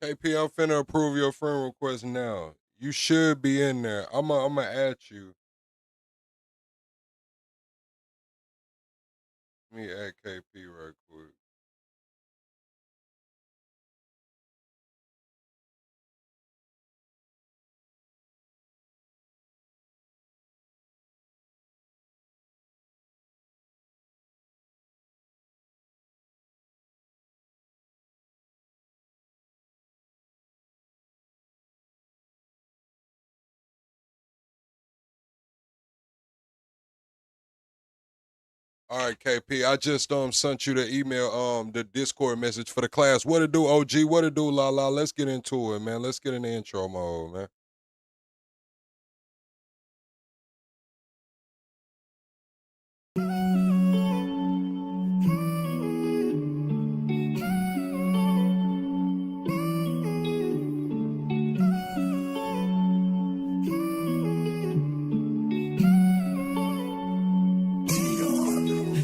KP, I'm finna approve your friend request now. You should be in there. I'ma add you. Let me add KP right quick. All right, KP. I just sent you the email, the Discord message for the class. What it do, OG? What it do, la la? Let's get into it, man. Let's get in the intro mode, man.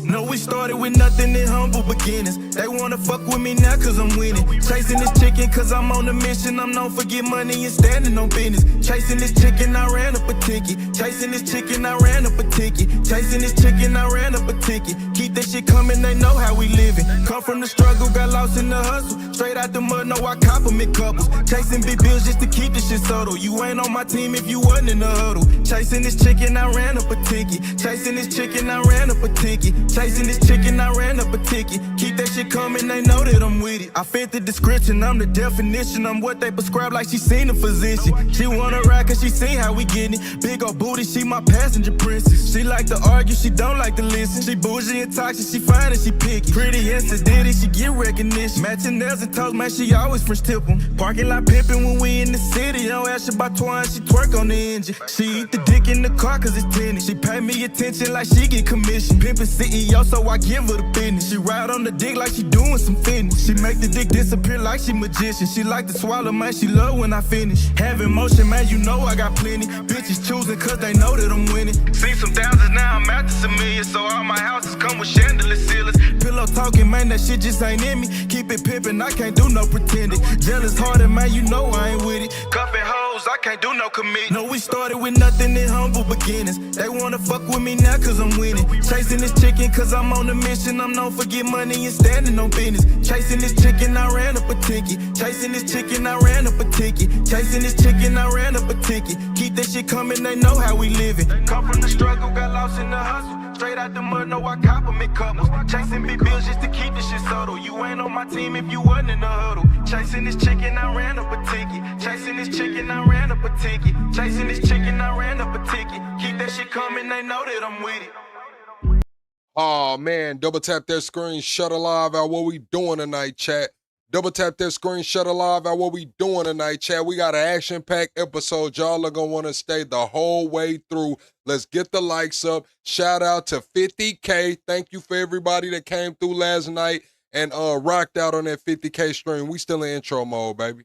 No, we started with nothing in humble beginnings. They wanna fuck with me now cause I'm winning. Chasing this chicken cause I'm on a mission. I'm known for get money and standing on business. Chasing this chicken, I ran up a ticket. Chasing this chicken, I ran up a ticket. Chasing this chicken, I ran up a ticket. Keep that shit coming, they know how we living. Come from the struggle, got lost in the hustle. Straight out the mud, no, I compliment couples. Chasing big bills just to keep this shit subtle. You ain't on my team if you wasn't in the huddle. Chasing this chicken, I ran up a ticket. Chasing this chicken, I ran up a ticket. Chasing this chicken, I ran up a ticket. Keep that shit coming, they know that I'm with it. I fit the description, I'm the definition. I'm what they prescribe like she seen a physician. She wanna ride cause she seen how we getting it. Big ol' booty, she my passenger princess. She like to argue, she don't like to listen. She bougie and toxic, she fine and she picky. Pretty and sedated, she get recognition. Matching nails and toes, man, she always French tip 'em. Parking lot pimping when we in the city. Don't ask her about twine, she twerk on the engine. She eat the dick in the car cause it's tinted. She pay me attention like she get commission. Pimpin' CEO, so I give her the business. She ride on the dick like she doing some fitness. She make the dick disappear like she magician. She like to swallow, man, she love when I finish. Having motion, man, you know I got plenty. Bitches choosing cause they know that I'm winning. Seen some thousands, now I'm after some millions. So all my houses come with chandelier ceilings. Pillow talking, man, that shit just ain't in me. Keep it pimpin', I can't do no pretending. Jealous hearted, man, you know I ain't with it. Cuffin' hoes, I can't do no commit. No, we started with nothing in humble beginnings. They wanna fuck with me now cause I'm winning. Chasing this chicken cause I'm on a mission. I'm known for get money and standing on business. Chasing this chicken, I ran up a ticket. Chasing this chicken, I ran up a ticket. Chasing this chicken, I ran up a ticket. Keep that shit coming, they know how we living. Come from the struggle, got lost in the hustle. Straight out the mud, no, I compliment couples. Chasing big bills just to keep this shit subtle. You ain't on my team if you wasn't in the huddle. Chasing this chicken, I ran up a ticket. Chasing this chicken, I ran up a ticket. Chasing this chicken, I ran up a ticket. Keep that shit coming, they know that I'm with it. Oh man, double tap that screen, shut alive out what we doing tonight, chat. Double tap that screen, shut alive out what we doing tonight, chat. We got an action-packed episode. Y'all are gonna want to stay the whole way through. Let's get the likes up. Shout out to 50K. Thank you for everybody that came through last night and rocked out on that 50K stream. We still in intro mode, baby.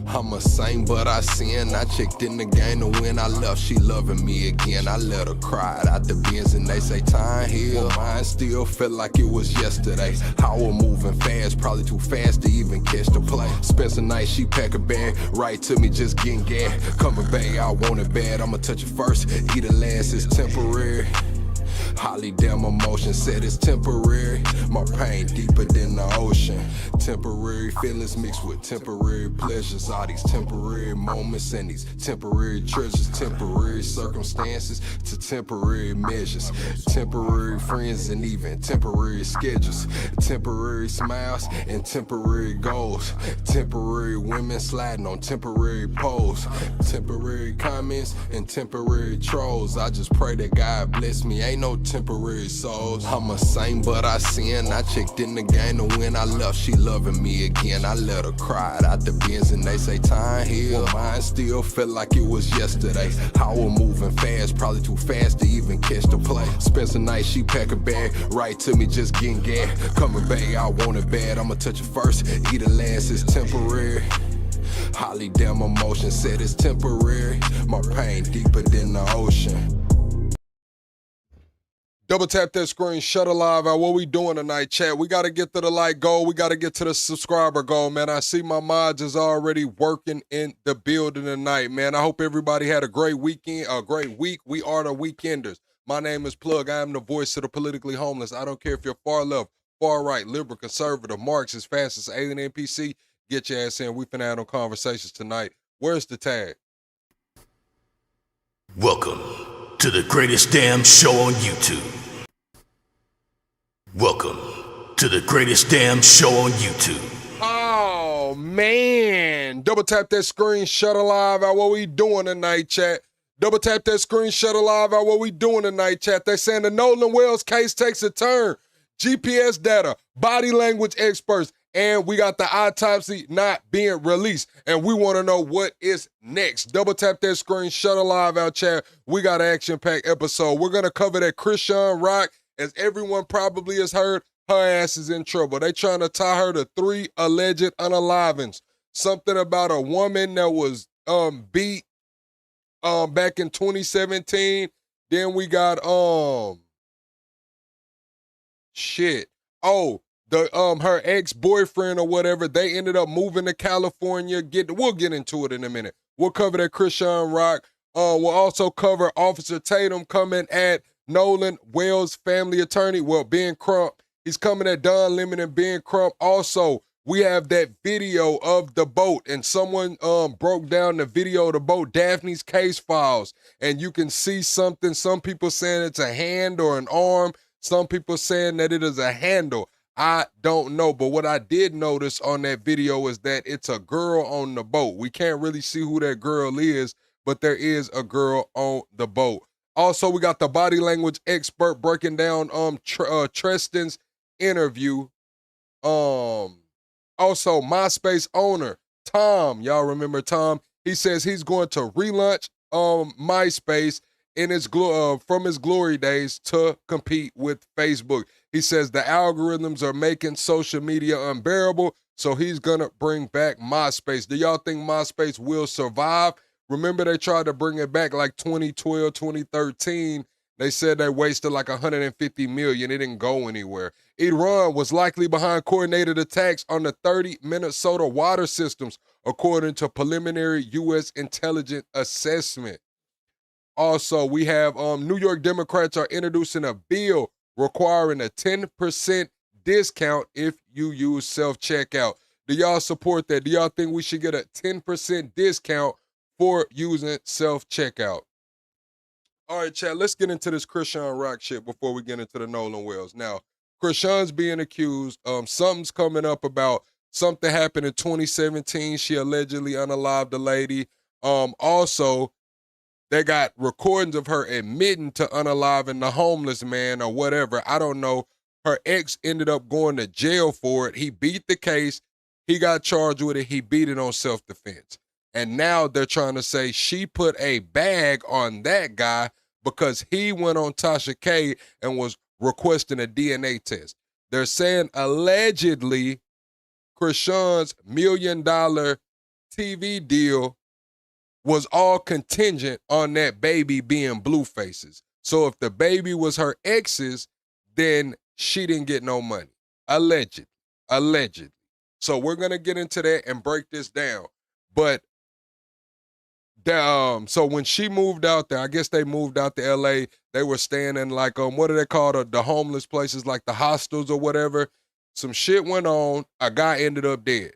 I'm a saint, but I sin. I checked in the game to win. I left, she loving me again. I let her cry out the bins and they say time heal. Mine still felt like it was yesterday. How we're moving fast, probably too fast to even catch the play. Spend some night, she pack a bag, right to me, just getting gas. Coming back, I want it bad. I'ma touch it first, eat it last, it's temporary. Holly damn emotion said it's temporary. My pain deeper than the ocean. Temporary feelings mixed with temporary pleasures. All these temporary moments and these temporary treasures. Temporary circumstances to temporary measures. Temporary friends and even temporary schedules. Temporary smiles and temporary goals. Temporary women sliding on temporary poles. Temporary comments and temporary trolls. I just pray that God bless me. Ain't no temporary souls. I'm a saint, but I sin. I checked in the game to win. I left, she loving me again. I let her cry out the bins and they say time heal. Mine still felt like it was yesterday. How we're moving fast, probably too fast to even catch the play. Spend some night, she pack a bag, right to me, just getting gas. Coming back, I want it bad. I'ma touch it first, eat it last, it's temporary. Holly damn emotion said it's temporary. My pain deeper than the ocean. Double tap that screen, shut alive out. What we doing tonight, chat? We got to get to the like goal. We got to get to the subscriber goal, man. I see my mods is already working in the building tonight, man. I hope everybody had a great weekend, a great week. We are the Weekenders. My name is Plug. I am the voice of the politically homeless. I don't care if you're far left, far right, liberal, conservative, Marxist, fascist, alien, NPC. Get your ass in. We finna have no conversations tonight. Where's the tag? Welcome to the greatest damn show on YouTube. Welcome to the greatest damn show on YouTube. Oh, man. Double tap that screen, shut alive out. What we doing tonight, chat? Double tap that screen, shut alive out. What we doing tonight, chat? They saying the Nolan Wells case takes a turn. GPS data, body language experts, and we got the autopsy not being released. And we want to know what is next. Double tap that screen, shut alive out, chat. We got an action-packed episode. We're going to cover that Chrisean Rock. As everyone probably has heard, her ass is in trouble. They trying to tie her to 3 alleged unalivings. Something about a woman that was beat back in 2017. Then we got shit. Oh, the her ex-boyfriend or whatever, they ended up moving to California. We'll get into it in a minute. We'll cover that Chrisean Rock. We'll also cover Officer Tatum coming at Nolan Wells' family attorney. Well, Ben Crump. He's coming at Don Lemon and Ben Crump. Also, we have that video of the boat, and someone broke down the video of the boat, Daphne's Case Files, and you can see something. Some people saying it's a hand or an arm. Some people saying that it is a handle. I don't know, but what I did notice on that video is that it's a girl on the boat. We can't really see who that girl is, but there is a girl on the boat. Also, we got the body language expert breaking down Tristan's interview. Also, MySpace owner Tom, y'all remember Tom? He says he's going to relaunch MySpace in his from his glory days to compete with Facebook. He says the algorithms are making social media unbearable, so he's gonna bring back MySpace. Do y'all think MySpace will survive? Remember they tried to bring it back like 2012, 2013. They said they wasted like 150 million. It didn't go anywhere. Iran was likely behind coordinated attacks on the 30 Minnesota water systems, according to preliminary U.S. intelligence assessment. Also, we have New York Democrats are introducing a bill requiring a 10% discount if you use self-checkout. Do y'all support that? Do y'all think we should get a 10% discount for using self-checkout? All right, chat, let's get into this Chrisean Rock shit before we get into the Nolan Wells. Now, Chrisean's being accused. Something's coming up about something happened in 2017. She allegedly unalived the lady. Also, they got recordings of her admitting to unaliving the homeless man or whatever. I don't know. Her ex ended up going to jail for it. He beat the case. He got charged with it. He beat it on self-defense. And now they're trying to say she put a bag on that guy because he went on Tasha K and was requesting a DNA test. They're saying allegedly Chrisean's $1 million TV deal was all contingent on that baby being Blueface's. So if the baby was her ex's, then she didn't get no money. Allegedly. So we're going to get into that and break this down. But so when she moved out there, I guess they moved out to LA, they were staying in like, what do they call the homeless places, like the hostels or whatever. Some shit went on. A guy ended up dead.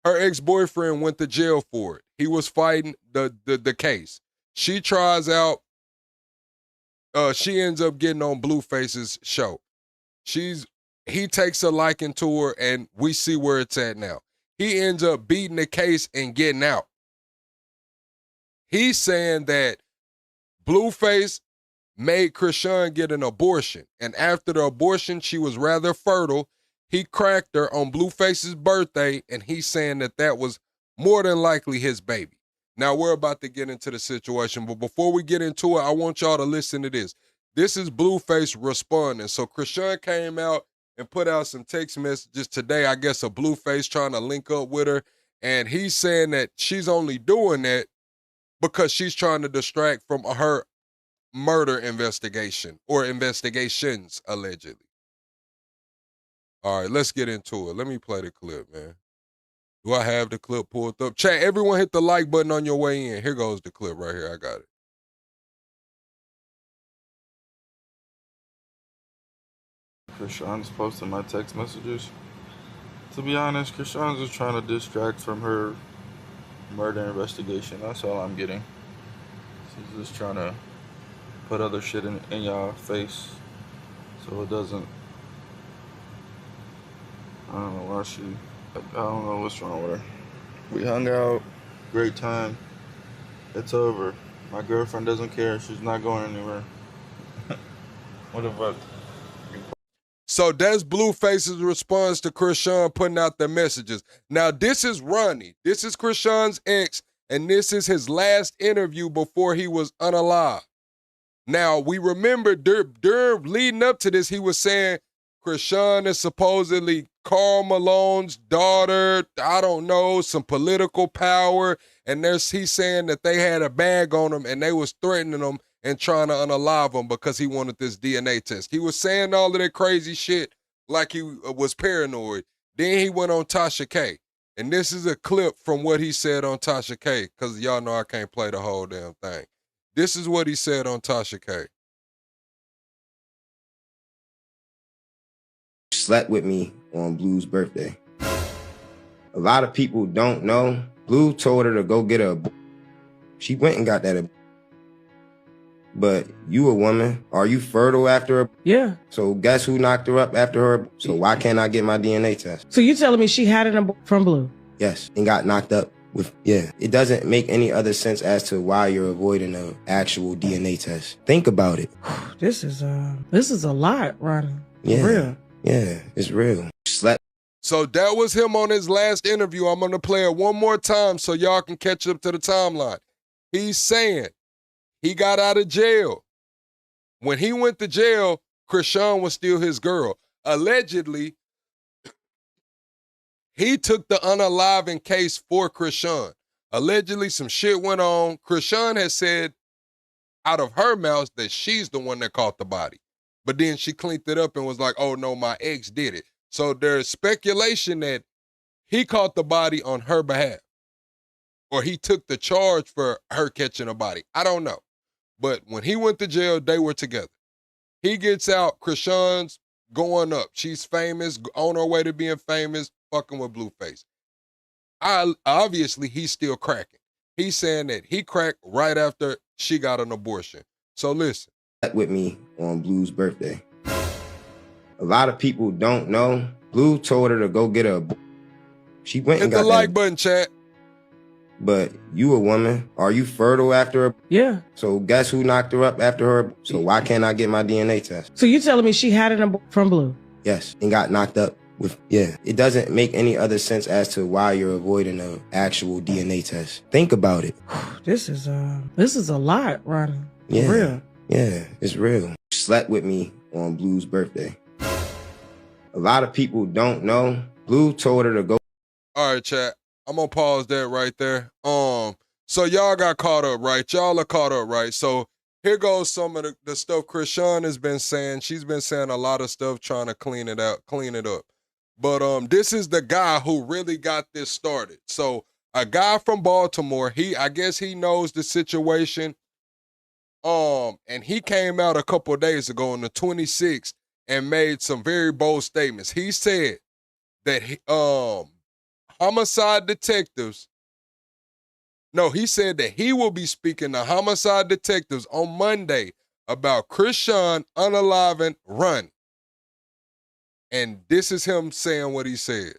Her ex-boyfriend went to jail for it. He was fighting the case. She tries out. She ends up getting on Blueface's show. He takes a liking to her, and we see where it's at now. He ends up beating the case and getting out. He's saying that Blueface made Chrisean get an abortion, and after the abortion, she was rather fertile. He cracked her on Blueface's birthday, and he's saying that that was more than likely his baby. Now, we're about to get into the situation, but before we get into it, I want y'all to listen to this. This is Blueface responding. So Chrisean came out and put out some text messages today, I guess a Blueface trying to link up with her, and he's saying that she's only doing that because she's trying to distract from her murder investigation or investigations, allegedly. All right, let's get into it. Let me play the clip, man. Do I have the clip pulled up? Chat, everyone hit the like button on your way in. Here goes the clip right here. I got it. Krishan's posting my text messages. To be honest, Krishan's just trying to distract from her murder investigation. That's all I'm getting. She's just trying to put other shit in y'all face so it doesn't. I don't know why she. I don't know what's wrong with her. We hung out, great time. It's over. My girlfriend doesn't care. She's not going anywhere. What the fuck? So that's Blueface's response to Krishan putting out the messages. Now, this is Ronnie. This is Krishan's ex, and this is his last interview before he was unalive. Now, we remember during leading up to this, he was saying Krishan is supposedly Karl Malone's daughter, I don't know, some political power, and he's saying that they had a bag on him and they was threatening him and trying to unalive him because he wanted this DNA test. He was saying all of that crazy shit like he was paranoid. Then he went on Tasha K. And this is a clip from what he said on Tasha K, because y'all know I can't play the whole damn thing. This is what he said on Tasha K. Slept with me on Blue's birthday. A lot of people don't know. Blue told her to go get a. She went and got that. But you a woman. Are you fertile after her? Yeah. So guess who knocked her up after her? So why can't I get my DNA test? So you telling me she had it from Blue? Yes, and got knocked up with, yeah. It doesn't make any other sense as to why you're avoiding an actual DNA test. Think about it. This is a lot, Ronnie. Yeah. Real. Yeah, it's real. Slept. So that was him on his last interview. I'm going to play it one more time so y'all can catch up to the timeline. He's saying he got out of jail. When he went to jail, Krishan was still his girl. Allegedly, he took the unaliving case for Krishan. Allegedly, some shit went on. Krishan has said out of her mouth that she's the one that caught the body. But then she cleaned it up and was like, oh no, my ex did it. So there's speculation that he caught the body on her behalf. Or he took the charge for her catching a body. I don't know. But when he went to jail, they were together. He gets out, Krishan's going up. She's famous, on her way to being famous, fucking with Blueface. Obviously, he's still cracking. He's saying that he cracked right after she got an abortion. So listen. With me on Blue's birthday. A lot of people don't know. Blue told her to go get a. She went and got the like button, chat. But you a woman. Are you fertile after her? Yeah. So guess who knocked her up after her? So why can't I get my DNA test? So you telling me she had it from Blue? Yes, and got knocked up with, yeah. It doesn't make any other sense as to why you're avoiding an actual DNA test. Think about it. This is a lot, Ronnie. Yeah. Real. Yeah, it's real. Slept with me on Blue's birthday. A lot of people don't know. Blue told her to go. All right, chat. I'm gonna pause that right there. So y'all got caught up, right? Y'all are caught up, right? So here goes some of the stuff Krishan has been saying. She's been saying a lot of stuff trying to clean it up. But this is the guy who really got this started. So a guy from Baltimore, I guess he knows the situation. And he came out a couple of days ago on the 26th and made some very bold statements. He said that homicide detectives, he said that he will be speaking to homicide detectives on Monday about Krishan unaliving Ronnie. And this is him saying what he said.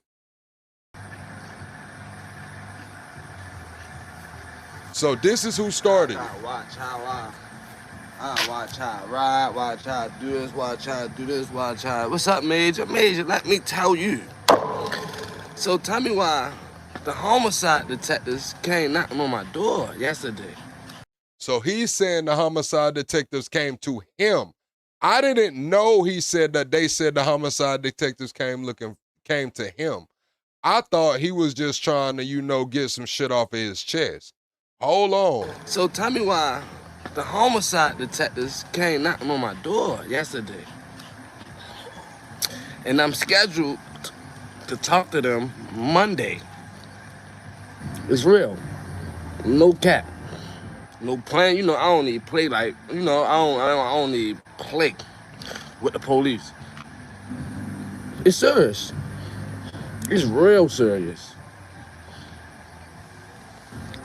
So this is who started. Watch how watch how I ride, watch how I do this, watch how I do this, watch how. What's up, Major? Major, let me tell you. So tell me why the homicide detectives came knocking on my door yesterday. So he's saying the homicide detectives came to him. I didn't know he said that they said the homicide detectives came to him. I thought he was just trying to, get some shit off of his chest. Hold on. So tell me why The homicide detectives came knocking on my door yesterday. And I'm scheduled to talk to them Monday. It's real. No cap. No plan. You know, I don't need play like, you know, I don't need play with the police. It's serious. It's real serious.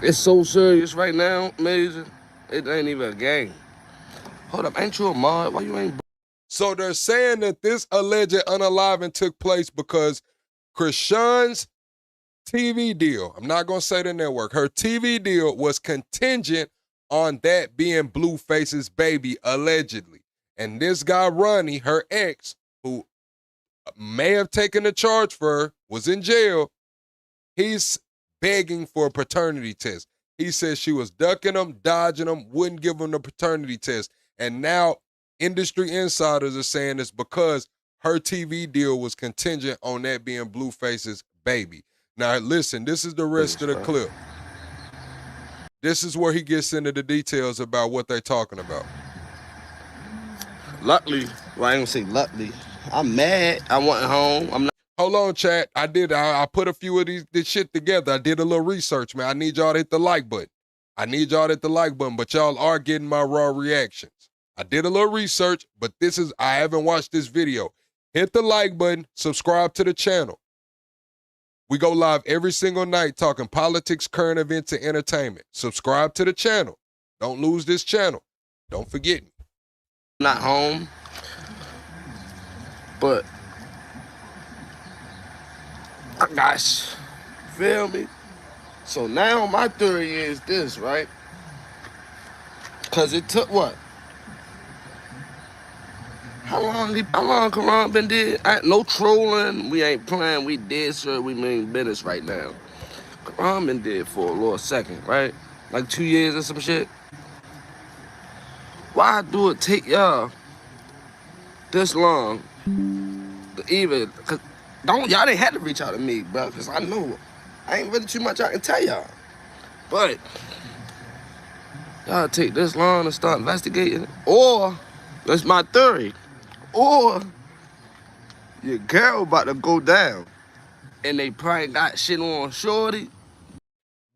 It's so serious right now, Major. It ain't even a game. Hold up, ain't you a mod? Why you ain't? So they're saying that this alleged unaliving took place because Krishan's TV deal, I'm not going to say the network, her TV deal was contingent on that being Blueface's baby, allegedly. And this guy, Ronnie, her ex, who may have taken the charge for her, was in jail. He's begging for a paternity test. He says she was ducking him, dodging him, wouldn't give him the paternity test. And now industry insiders are saying it's because her TV deal was contingent on that being Blueface's baby. Now, listen, this is the rest of the clip. This is where he gets into the details about what they're talking about. Luckily, well, I ain't gonna say luckily. I'm mad. I went home. I'm not. Hold on, chat. I put a few of this shit together. I did a little research, man. I need y'all to hit the like button. But y'all are getting my raw reactions. I did a little research, but I haven't watched this video. Hit the like button, subscribe to the channel. We go live every single night talking politics, current events, and entertainment. Subscribe to the channel. Don't lose this channel. Don't forget me. Not home, but gosh, feel me? So now my theory is this, right? Cause it took what? How long Karan been dead? No trolling, we ain't playing, we dead, sir, we mean business right now. Karan been dead for a little second, right? Like 2 years or some shit. Why do it take y'all this long to even, cause y'all didn't have to reach out to me, bro, cause I know I ain't really too much I can tell y'all. But y'all take this long to start investigating, or that's my theory, or your girl about to go down, and they probably got shit on shorty.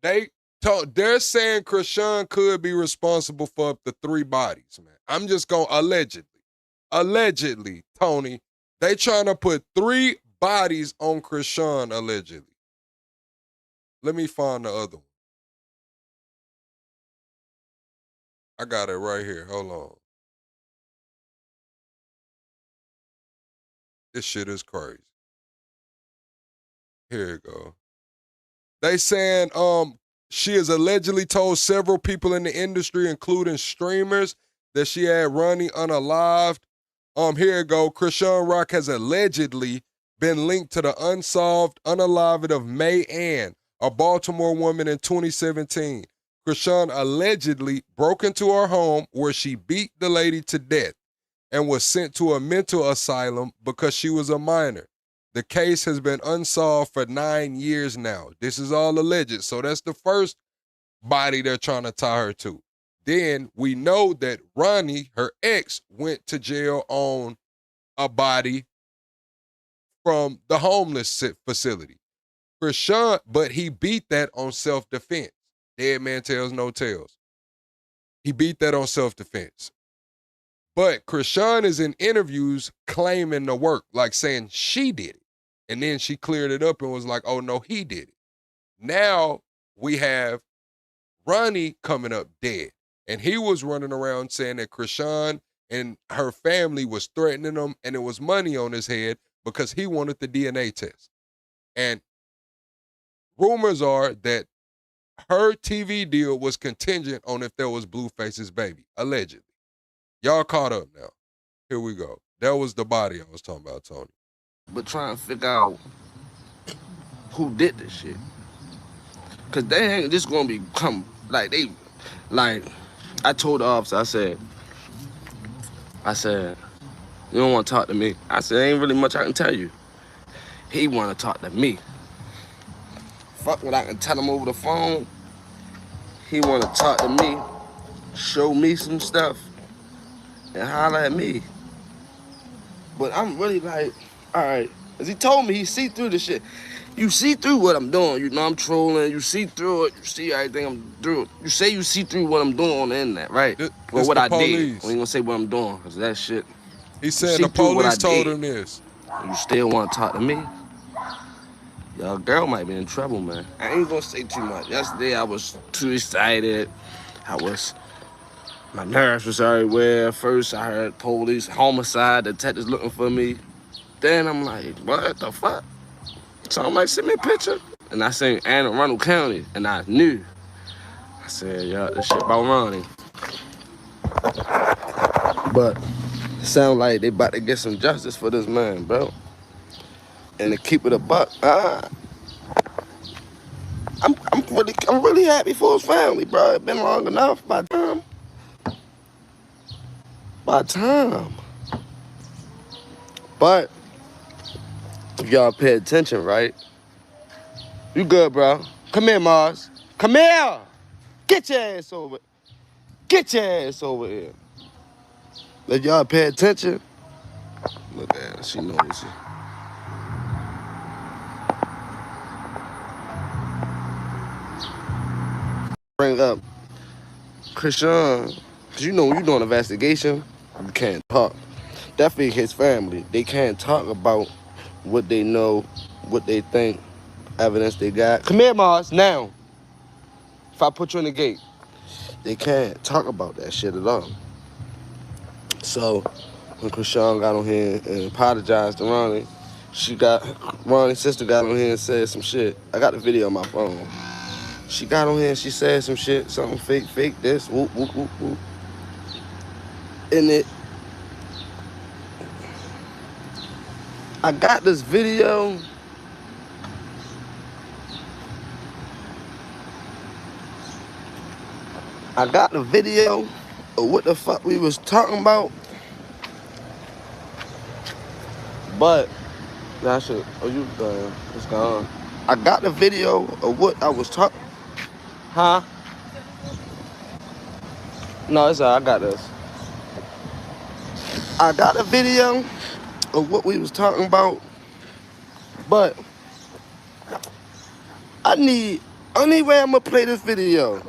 They're saying Krishan could be responsible for up to 3 bodies, man. I'm just going allegedly, Tony. They trying to put 3 bodies on Krishan, allegedly. Let me find the other one. I got it right here. Hold on. This shit is crazy. Here you go. They saying she has allegedly told several people in the industry, including streamers, that she had Ronnie unalived. Here you go. Krishan Rock has allegedly been linked to the unsolved unaliving of May Ann, a Baltimore woman in 2017. Krishan allegedly broke into her home where she beat the lady to death and was sent to a mental asylum because she was a minor. The case has been unsolved for 9 years now. This is all alleged. So that's the first body they're trying to tie her to. Then we know that Ronnie, her ex, went to jail on a body from the homeless facility. Krishan, but he beat that on self-defense. Dead man tells no tales. He beat that on self-defense. But Krishan is in interviews claiming the work, like saying she did it. And then she cleared it up and was like, oh no, he did it. Now we have Ronnie coming up dead. And he was running around saying that Krishan and her family was threatening him and it was money on his head because he wanted the DNA test. And rumors are that her TV deal was contingent on if there was Blueface's baby, allegedly. Y'all caught up now. Here we go. That was the body I was talking about, Tony. But trying to figure out who did this shit. Cause they ain't just gonna become like I told the officer, I said, you don't wanna talk to me. I said, ain't really much I can tell you. He wanna talk to me. Fuck what I can tell him over the phone. He wanna talk to me. show me some stuff, and holler at me. But I'm really like, all right. As he told me, he see through the shit. You see through what I'm doing. You know I'm trolling. You see through it. You see everything I'm doing. You say you see through what I'm doing on the internet, right? Well, It's what the I did. police. We ain't gonna say what I'm doing, because that shit. He see said the through what I police told did. him this. You still want to talk to me? Your girl might be in trouble, man. I ain't gonna say too much. Yesterday I was too excited. My nerves was everywhere. First I heard police, homicide, detectives looking for me. Then I'm like, what the fuck? So I'm like, send me a picture. And I seen Anne Arundel County, and I knew. I said, yeah, this shit about Ronnie. But it sound like they about to get some justice for this man, bro. And to keep it a buck, I'm really happy for his family, bro. It's been long enough by time. But if y'all pay attention, right? You good, bro? Come here, Mars. Come here. Get your ass over. Get your ass over here. If y'all pay attention, look at her. She knows it. Bring up Krishan, because you know when you're doing an investigation, you can't talk. Definitely his family. They can't talk about what they know, what they think, evidence they got. Come here, Mars, now. If I put you in the gate, they can't talk about that shit at all. So when Krishan got on here and apologized to Ronnie, Ronnie's sister got on here and said some shit. I got the video on my phone. She got on here and she said some shit, something fake this, whoop, whoop, whoop, whoop. And I got this video. I got the video of what the fuck we was talking about. But, that shit, it's gone. I got the video of what I was talking. Huh? No, it's all right, I got this. I got a video of what we was talking about, but only way I'm gonna play this video.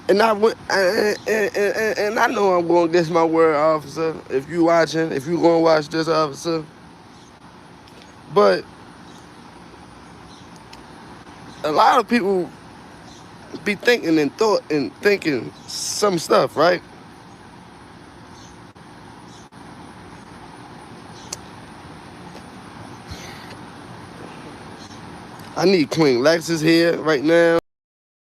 And I know I'm gonna get my word, officer. If you watching, if you gonna watch this, officer. But a lot of people be thinking some stuff, right? I need Queen Lexus here right now.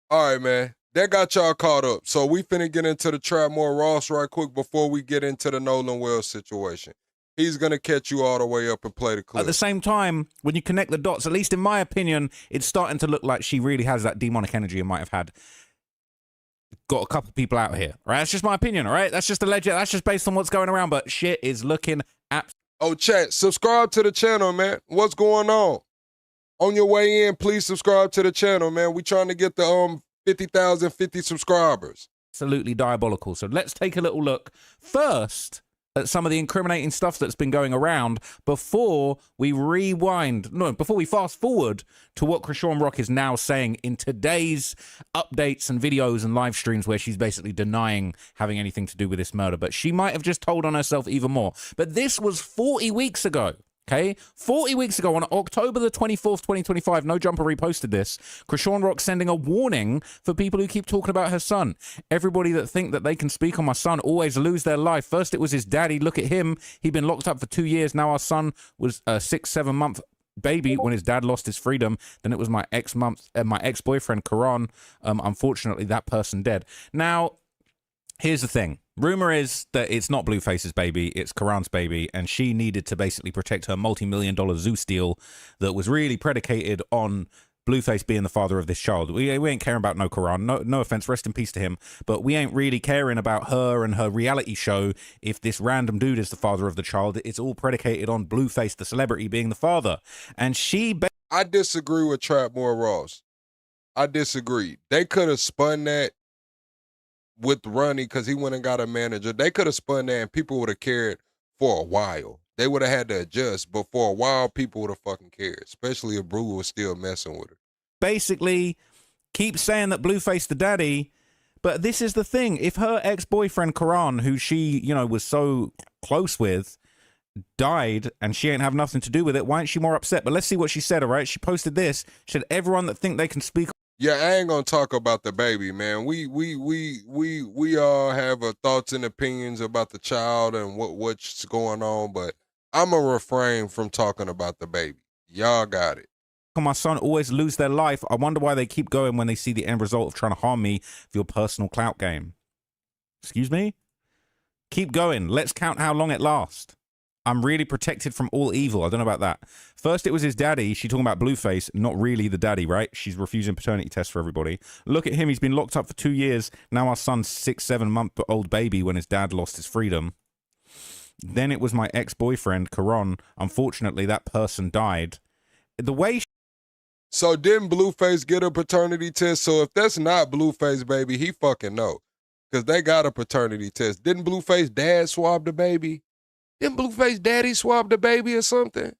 All right, man. That got y'all caught up. So we finna get into the Trapmore Ross right quick before we get into the Nolan Wells situation. He's gonna catch you all the way up and play the clip. At the same time, when you connect the dots, at least in my opinion, it's starting to look like she really has that demonic energy and might have got a couple people out here. All right, that's just my opinion. All right, that's just alleged. That's just based on what's going around. But shit is looking Oh, chat, subscribe to the channel, man. What's going on? On your way in, please subscribe to the channel, man. We trying to get the 50,050 subscribers. absolutely diabolical. So let's take a little look first at some of the incriminating stuff that's been going around before we fast forward to what Krishan Rock is now saying in today's updates and videos and live streams, where she's basically denying having anything to do with this murder. But she might have just told on herself even more. But this was 40 weeks ago. Okay, 40 weeks ago on October the 24th, 2025, No Jumper reposted this. Krishan Rock sending a warning for people who keep talking about her son. Everybody that think that they can speak on my son always lose their life. First it was his daddy. Look at him. He'd been locked up for 2 years. Now our son was a 6-7 month baby when his dad lost his freedom. Then it was my ex-boyfriend, Karan. Unfortunately, that person dead. Now, here's the thing. Rumor is that it's not Blueface's baby, it's Karan's baby, and she needed to basically protect her multi-million-dollar Zeus deal that was really predicated on Blueface being the father of this child. We ain't caring about no Karan, no offense, rest in peace to him, but we ain't really caring about her and her reality show if this random dude is the father of the child. It's all predicated on Blueface, the celebrity, being the father. And I disagree with Trapmore Ross. I disagree. They could have spun that with Ronnie because he went and got a manager. They could have spun that and people would have cared for a while. They would have had to adjust, but for a while, people would have fucking cared, especially if Brew was still messing with her. Basically, keep saying that Blueface the daddy, but this is the thing. If her ex-boyfriend, Karan, who she, you know, was so close with, died and she ain't have nothing to do with it, why ain't she more upset? But let's see what she said, all right? She posted this. She said, everyone that think they can speak. Yeah, I ain't gonna talk about the baby, man. We all have thoughts and opinions about the child and what's going on, but I'ma refrain from talking about the baby. Y'all got it. My son always lose their life. I wonder why they keep going when they see the end result of trying to harm me for your personal clout game. Excuse me? Keep going. Let's count how long it lasts. I'm really protected from all evil. I don't know about that. First, it was his daddy. She talking about Blueface, not really the daddy, right? She's refusing paternity tests for everybody. Look at him. He's been locked up for 2 years. Now our son's 6-7-month-old baby when his dad lost his freedom. Then it was my ex-boyfriend, Karan. Unfortunately, that person died. The way... So didn't Blueface get a paternity test? So if that's not Blueface, baby, he fucking know. Because they got a paternity test. Didn't Blueface dad swab the baby? Didn't Blueface daddy swab the baby or something?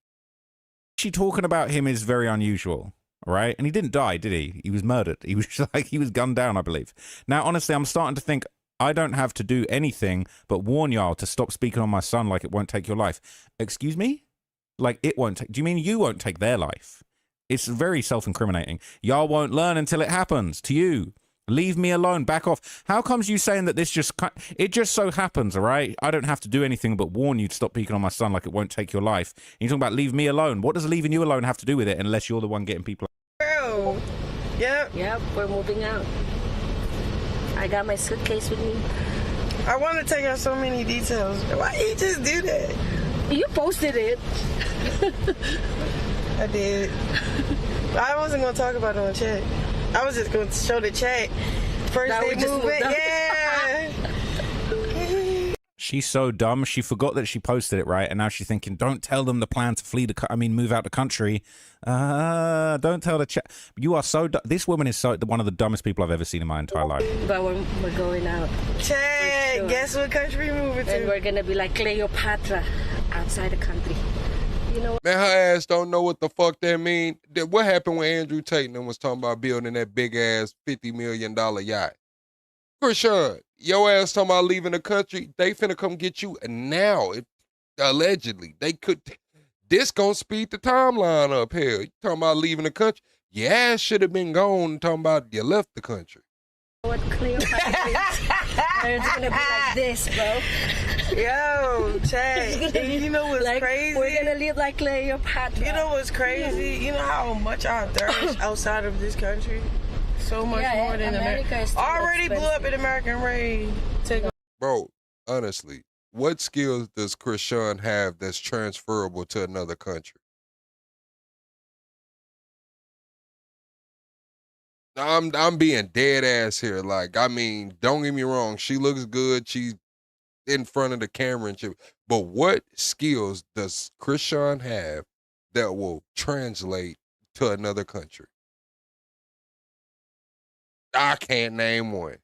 She talking about him is very unusual, right? And he didn't die, did he? He was murdered. He was he was gunned down, I believe. Now, honestly, I'm starting to think I don't have to do anything but warn y'all to stop speaking on my son like it won't take your life. Excuse me? Like it won't take... Do you mean you won't take their life? It's very self-incriminating. Y'all won't learn until it happens to you. Leave me alone. Back off. How comes you saying that this just... It just so happens, all right? I don't have to do anything but warn you to stop peeking on my son like it won't take your life. And you're talking about leave me alone. What does leaving you alone have to do with it unless you're the one getting people... Bro. Yep. Yep, we're moving out. I got my suitcase with me. I want to tell you so many details. Why you just do that? You posted it. I did. I wasn't going to talk about it on chat. I was just going to show the chat. First Now day we just moving. moved Yeah. She's so dumb. She forgot that she posted it, right? And now she's thinking, don't tell them the plan to flee move out the country. Don't tell the chat. You are so... This woman is one of the dumbest people I've ever seen in my entire life. But we're going out. Chat, sure. Guess what country we moving to? And we're going to be like Cleopatra outside the country. You know what? Man, her ass don't know what the fuck that mean. What happened when Andrew Tate and them was talking about building that big ass $50 million yacht? For sure. Your ass talking about leaving the country. They finna come get you now. Allegedly. They could. This gonna speed the timeline up here. You talking about leaving the country? Your ass should have been gone talking about you left the country. What Cleopatra is? It's going to be like this, bro. Yo, Chad, you know what's like, crazy? We're going to live like Cleopatra. You know what's crazy? You know how much I thirst outside of this country? So much more than America. Is already blew up in American Raid. Bro, honestly, what skills does Krishan have that's transferable to another country? I'm being dead ass here. Like, I mean, don't get me wrong. She looks good. She's in front of the camera and shit. But what skills does Krishan have that will translate to another country? I can't name one.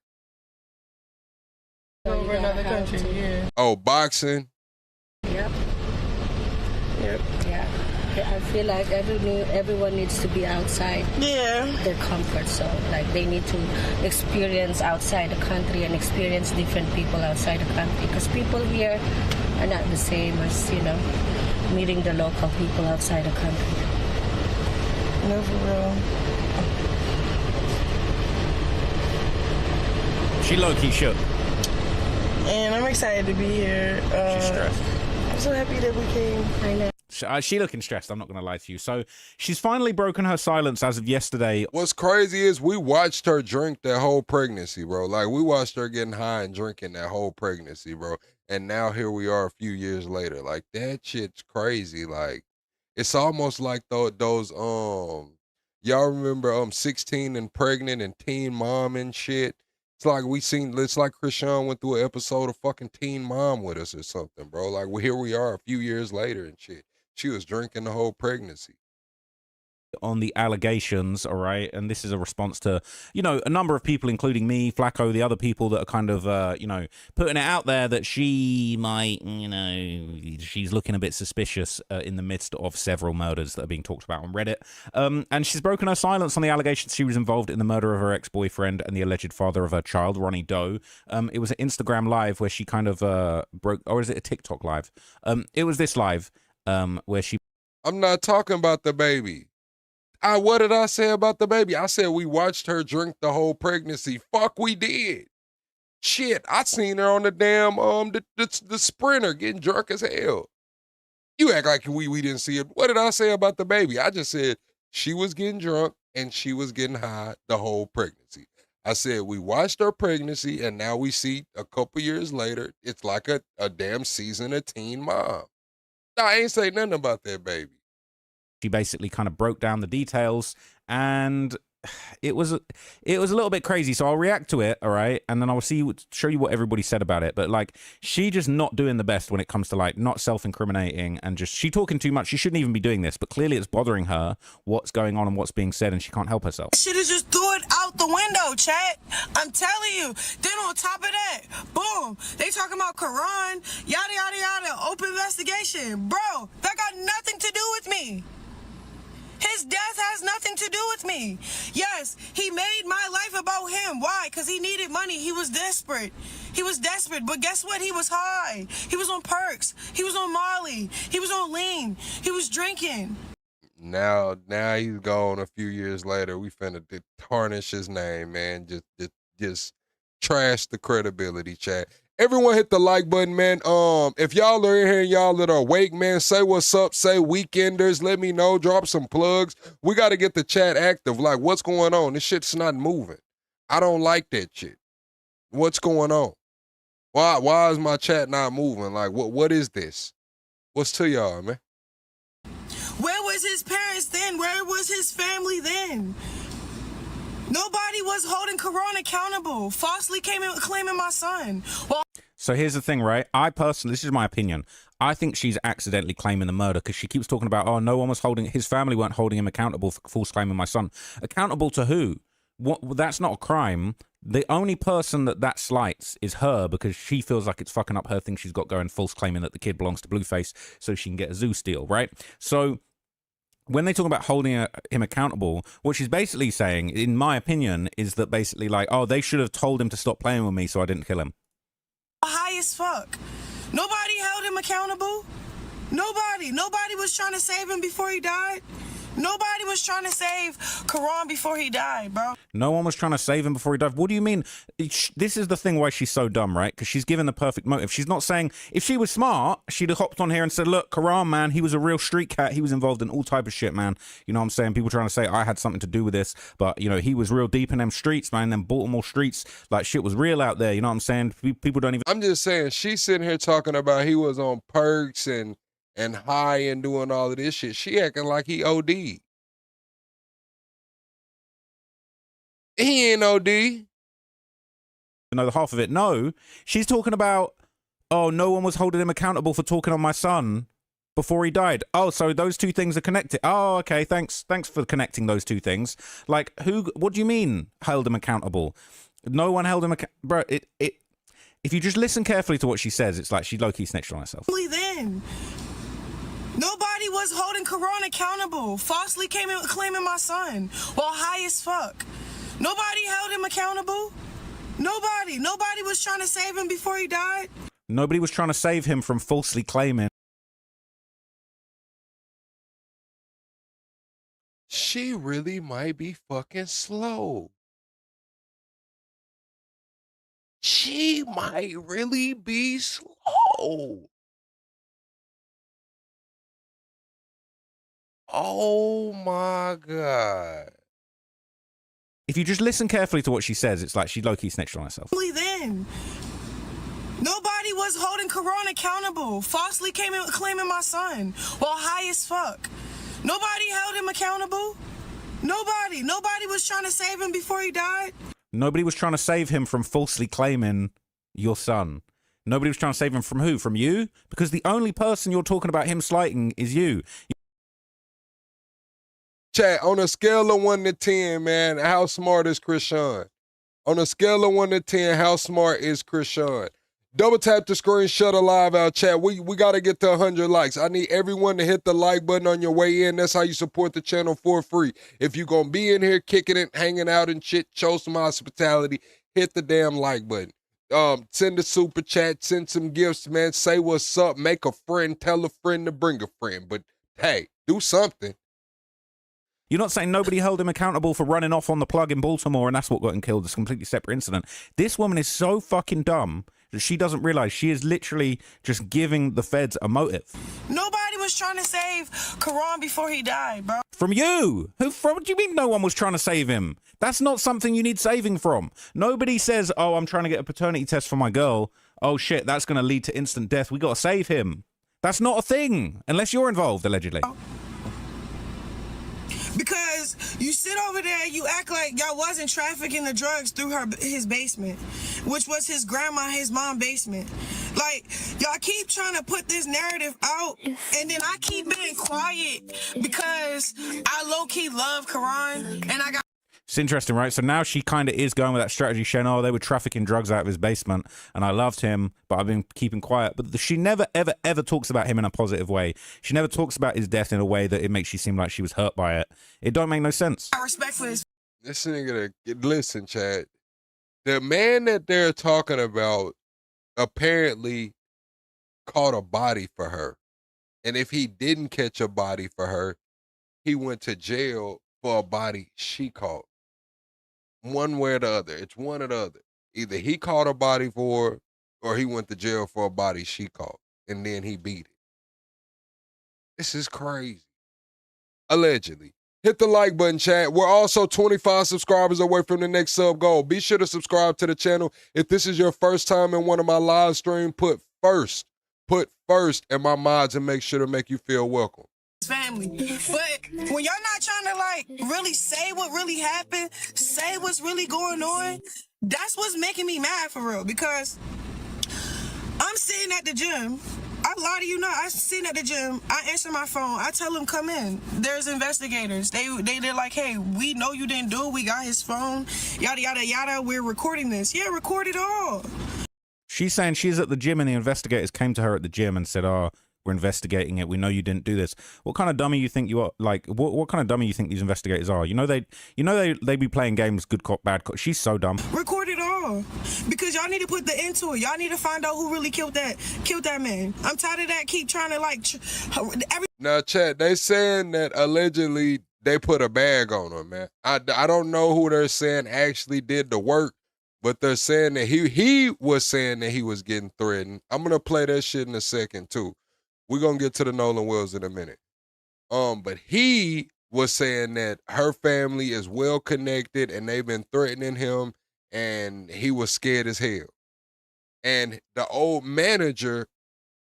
Over another country, yeah. Oh, boxing? Yep. Yeah. I feel like everyone needs to be outside their comfort zone. Like they need to experience outside the country and experience different people outside the country. Because people here are not the same as, meeting the local people outside the country. No, for real. She low-key shook. And I'm excited to be here. She's stressed. I'm so happy that we came. I know. She looking stressed, I'm not going to lie to you. So she's finally broken her silence as of yesterday. What's crazy is we watched her drink that whole pregnancy, bro. Like, we watched her getting high and drinking that whole pregnancy, bro. And now here we are a few years later. Like, that shit's crazy. Like, it's almost like those, y'all remember 16 and Pregnant and Teen Mom and shit? It's like it's like Krishan went through an episode of fucking Teen Mom with us or something, bro. Like, here we are a few years later and shit. She was drinking the whole pregnancy. on the allegations, all right? And this is a response to, you know, a number of people, including me, Flacco, the other people that are kind of, you know, putting it out there that she might, you know, she's looking a bit suspicious in the midst of several murders that are being talked about on Reddit. And she's broken her silence on the allegations she was involved in the murder of her ex-boyfriend and the alleged father of her child, Ronnie Doe. It was an Instagram live where she kind of broke, or is it a TikTok live? It was this live where she... I'm not talking about the baby. What did I say about the baby? I said we watched her drink the whole pregnancy. Fuck, we did. Shit, I seen her on the damn the sprinter getting drunk as hell. You act like we didn't see it. What did I say about the baby? I just said she was getting drunk and she was getting high the whole pregnancy. I said we watched her pregnancy and now we see a couple years later, it's like a damn season of Teen Mom. No, I ain't say nothing about that baby. She basically kind of broke down the details, and it was a little bit crazy. So I'll react to it, all right, and then I'll show you what everybody said about it. But like, she just not doing the best when it comes to like not self-incriminating, and just she talking too much. She shouldn't even be doing this, but clearly it's bothering her what's going on and what's being said, and she can't help herself. Shit is just threw it out the window, chat. I'm telling you. Then on top of that, boom, they talking about Quran, yada yada yada, open investigation, bro. That got nothing to do with me. His death has nothing to do with me. Yes, he made my life about him. Why? Because he needed money. He was desperate. He was desperate. But guess what? He was high. He was on perks. He was on Molly. He was on lean. He was drinking. Now he's gone a few years later. We finna tarnish his name, man. Just trash the credibility, chat. Everyone hit the like button, man. If y'all are in here and y'all that are awake, man, say what's up, say weekenders, let me know, drop some plugs. We got to get the chat active. Like, what's going on? This shit's not moving. I don't like that shit. What's going on? Why is my chat not moving? Like, what is this? What's to y'all, man? Where was his parents then? Where was his family then? Nobody was holding Quran accountable. Falsely claiming my son. Well, so here's the thing, right? I personally, this is my opinion, I think she's accidentally claiming the murder because she keeps talking about, oh, no one was holding, his family weren't holding him accountable for false claiming my son. Accountable to who? What? That's not a crime. The only person that slights is her because she feels like it's fucking up her thing she's got going, false claiming that the kid belongs to Blueface so she can get a Zeus deal, right? So when they talk about holding him accountable, what she's basically saying, in my opinion, is that basically like, oh, they should have told him to stop playing with me so I didn't kill him. High as fuck. Nobody held him accountable. Nobody was trying to save him before he died. Nobody was trying to save Quran before he died, bro. No one was trying to save him before he died. What do you mean? This is the thing why she's so dumb, right? Because she's given the perfect motive. She's not saying, if she was smart, she'd have hopped on here and said, look, Quran, man, he was a real street cat. He was involved in all type of shit, man. You know what I'm saying? People trying to say I had something to do with this. But, you know, he was real deep in them streets, man. Them Baltimore streets, like shit was real out there. You know what I'm saying? People don't even... I'm just saying, she's sitting here talking about he was on perks and high and doing all of this shit. She acting like he OD'd. He ain't OD. You know, the half of it. No, she's talking about, oh, no one was holding him accountable for talking on my son before he died. Oh, so those two things are connected. Oh, okay, thanks for connecting those two things. Like, what do you mean held him accountable? No one held him accountable. Bro, if you just listen carefully to what she says, it's like she low-key snitched on herself. Then nobody was holding Quran accountable. Falsely claiming my son while high as fuck. Nobody held him accountable. Nobody was trying to save him before he died. Nobody was trying to save him from falsely claiming. She really might be fucking slow. She might really be slow. Oh my God. If you just listen carefully to what she says, it's like she low-key snitched on herself. Then nobody was holding Quran accountable. Falsely claiming my son while high as fuck. Nobody held him accountable. Nobody was trying to save him before he died. Nobody was trying to save him from falsely claiming your son. Nobody was trying to save him from who? From you? Because the only person you're talking about him slighting is you. Chat, on a scale of 1 to 10, man, how smart is Krishan? On a scale of 1 to 10, how smart is Krishan? Double tap the screen, shut a live out, chat. We got to get to 100 likes. I need everyone to hit the like button on your way in. That's how you support the channel for free. If you're going to be in here kicking it, hanging out and shit, show some hospitality, hit the damn like button. Send a super chat, send some gifts, man. Say what's up, make a friend, tell a friend to bring a friend. But hey, do something. You're not saying nobody held him accountable for running off on the plug in Baltimore and that's what got him killed. It's a completely separate incident. This woman is so fucking dumb that she doesn't realize she is literally just giving the feds a motive. Nobody was trying to save Karan before he died, bro. From you? What do you mean no one was trying to save him? That's not something you need saving from. Nobody says, oh, I'm trying to get a paternity test for my girl. Oh, shit, that's going to lead to instant death. We got to save him. That's not a thing, unless you're involved, allegedly. Because you sit over there, you act like y'all wasn't trafficking the drugs through his basement, which was his grandma, his mom basement. Like, y'all keep trying to put this narrative out, and then I keep being quiet because I low-key love Karan, and I got... It's interesting, right? So now she kind of is going with that strategy, saying, oh, they were trafficking drugs out of his basement, and I loved him, but I've been keeping quiet. But she never, ever, ever talks about him in a positive way. She never talks about his death in a way that it makes you seem like she was hurt by it. It don't make no sense. I respect for this. This nigga, listen, Chad. The man that they're talking about apparently caught a body for her. And if he didn't catch a body for her, he went to jail for a body she caught. One way or the other. It's one or the other. Either he caught a body for her or he went to jail for a body she caught. And then he beat it. This is crazy. Allegedly. Hit the like button, chat. We're also 25 subscribers away from the next sub goal. Be sure to subscribe to the channel. If this is your first time in one of my live streams, put first in my mods and make sure to make you feel welcome. Family. But when y'all not trying to like really say what really happened, say what's really going on, that's what's making me mad for real. Because I'm sitting at the gym. I lie to you not. I'm sitting at the gym. I answer my phone. I tell them come in. There's investigators. They're like, hey, we know you didn't do it. We got his phone. Yada yada yada. We're recording this. Yeah, record it all. She's saying she's at the gym and the investigators came to her at the gym and said, oh, we're investigating it. We know you didn't do this. What kind of dummy you think you are? Like, what kind of dummy you think these investigators are? You know they be playing games, good cop, bad cop. She's so dumb. Record it all, because y'all need to put the end to it. Y'all need to find out who really killed that man. I'm tired of that. Keep trying to like. Now, chat. They saying that allegedly they put a bag on him, man. I don't know who they're saying actually did the work, but they're saying that he was saying that he was getting threatened. I'm gonna play that shit in a second too. We're going to get to the Nolan Wills in a minute. But he was saying that her family is well connected and they've been threatening him and he was scared as hell. And the old manager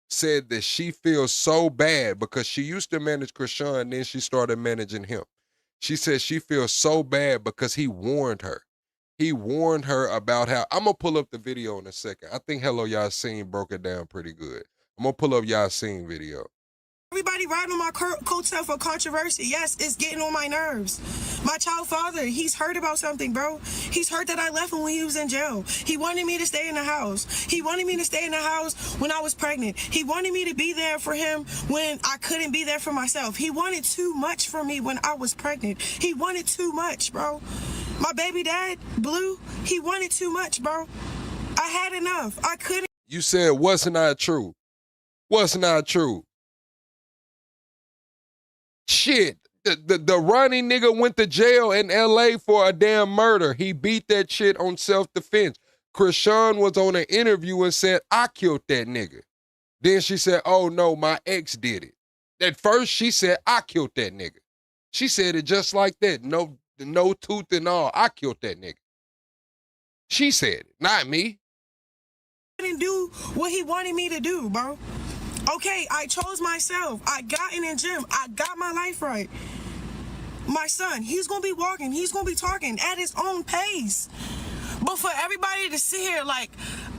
said that she feels so bad because she used to manage Krishan and then she started managing him. She said she feels so bad because he warned her. He warned her about how, I'm going to pull up the video in a second. I think Hello Yasin broke it down pretty good. I'm going to pull up Yasin video. Everybody riding on my coattail for controversy. Yes, it's getting on my nerves. My child father, he's hurt about something, bro. He's hurt that I left him when he was in jail. He wanted me to stay in the house. He wanted me to stay in the house when I was pregnant. He wanted me to be there for him when I couldn't be there for myself. He wanted too much from me when I was pregnant. He wanted too much, bro. My baby dad, Blue, he wanted too much, bro. I had enough. I couldn't. You said what's not true? What's not true? Shit, the Ronnie nigga went to jail in LA for a damn murder. He beat that shit on self-defense. Krishan was on an interview and said, I killed that nigga. Then she said, oh no, my ex did it. At first she said, I killed that nigga. She said it just like that. No tooth and all. I killed that nigga. She said it, not me. I didn't do what he wanted me to do, bro. Okay, I chose myself. I got in the gym. I got my life right. My son, he's going to be walking. He's going to be talking at his own pace. But for everybody to sit here like,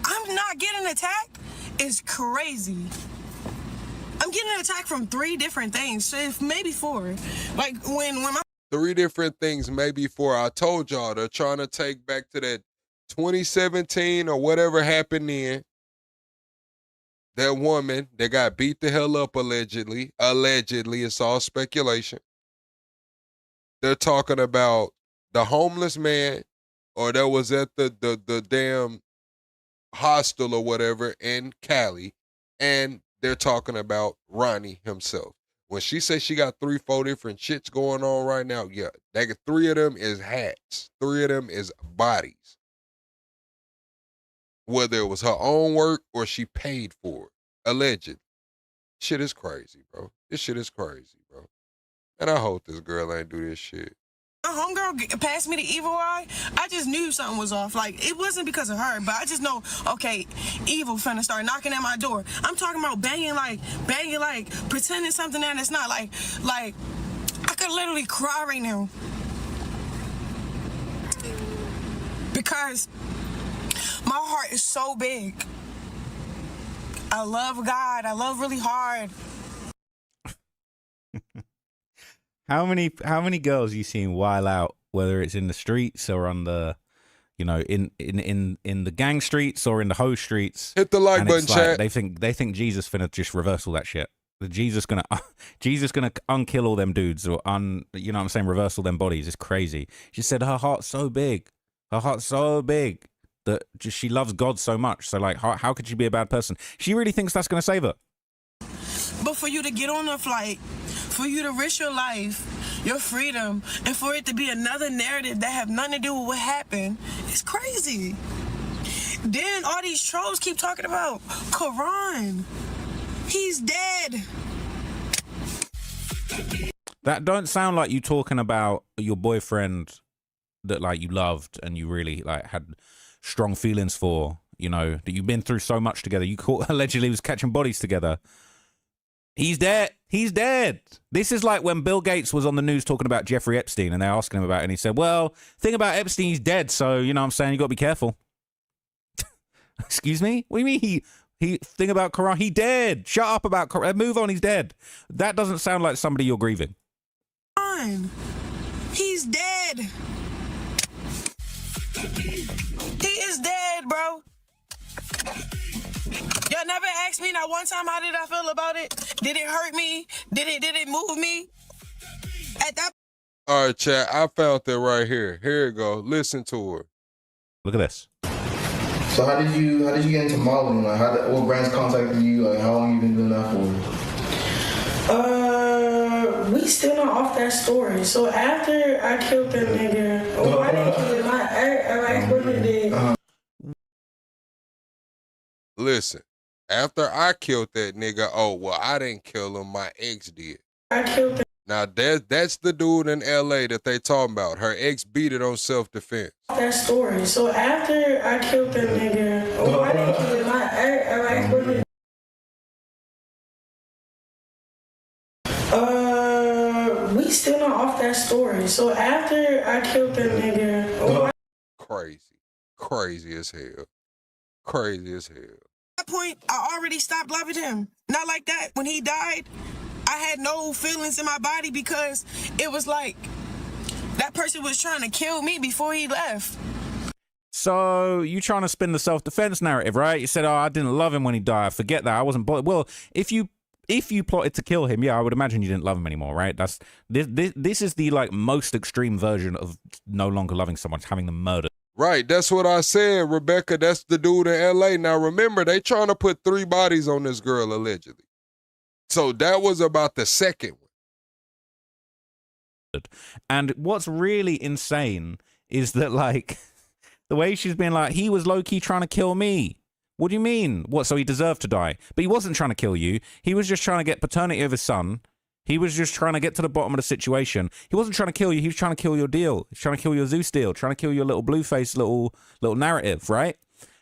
I'm not getting attacked is crazy. I'm getting attacked from 3 different things, so maybe 4. Like, when my 3 different things maybe for I told y'all they're trying to take back to that 2017 or whatever happened then. That woman that got beat the hell up allegedly, it's all speculation. They're talking about the homeless man or that was at the damn hostel or whatever in Cali, and they're talking about Ronnie himself. When she says she got 3-4 different shits going on right now, yeah, 3 of them is hats. 3 of them is bodies. Whether it was her own work or she paid for it, alleged. Shit is crazy, bro. This shit is crazy, bro. And I hope this girl ain't do this shit. My homegirl passed me the evil eye. I just knew something was off. Like, it wasn't because of her, but I just know, okay, evil finna start knocking at my door. I'm talking about banging like, pretending something that it's not. Like, I could literally cry right now. Because my heart is so big. I love God. I love really hard. How many girls you seen while out, whether it's in the streets or on the, you know, in the gang streets or in the hoe streets? Hit the like button, chat. They think Jesus finna just reverse all that shit. Jesus gonna unkill all them dudes or you know what I'm saying, reverse all them bodies. It's crazy. She said her heart's so big. Her heart's so big that just she loves God so much. So like, how could she be a bad person? She really thinks that's gonna save her. But for you to get on a flight, for you to risk your life, your freedom, and for it to be another narrative that have nothing to do with what happened, it's crazy. Then all these trolls keep talking about Quran. He's dead. That don't sound like you talking about your boyfriend that like you loved and you really like had strong feelings for, you know, that you've been through so much together. You allegedly was catching bodies together. He's dead. He's dead. This is like when Bill Gates was on the news talking about Jeffrey Epstein and they're asking him about it and he said, well, thing about Epstein, he's dead. So, you know what I'm saying? You got to be careful. Excuse me? What do you mean he thing about Quran? He dead. Shut up about Quran. Move on. He's dead. That doesn't sound like somebody you're grieving. He's dead. He is dead, bro. Y'all never asked me not one time how did I feel about it? Did it hurt me? Did it move me? At that. All right, chat. I found that right here. Here you go. Listen to her. Look at this. So how did you get into modeling? Like, what brands contacted you? Like, how long you been doing that for? We still not off that story. So after I killed that nigga, I didn't kill him. My ex-boyfriend did. Listen, after I killed that nigga, oh, well, I didn't kill him. My ex did. I killed him. Now, that's the dude in L.A. that they talking about. Her ex beat it on self-defense. That story. So after I killed that nigga, I didn't kill him. My ex-boyfriend. We still not off that story. So after I killed that nigga. Crazy as hell. Crazy as hell. At that point, I already stopped loving him. Not like that. When he died, I had no feelings in my body because it was like that person was trying to kill me before he left. So you trying to spin the self-defense narrative, right? You said, oh, I didn't love him when he died. Forget that. I wasn't bothered. Well, if you plotted to kill him, yeah, I would imagine you didn't love him anymore, right? This is the like most extreme version of no longer loving someone, having them murdered. Right, that's what I said, Rebecca. That's the dude in L.A. Now, remember, they trying to put 3 bodies on this girl, allegedly. So that was about the second one. And what's really insane is that, like, the way she's been like, he was low-key trying to kill me. What do you mean? What, so he deserved to die? But he wasn't trying to kill you. He was just trying to get paternity of his son. He was just trying to get to the bottom of the situation. He wasn't trying to kill you. He was trying to kill your deal. He's trying to kill your Zeus deal. Trying to kill your little Blueface little narrative, right?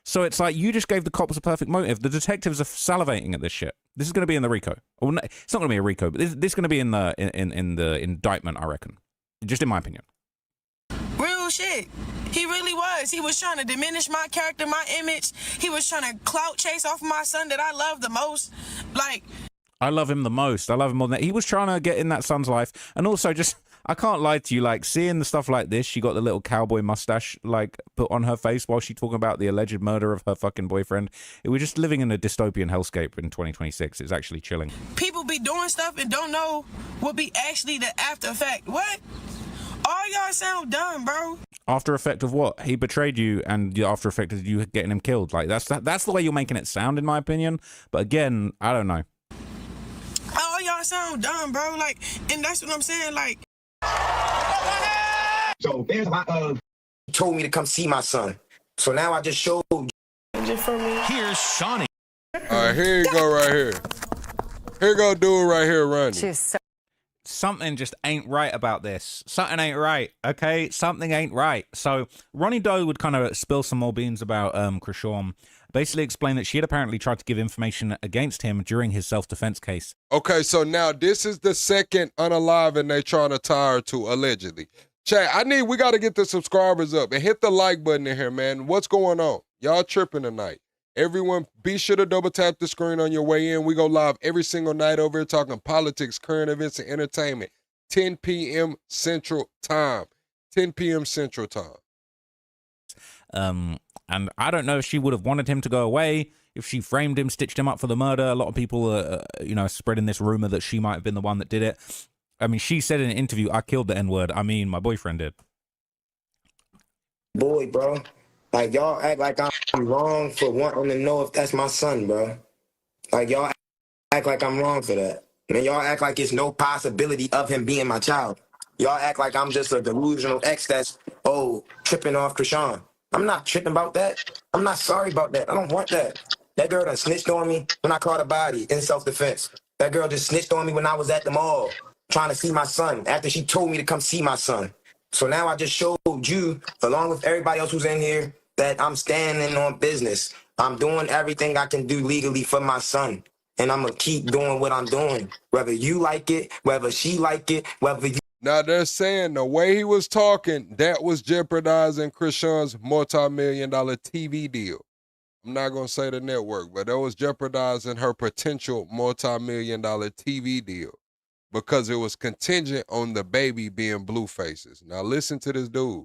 So it's like you just gave the cops a perfect motive. The detectives are salivating at this shit. This is going to be in the RICO. Well, no, it's not going to be a RICO, but this is going to be in the indictment, I reckon. Just in my opinion. Real shit. He really was. He was trying to diminish my character, my image. He was trying to clout chase off my son that I love the most. Like, I love him the most. I love him more than that. He was trying to get in that son's life. And also just, I can't lie to you. Like, seeing the stuff like this, she got the little cowboy mustache like put on her face while she talking about the alleged murder of her fucking boyfriend. It was just living in a dystopian hellscape in 2026. It's actually chilling. People be doing stuff and don't know what be actually the after effect. What? All y'all sound dumb, bro. After effect of what? He betrayed you, and the after effect is you getting him killed. Like, that's the way you're making it sound, in my opinion. But again, I don't know. All y'all sound dumb, bro. Like, and that's what I'm saying. Like, So there's my told me to come see my son. So now I just showed Just for me. Here's Shawnee. All right, here you go right here. Here go dude right here running. Something just ain't right about this. Something ain't right, okay? Something ain't right. So Ronnie Doe would kind of spill some more beans about Krishan. Basically explain that she had apparently tried to give information against him during his self-defense case. Okay, so now this is the second unaliving they trying to tie her to, allegedly. Chat, we got to get the subscribers up and hit the like button in here, man. What's going on? Y'all tripping tonight. Everyone, be sure to double tap the screen on your way in. We go live every single night over here talking politics, current events, and entertainment. 10 p.m. Central Time. 10 p.m. Central Time. And I don't know if she would have wanted him to go away, if she framed him, stitched him up for the murder. A lot of people are, spreading this rumor that she might have been the one that did it. I mean, she said in an interview, I killed the N-word. I mean, my boyfriend did. boy, bro. Like, y'all act like I'm wrong for wanting to know if that's my son, bro. Like, y'all act like I'm wrong for that. And y'all act like it's no possibility of him being my child. Y'all act like I'm just a delusional ex that's, tripping off Krishan. I'm not tripping about that. I'm not sorry about that. I don't want that. That girl done snitched on me when I caught a body in self-defense. That girl just snitched on me when I was at the mall trying to see my son after she told me to come see my son. So now I just showed you, along with everybody else who's in here, that I'm standing on business. I'm doing everything I can do legally for my son. And I'm going to keep doing what I'm doing. Whether you like it, whether she like it, whether you... Now, they're saying the way he was talking, that was jeopardizing Krishan's multi-million-dollar TV deal. I'm not going to say the network, but that was jeopardizing her potential multi-million-dollar TV deal because it was contingent on the baby being blue faces. Now, listen to this dude.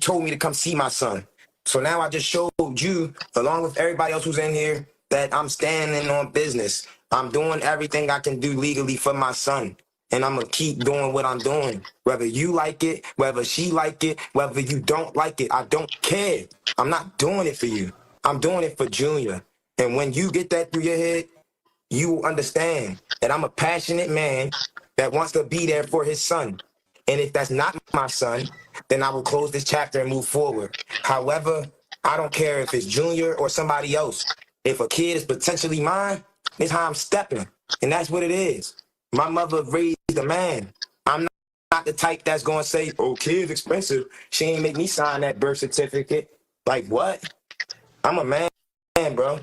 told me to come see my son. So now I just showed you, along with everybody else who's in here, that I'm standing on business. I'm doing everything I can do legally for my son. And I'm going to keep doing what I'm doing. Whether you like it, whether she like it, whether you don't like it, I don't care. I'm not doing it for you. I'm doing it for Junior. And when you get that through your head, you will understand that I'm a passionate man that wants to be there for his son. And if that's not my son, then I will close this chapter and move forward. However, I don't care if it's Junior or somebody else. If a kid is potentially mine, it's how I'm stepping. And that's what it is. My mother raised a man. I'm not the type that's going to say, oh, kid's expensive. She ain't make me sign that birth certificate. Like, what? I'm a man, bro.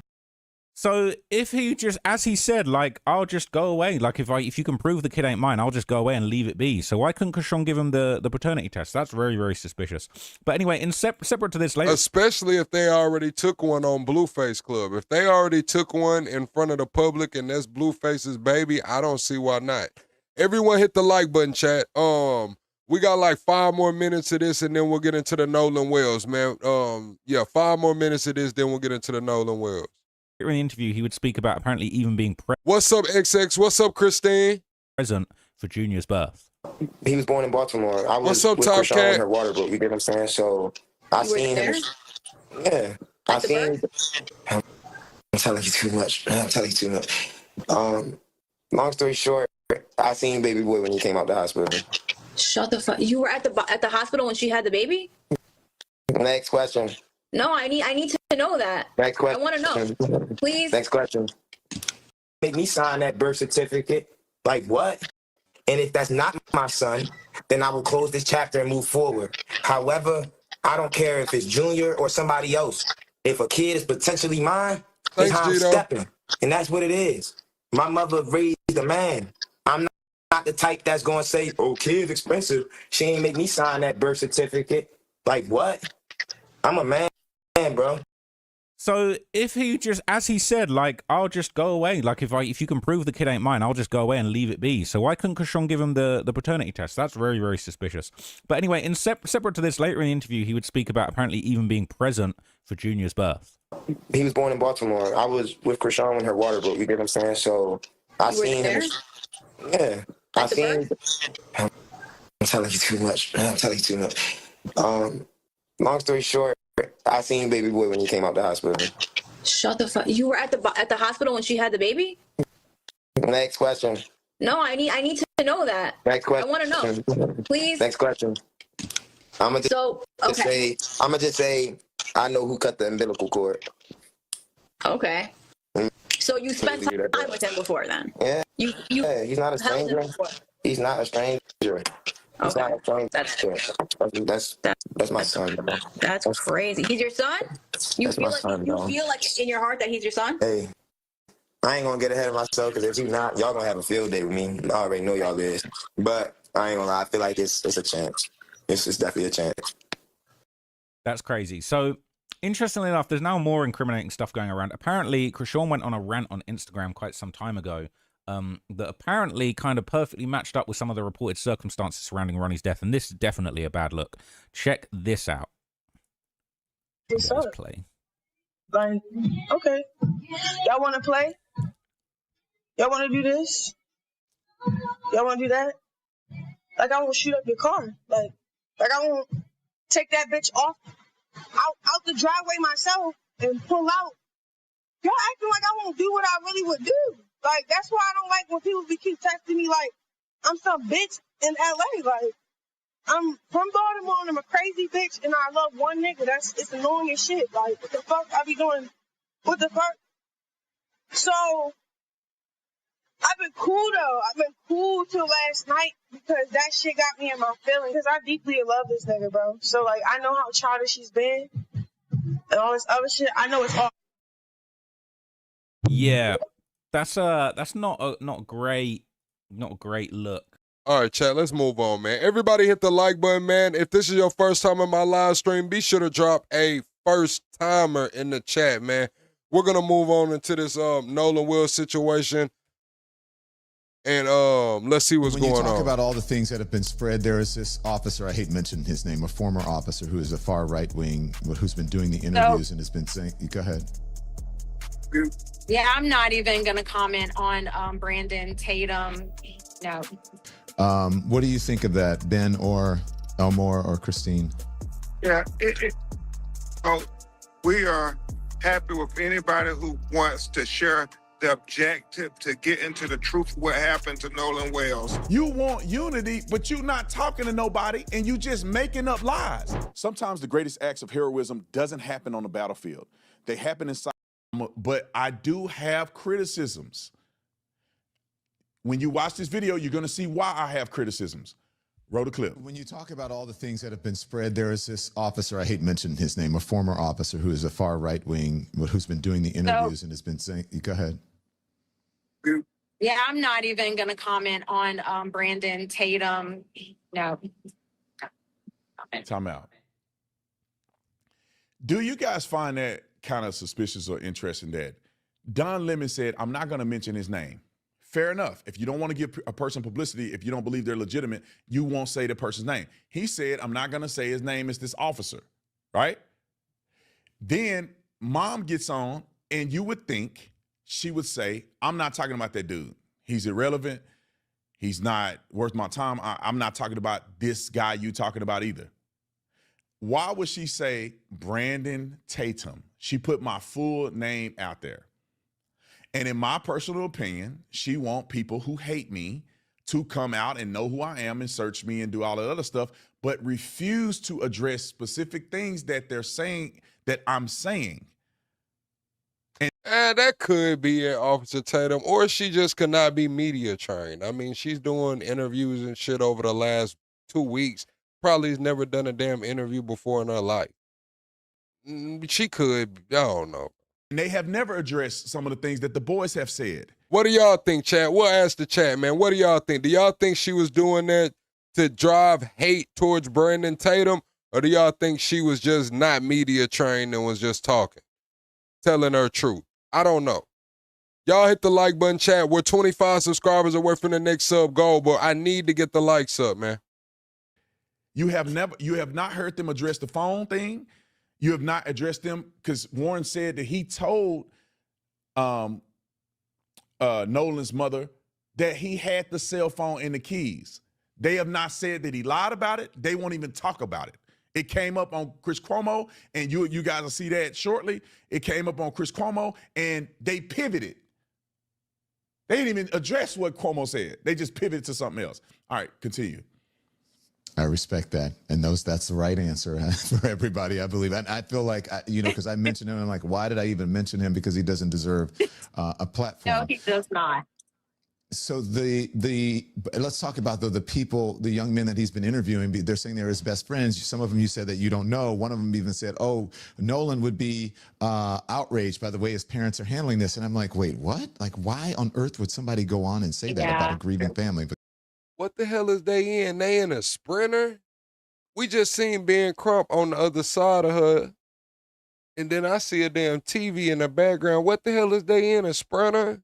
So if he just, as he said, like, I'll just go away. Like, if you can prove the kid ain't mine, I'll just go away and leave it be. So why couldn't Krishan give him the paternity test? that's very, very suspicious. But anyway, separate to this later. Especially if they already took one on Blueface Club. If they already took one in front of the public and that's Blueface's baby, I don't see why not. Everyone hit the like button, chat. We got like 5 more minutes of this and then we'll get into the Nolan Wells, man. 5 more minutes of this, then we'll get into the Nolan Wells. In the interview, he would speak about apparently even being What's up, XX? What's up, Christine? Present for Junior's birth. He was born in Baltimore. I was What's up, with Top Krishan Cat? in her water boat. You get what I'm saying? So I seen him. Yeah, I seen. I'm telling you too much. I'm telling you too much. Long story short, I seen baby boy when he came out the hospital. Shut the fuck. You were at the hospital when she had the baby? Next question. No, I need to know that. Next question. I want to know. Please. Next question. Make me sign that birth certificate. Like, what? And if that's not my son, then I will close this chapter and move forward. However, I don't care if it's Junior or somebody else. If a kid is potentially mine, it's how I'm stepping. And that's what it is. My mother raised a man. I'm not the type that's going to say, oh, kid's expensive. She ain't make me sign that birth certificate. Like, what? I'm a man, bro. So if he just, as he said, like, I'll just go away. Like, if you can prove the kid ain't mine, I'll just go away and leave it be. So why couldn't Krishan give him the paternity test? That's very, very suspicious. But anyway, separate to this, later in the interview, he would speak about apparently even being present for Junior's birth. He was born in Baltimore. I was with Krishan when her water broke. You get what I'm saying? So I seen him. Yeah, I seen. I'm telling you too much. I'm telling you too much. Long story short, I seen baby boy when he came out the hospital. Shut the fuck. You were at the hospital when she had the baby? Next question. No, I need to know that. Next question. I want to know. Please. Next question. I'm gonna just say I know who cut the umbilical cord. Okay. So you spent time with him before then? Yeah. Yeah, he's not a stranger. He's not a stranger. He's not a stranger. That's my son. That's crazy. He's your son? You feel like in your heart that he's your son? Hey, I ain't gonna get ahead of myself because if he's not, y'all gonna have a field day with me. I already know y'all is. But I ain't gonna lie, I feel like it's a chance. It's definitely a chance. That's crazy. So, interestingly enough, there's now more incriminating stuff going around. Apparently, Krishan went on a rant on Instagram quite some time ago that apparently kind of perfectly matched up with some of the reported circumstances surrounding Ronnie's death. And this is definitely a bad look. Check this out. What's Let's up? play. Like, okay. Y'all want to play? Y'all want to do this? Y'all want to do that? Like, I won't shoot up your car. Like I won't take that bitch off out the driveway myself and pull out. Y'all acting like I won't do what I really would do. Like, that's why I don't like when people keep texting me like I'm some bitch in LA. Like, I'm from Baltimore and I'm a crazy bitch and I love one nigga. It's annoying as shit. Like, what the fuck I be doing? What the fuck? So, I've been cool though. I've been cool till last night because that shit got me in my feelings. Because I deeply love this nigga, bro. So, like, I know how childish he's been and all this other shit. I know it's all. Yeah, that's not a great look. All right, chat, let's move on, man. Everybody hit the like button, man. If this is your first time in my live stream, be sure to drop a first timer in the chat, man. We're gonna move on into this Nolan Will situation. And let's see what's going on. When you talk about all the things that have been spread, there is this officer, I hate mentioning his name, a former officer who is a far right wing, who's been doing the interviews and has been saying, go ahead. Yeah, I'm not even going to comment on Brandon Tatum. No. What do you think of that, Ben or Elmore or Christine? Yeah, we are happy with anybody who wants to share the objective to get into the truth of what happened to Nolan Wells. You want unity, but you not talking to nobody and you just making up lies. Sometimes the greatest acts of heroism doesn't happen on the battlefield. They happen inside, but I do have criticisms. When you watch this video, you're gonna see why I have criticisms. Roll the clip. When you talk about all the things that have been spread, there is this officer, I hate mentioning his name, a former officer who is a far right wing, who's been doing the interviews and has been saying, go ahead. Yeah, I'm not even going to comment on Brandon Tatum. No. Time out. Do you guys find that kind of suspicious or interesting that Don Lemon said, I'm not going to mention his name? Fair enough. If you don't want to give a person publicity, if you don't believe they're legitimate, you won't say the person's name. He said, I'm not going to say his name is this officer, right? Then mom gets on and you would think she would say, I'm not talking about that dude. He's irrelevant. He's not worth my time. I'm not talking about this guy you talking about either. Why would she say Brandon Tatum? She put my full name out there. And in my personal opinion, she want people who hate me to come out and know who I am and search me and do all that other stuff, but refuse to address specific things that they're saying, that I'm saying. And that could be it, Officer Tatum, or she just could not be media trained. I mean, she's doing interviews and shit over the last 2 weeks. Probably has never done a damn interview before in her life. She could, I don't know. And they have never addressed some of the things that the boys have said. What do y'all think, chat? We'll ask the chat, man. What do y'all think? Do y'all think she was doing that to drive hate towards Brandon Tatum? Or do y'all think she was just not media trained and was just talking? telling her truth. I don't know. Y'all hit the like button, chat. We're 25 subscribers away from the next sub goal, but I need to get the likes up, man. You have not heard them address the phone thing. You have not addressed them because Warren said that he told Nolan's mother that he had the cell phone and the keys. They have not said that he lied about it. They won't even talk about it. It came up on Chris Cuomo, and you guys will see that shortly. It came up on Chris Cuomo, and they pivoted. They didn't even address what Cuomo said. They just pivoted to something else. All right, continue. I respect that. And that's the right answer for everybody, I believe. And I feel like, because I mentioned him, I'm like, why did I even mention him? Because he doesn't deserve a platform. No, he does not. So let's talk about the people, the young men that he's been interviewing. They're saying they're his best friends. Some of them you said that you don't know. One of them even said, "Oh, Nolan would be outraged by the way his parents are handling this." And I'm like, wait, what? Like, why on earth would somebody go on and say that about a grieving family? But what the hell is they in? They in a Sprinter? We just seen Ben Crump on the other side of her, and then I see a damn TV in the background. What the hell is they in, a Sprinter?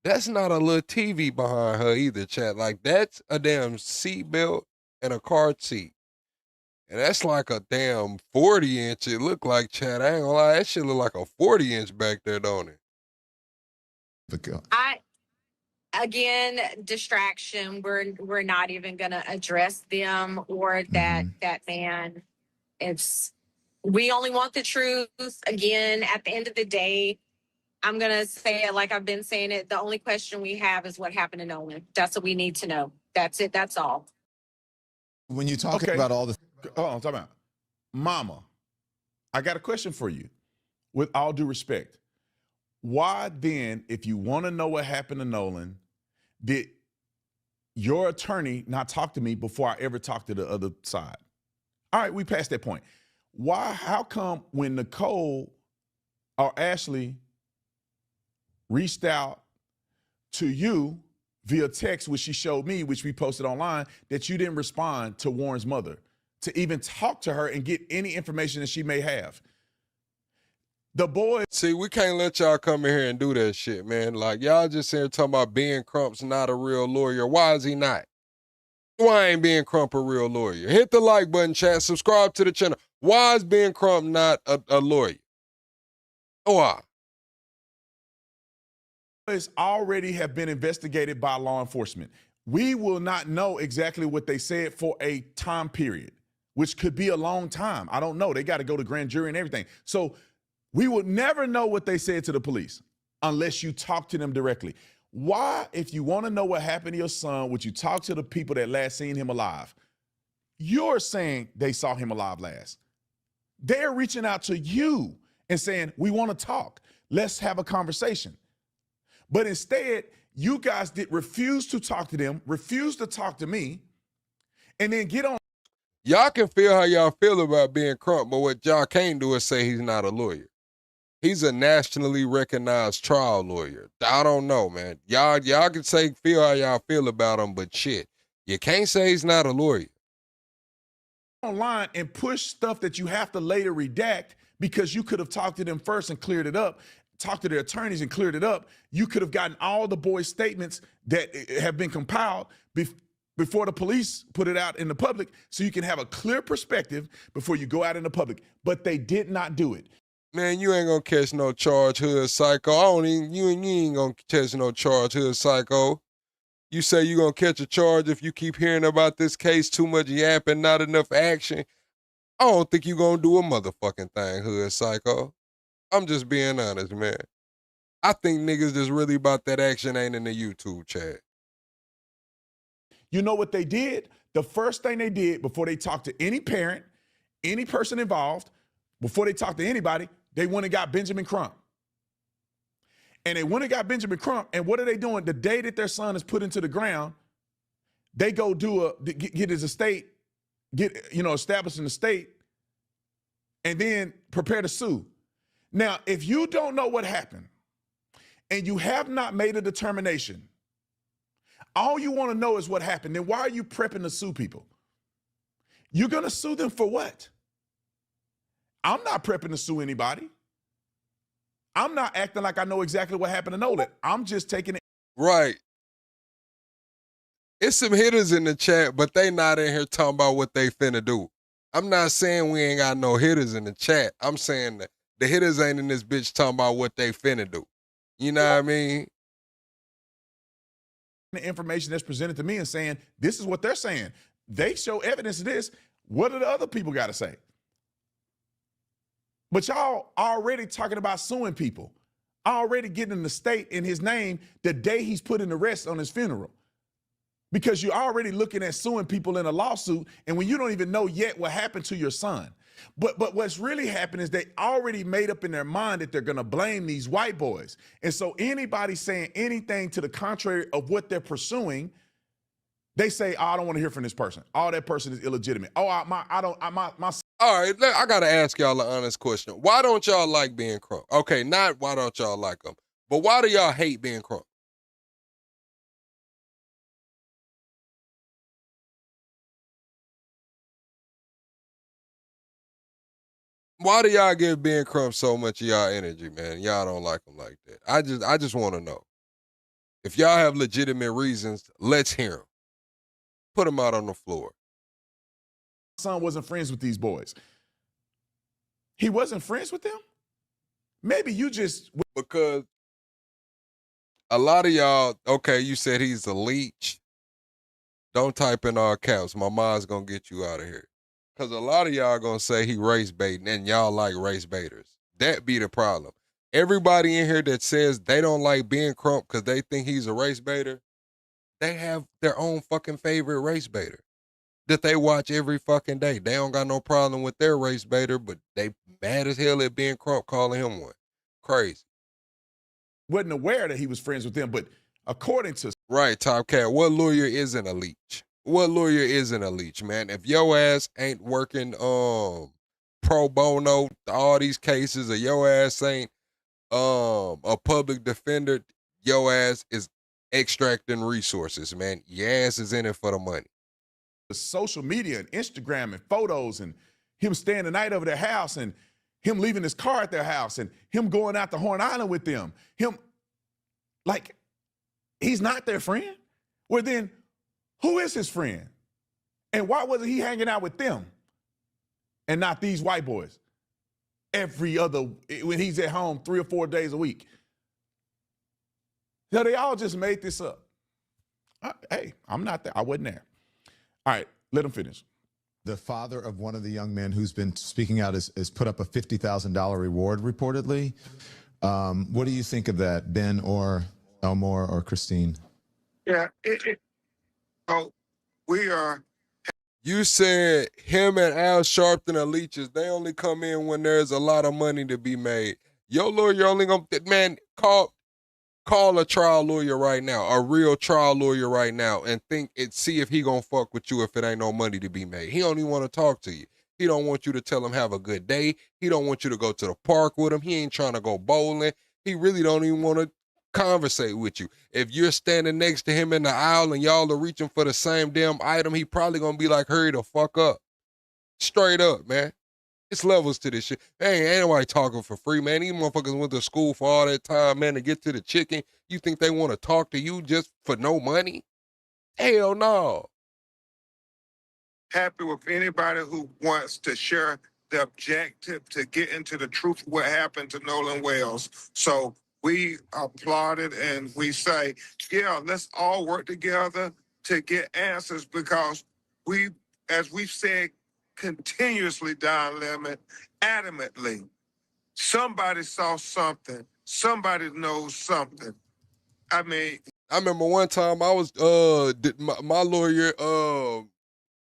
That's not a little TV behind her either, chat. Like, that's a damn seatbelt and a car seat. And that's like a damn 40-inch. It look like, chat. I ain't gonna lie, that shit look like a 40-inch back there, don't it? Again, distraction. We're not even gonna address them or that man. We only want the truth. Again, at the end of the day, I'm going to say it like I've been saying it. The only question we have is what happened to Nolan. That's what we need to know. That's it. That's all. when you talk about all the... Oh, I'm talking about, Mama, I got a question for you. With all due respect, why then, if you want to know what happened to Nolan, did your attorney not talk to me before I ever talked to the other side? All right, we passed that point. How come when Nicole or Ashley reached out to you via text, which she showed me, which we posted online, that you didn't respond to Warren's mother to even talk to her and get any information that she may have? The boy. See, we can't let y'all come in here and do that shit, man. Like, y'all just here talking about Ben Crump's not a real lawyer. Why is he not? Why ain't Ben Crump a real lawyer? Hit the like button, chat. Subscribe to the channel. Why is Ben Crump not a lawyer? Why? Already have been investigated by law enforcement. We will not know exactly what they said for a time period, which could be a long time. I don't know. They got to go to grand jury and everything. So we will never know what they said to the police unless you talk to them directly. Why, if you want to know what happened to your son, would you talk to the people that last seen him alive? You're saying they saw him alive last. They're reaching out to you and saying, we want to talk. Let's have a conversation. But instead, you guys refuse to talk to them, refuse to talk to me, and then get on. Y'all can feel how y'all feel about Ben Crump, but what y'all can't do is say he's not a lawyer. He's a nationally recognized trial lawyer. I don't know, man. Y'all can feel how y'all feel about him, but shit, you can't say he's not a lawyer. Online and push stuff that you have to later redact because you could have talked to them first and cleared it up. Talked to their attorneys and cleared it up. You could have gotten all the boys' statements that have been compiled before the police put it out in the public, so you can have a clear perspective before you go out in the public. But they did not do it. Man, you ain't gonna catch no charge, hood psycho. You ain't gonna catch no charge, hood psycho. You say you gonna catch a charge if you keep hearing about this case, too much yapping, not enough action. I don't think you gonna do a motherfucking thing, hood psycho. I'm just being honest, man. I think niggas that's really about that action ain't in the YouTube chat. You know what they did? The first thing they did before they talked to any parent, any person involved, before they talked to anybody, they went and got Benjamin Crump. And they went and got Benjamin Crump, and what are they doing? The day that their son is put into the ground, they go get his estate, establish an estate, and then prepare to sue. Now, if you don't know what happened and you have not made a determination, all you want to know is what happened, then why are you prepping to sue people? You're going to sue them for what? I'm not prepping to sue anybody. I'm not acting like I know exactly what happened to Nolan. I'm just taking it. Right. It's some hitters in the chat, but they not in here talking about what they finna do. I'm not saying we ain't got no hitters in the chat. I'm saying that the hitters ain't in this bitch talking about what they finna do. You know what I mean? The information that's presented to me and saying, this is what they're saying. They show evidence of this. What do the other people got to say? But y'all already talking about suing people, already getting the state in his name the day he's putting the rest on his funeral. Because you're already looking at suing people in a lawsuit, and when you don't even know yet what happened to your son. But what's really happened is they already made up in their mind that they're going to blame these white boys. And so anybody saying anything to the contrary of what they're pursuing, they say, oh, I don't want to hear from this person. Oh, that person is illegitimate. Oh, my. All right, I got to ask y'all an honest question. Why don't y'all like being crunk? Okay, not why don't y'all like them, but why do y'all hate being crunk? Why do y'all give Ben Crump so much of y'all energy, man? Y'all don't like him like that. I just want to know. If y'all have legitimate reasons, let's hear them. Put them out on the floor. My son wasn't friends with these boys. He wasn't friends with them? Maybe you just... Because a lot of y'all, okay, you said he's a leech. Don't type in all caps. My mom's going to get you out of here. Because a lot of y'all going to say he race baiting, and y'all like race baiters. That be the problem. Everybody in here that says they don't like Ben Crump because they think he's a race baiter, they have their own fucking favorite race baiter that they watch every fucking day. They don't got no problem with their race baiter, but they mad as hell at Ben Crump calling him one. Crazy. Wasn't aware that he was friends with them, but according to... Right, Top Cat, what lawyer isn't a leech? What lawyer isn't a leech, man? If your ass ain't working pro bono, all these cases, or your ass ain't a public defender, your ass is extracting resources, man. Your ass is in it for the money. The social media and Instagram and photos and him staying the night over their house and him leaving his car at their house and him going out to Horn Island with them. Him, like, he's not their friend. Well, then, who is his friend? And why wasn't he hanging out with them and not these white boys every other, when he's at home 3 or 4 days a week? So they all just made this up. Hey, I'm not there. I wasn't there. All right, let him finish. The father of one of the young men who's been speaking out has put up a $50,000 reward reportedly. What do you think of that, Ben or Elmore or Christine? Yeah, we are. You said him and Al Sharpton are leeches. They only come in when there's a lot of money to be made. Your lawyer only gonna, man, call a trial lawyer right now, a real trial lawyer right now, and see if he gonna fuck with you if it ain't no money to be made. He don't even want to talk to you. He don't want you to tell him have a good day. He don't want you to go to the park with him. He ain't trying to go bowling. He really don't even want to conversate with you. If you're standing next to him in the aisle and y'all are reaching for the same damn item, he probably gonna be like, hurry the fuck up. Straight up, man. It's levels to this shit. Hey, ain't nobody talking for free, man. These motherfuckers went to school for all that time, man, to get to the chicken. You think they want to talk to you just for no money? Hell no. Happy with anybody who wants to share the objective to get into the truth of what happened to Nolan Wells. So we applaud it and we say, yeah, let's all work together to get answers because we, as we've said continuously, Don Lemon, adamantly, somebody saw something, somebody knows something. I mean, I remember one time I was my lawyer,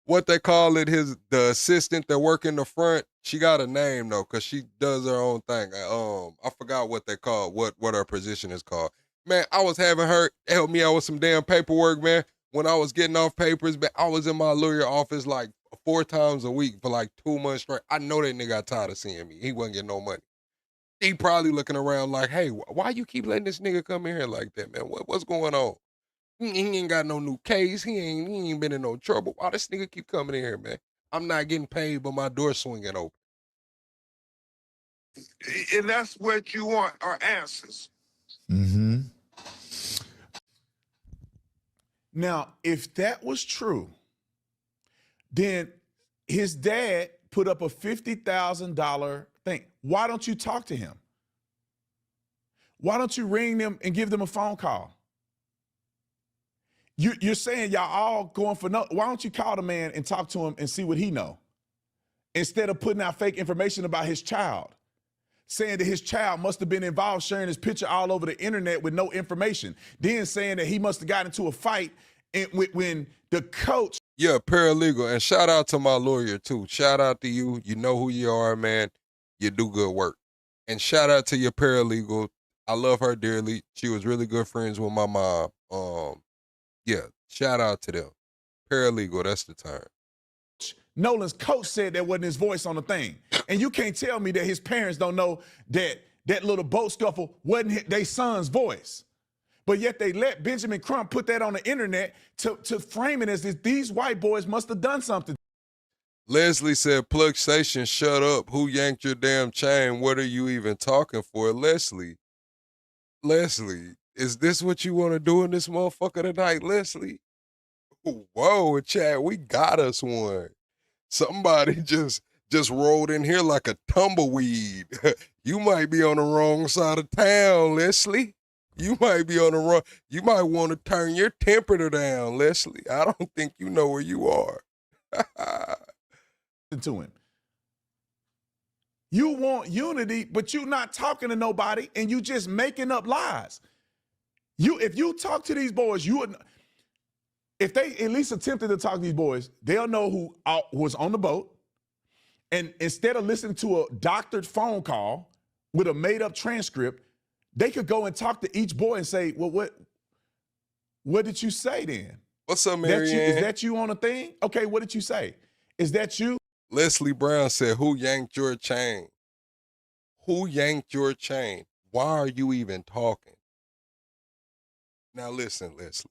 what they call it, the assistant that work in the front, she got a name though, cause she does her own thing. I forgot what they call, what her position is called. Man, I was having her help me out with some damn paperwork, man. When I was getting off papers, man, I was in my lawyer office like 4 times a week for like 2 months straight. I know that nigga got tired of seeing me. He wasn't getting no money. He probably looking around like, hey, why you keep letting this nigga come in here like that, man? What's going on? He ain't got no new case. He ain't been in no trouble. Why this nigga keep coming in here, man? I'm not getting paid, but my door swinging open. And that's what you want, are answers. Mm-hmm. Now, if that was true, then his dad put up a $50,000 thing. Why don't you talk to him? Why don't you ring them and give them a phone call? You're saying y'all all going for no. Why don't you call the man and talk to him and see what he know? Instead of putting out fake information about his child, saying that his child must have been involved, sharing his picture all over the internet with no information, then saying that he must have got into a fight when the coach. Yeah, paralegal. And shout out to my lawyer, too. Shout out to you. You know who you are, man. You do good work. And shout out to your paralegal. I love her dearly. She was really good friends with my mom. Yeah, shout out to them. Paralegal, that's the term. Nolan's coach said that wasn't his voice on the thing. And you can't tell me that his parents don't know that that little boat scuffle wasn't their son's voice. But yet they let Benjamin Crump put that on the internet to frame it as if these white boys must have done something. Leslie said, Plug Station, shut up. Who yanked your damn chain? What are you even talking for? Leslie, is this what you want to do in this motherfucker tonight, Leslie? Whoa, Chad, we got us one. Somebody just rolled in here like a tumbleweed. You might be on the wrong side of town, Leslie. You might be on the wrong. You might want to turn your temperature down, Leslie. I don't think you know where you are. To him. You want unity, but you're not talking to nobody, and you just making up lies. If you talk to these boys, if they at least attempted to talk to these boys, they'll know who was on the boat. And instead of listening to a doctored phone call with a made-up transcript, they could go and talk to each boy and say, well, what did you say then? What's up, Marianne? Is that you on a thing? Okay, what did you say? Is that you? Leslie Brown said, who yanked your chain? Who yanked your chain? Why are you even talking? Now listen, Leslie.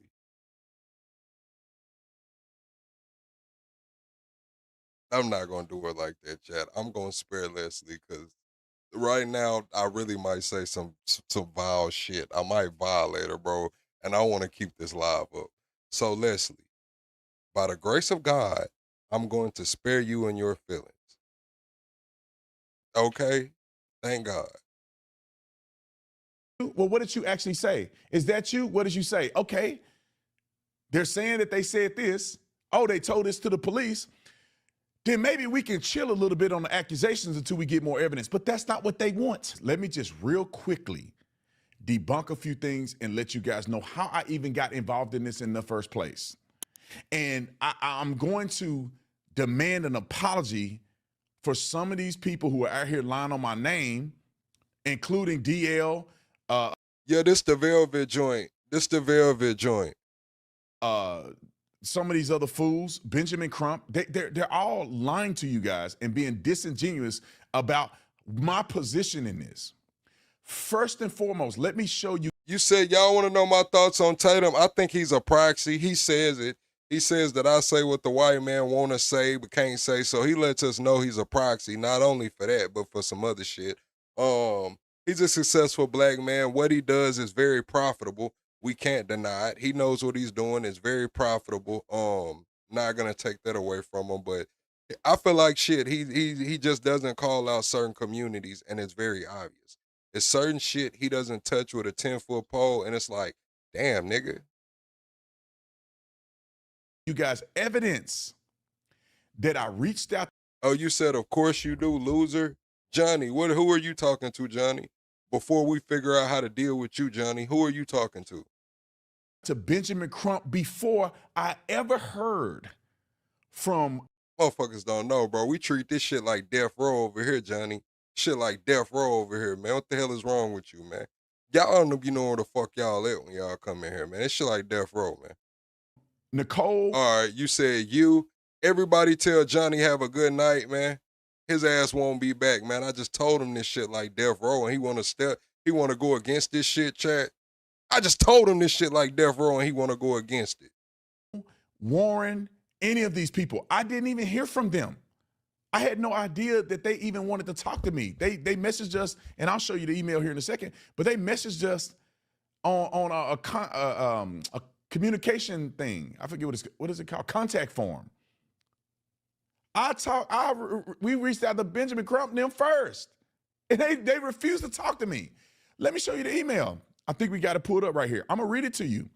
I'm not going to do her like that, Chad. I'm going to spare Leslie because right now I really might say some vile shit. I might violate her, bro, and I want to keep this live up. So, Leslie, by the grace of God, I'm going to spare you and your feelings. Okay? Thank God. Well, what did you actually say? Is that you? What did you say? Okay. They're saying that they said this. Oh, they told this to the police. Then maybe we can chill a little bit on the accusations until we get more evidence. But that's not what they want. Let me just real quickly debunk a few things and let you guys know how I even got involved in this in the first place. And I'm going to demand an apology for some of these people who are out here lying on my name, including DL. Yeah, this the Velvet joint. Some of these other fools, Benjamin Crump, they're all lying to you guys and being disingenuous about my position in this. First and foremost, let me show you. You said y'all want to know my thoughts on Tatum. I think he's a proxy. He says it. He says that I say what the white man want to say but can't say. So he lets us know he's a proxy, not only for that, but for some other shit. He's a successful black man. What he does is very profitable. We can't deny it. He knows what he's doing. It's very profitable. Not gonna take that away from him, but I feel like shit. He just doesn't call out certain communities, and it's very obvious. It's certain shit he doesn't touch with a 10-foot pole, and it's like, damn, nigga. You guys, evidence that I reached out. Oh, you said, of course you do, loser. Johnny, who are you talking to, Johnny? Before we figure out how to deal with you, Johnny, who are you talking to? To Benjamin Crump before I ever heard from. Motherfuckers don't know, bro. We treat this shit like death row over here, Johnny. Shit like death row over here, man. What the hell is wrong with you, man? Y'all don't know you know where the fuck y'all at when y'all come in here, man. It's shit like death row, man. Nicole. All right, you said you. Everybody tell Johnny have a good night, man. His ass won't be back, man. I just told him this shit like death row, and he want to go against this shit, chat. I just told him this shit like death row, and he want to go against it. Warren, any of these people, I didn't even hear from them. I had no idea that they even wanted to talk to me. They messaged us, and I'll show you the email here in a second, but they messaged us on a communication thing. I forget what is it called? Contact form. We reached out to Benjamin Crump and them first, and they refused to talk to me. Let me show you the email. I think we got it pulled up right here. I'm gonna read it to you.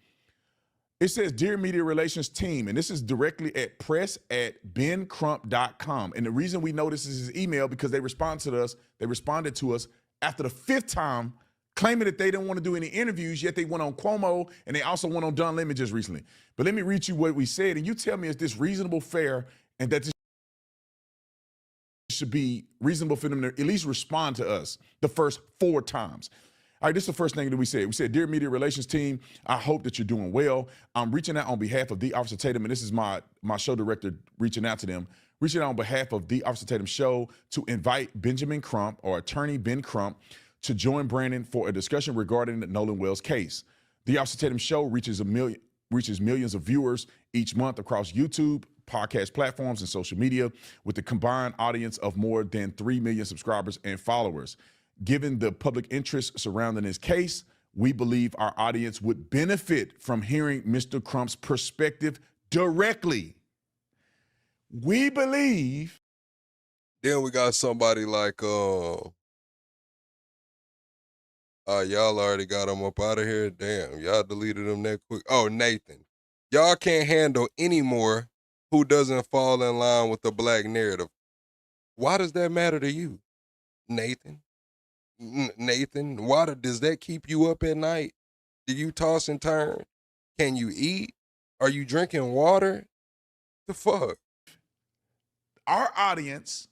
It says, "Dear Media Relations Team," and this is directly at press@bencrump.com. And the reason we know this is his email because they responded to us after the 5th time, claiming that they didn't want to do any interviews, yet they went on Cuomo and they also went on Don Lemon just recently. But let me read you what we said, and you tell me, is this reasonable, fair, and that this should be reasonable for them to at least respond to us the first 4 times. All right, this is the first thing that we said. We said, "Dear Media Relations Team, I hope that you're doing well. I'm reaching out on behalf of the Officer Tatum," and this is my show director reaching out to them, reaching out on behalf of the Officer Tatum show to invite Benjamin Crump, or attorney Ben Crump, to join Brandon for a discussion regarding the Nolan Wells case. The Officer Tatum show reaches millions of viewers each month across YouTube, podcast platforms, and social media, with a combined audience of more than 3 million subscribers and followers. Given the public interest surrounding this case, we believe our audience would benefit from hearing Mr. Crump's perspective directly. We believe. Then we got somebody like, y'all already got him up out of here. Damn, y'all deleted him that quick. Oh, Nathan. Y'all can't handle anymore who doesn't fall in line with the black narrative. Why does that matter to you, Nathan? Nathan, why does that keep you up at night? Do you toss and turn? Can you eat? Are you drinking water? The fuck? Our audience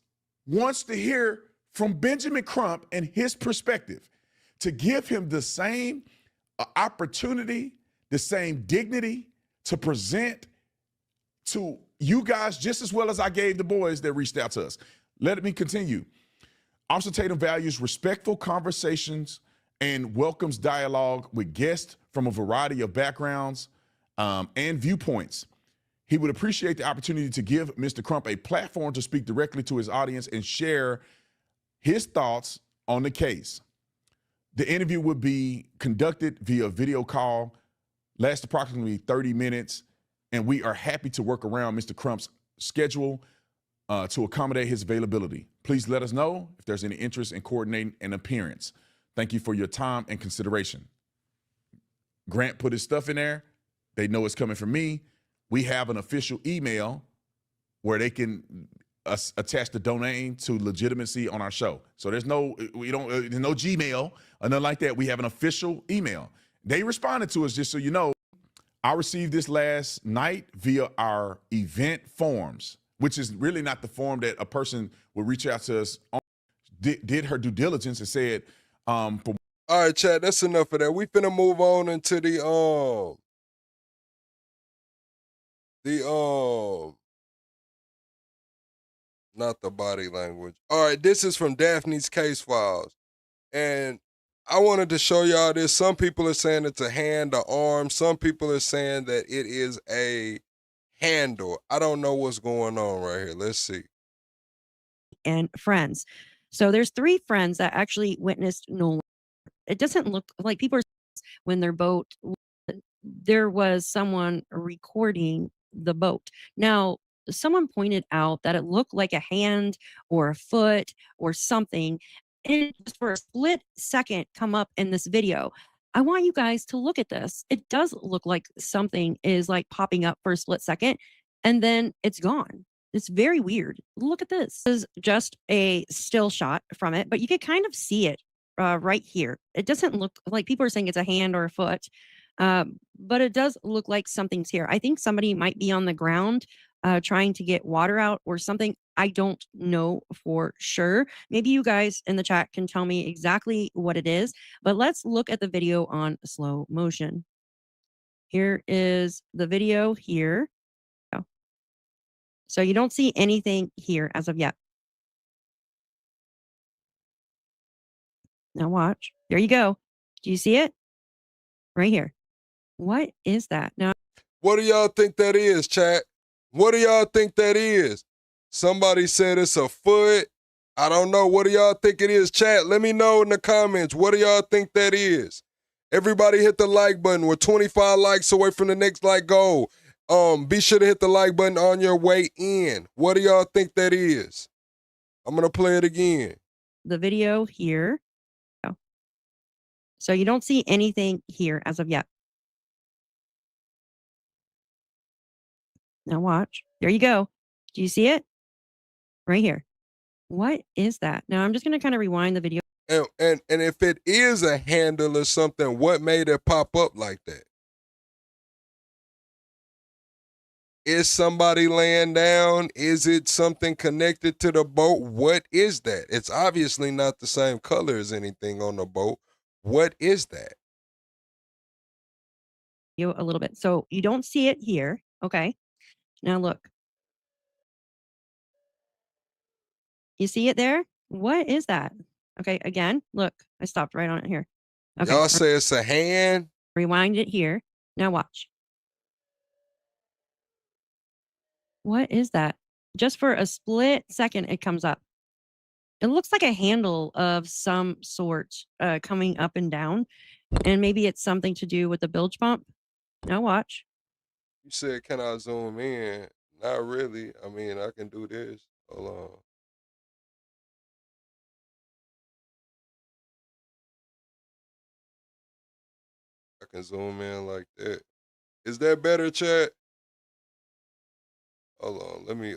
wants to hear from Benjamin Crump and his perspective, to give him the same opportunity, the same dignity to present to you guys just as well as I gave the boys that reached out to us. Let me continue. Officer Tatum values respectful conversations and welcomes dialogue with guests from a variety of backgrounds and viewpoints. He would appreciate the opportunity to give Mr. Crump a platform to speak directly to his audience and share his thoughts on the case. The interview would be conducted via video call, last approximately 30 minutes, and we are happy to work around Mr. Crump's schedule to accommodate his availability. Please let us know if there's any interest in coordinating an appearance. Thank you for your time and consideration. Grant put his stuff in there. They know it's coming from me. We have an official email where they can attach the domain to legitimacy on our show. So there's no Gmail or nothing like that. We have an official email. They responded to us, just so you know. I received this last night via our event forms, which is really not the form that a person would reach out to us on. Did her due diligence and said, all right, Chad, that's enough of that. We finna move on into not the body language. All right, this is from Daphne's Case Files. And I wanted to show y'all this. Some people are saying it's a hand, an arm. Some people are saying that it is a handle. I don't know what's going on right here. Let's see. And friends. So there's 3 friends that actually witnessed Nolan. It doesn't look like people are when their boat, there was someone recording the boat. Now, someone pointed out that it looked like a hand or a foot or something, and it just for a split second come up in this video. I want you guys to look at this. It does look like something is like popping up for a split second, and then it's gone. It's very weird. Look at this. This is just a still shot from it, but you can kind of see it right here. It doesn't look like people are saying it's a hand or a foot, but it does look like something's here. I think somebody might be on the ground trying to get water out or something. I don't know for sure. Maybe you guys in the chat can tell me exactly what it is, but let's look at the video on slow motion. Here is the video here. So you don't see anything here as of yet. Now watch. There you go. Do you see it? Right here. What is that? Now, what do y'all think that is, chat? What do y'all think that is? Somebody said it's a foot. I don't know. What do y'all think it is? Chat, let me know in the comments. What do y'all think that is? Everybody hit the like button. We're 25 likes away from the next like goal. Be sure to hit the like button on your way in. What do y'all think that is? I'm going to play it again. The video here. Oh. So you don't see anything here as of yet. Now watch. There you go. Do you see it? Right here. What is that? Now I'm just going to kind of rewind the video. And if it is a handle or something, what made it pop up like that? Is somebody laying down? Is it something connected to the boat? What is that? It's obviously not the same color as anything on the boat. What is that? You a little bit. So you don't see it here. Okay. Now look. You see it there? What is that? Okay. Again, look, I stopped right on it here. Okay. Y'all say it's a hand? Rewind it here. Now watch. What is that? Just for a split second, it comes up. It looks like a handle of some sort coming up and down. And maybe it's something to do with the bilge pump. Now watch. You said, can I zoom in? Not really. I mean, I can do this. Hold on. I can zoom in like that. Is that better, chat? Hold on. Let me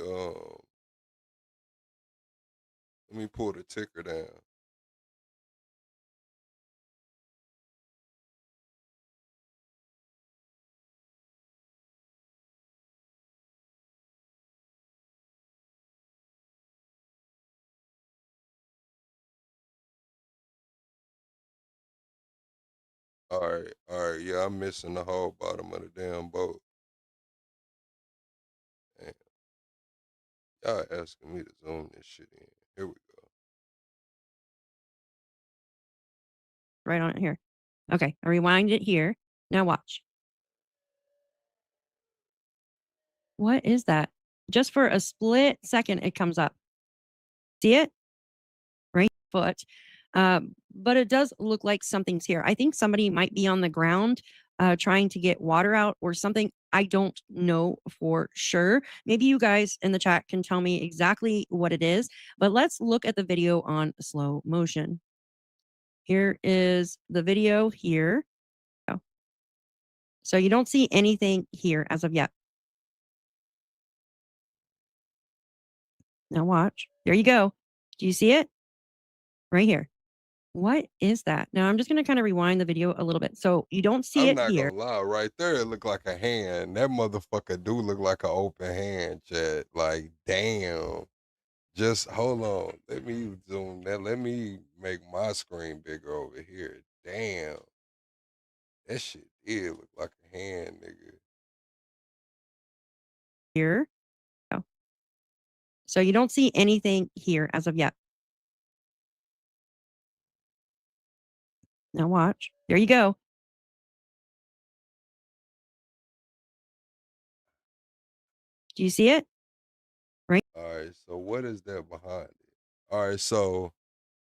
pull the ticker down. All right. Yeah, I'm missing the whole bottom of the damn boat. Damn. Y'all asking me to zoom this shit in. Here we go. Right on it here. Okay. I rewind it here. Now watch. What is that? Just for a split second, it comes up. See it? Right foot. But it does look like something's here. I think somebody might be on the ground trying to get water out or something. I don't know for sure. Maybe you guys in the chat can tell me exactly what it is, but let's look at the video on slow motion. Here is the video here. Oh. So you don't see anything here as of yet. Now watch. There you go. Do you see it? Right here. What is that? Now I'm just going to kind of rewind the video a little bit. So you don't see I'm it not here. gonna lie, right there it looked like a hand. That motherfucker do look like an open hand, chat. Like, damn. Just hold on. Let me zoom that. Let me make my screen bigger over here. Damn. That shit did look like a hand, nigga. Here. Oh. So you don't see anything here as of yet. Now watch. There you go. Do you see it? Right. All right, so what is that behind it? All right, so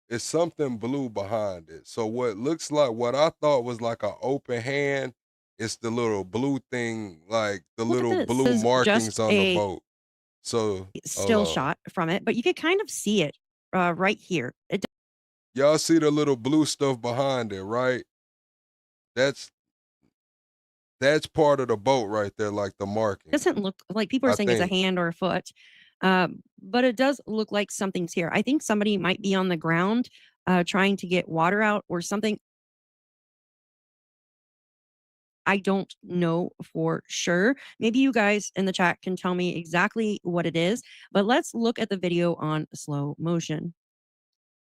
it's something blue behind it. So what looks like what I thought was like an open hand, it's the little blue thing, like the Look at little this. blue This is markings just on the a boat. So still hold on. shot from it, but you could kind of see it right here. It Y'all see the little blue stuff behind it, right? That's part of the boat right there, like the marking. doesn't look like people are I saying it's a think. hand or a foot, but it does look like something's here. I think somebody might be on the ground trying to get water out or something. I don't know for sure. Maybe you guys in the chat can tell me exactly what it is, but let's look at the video on slow motion.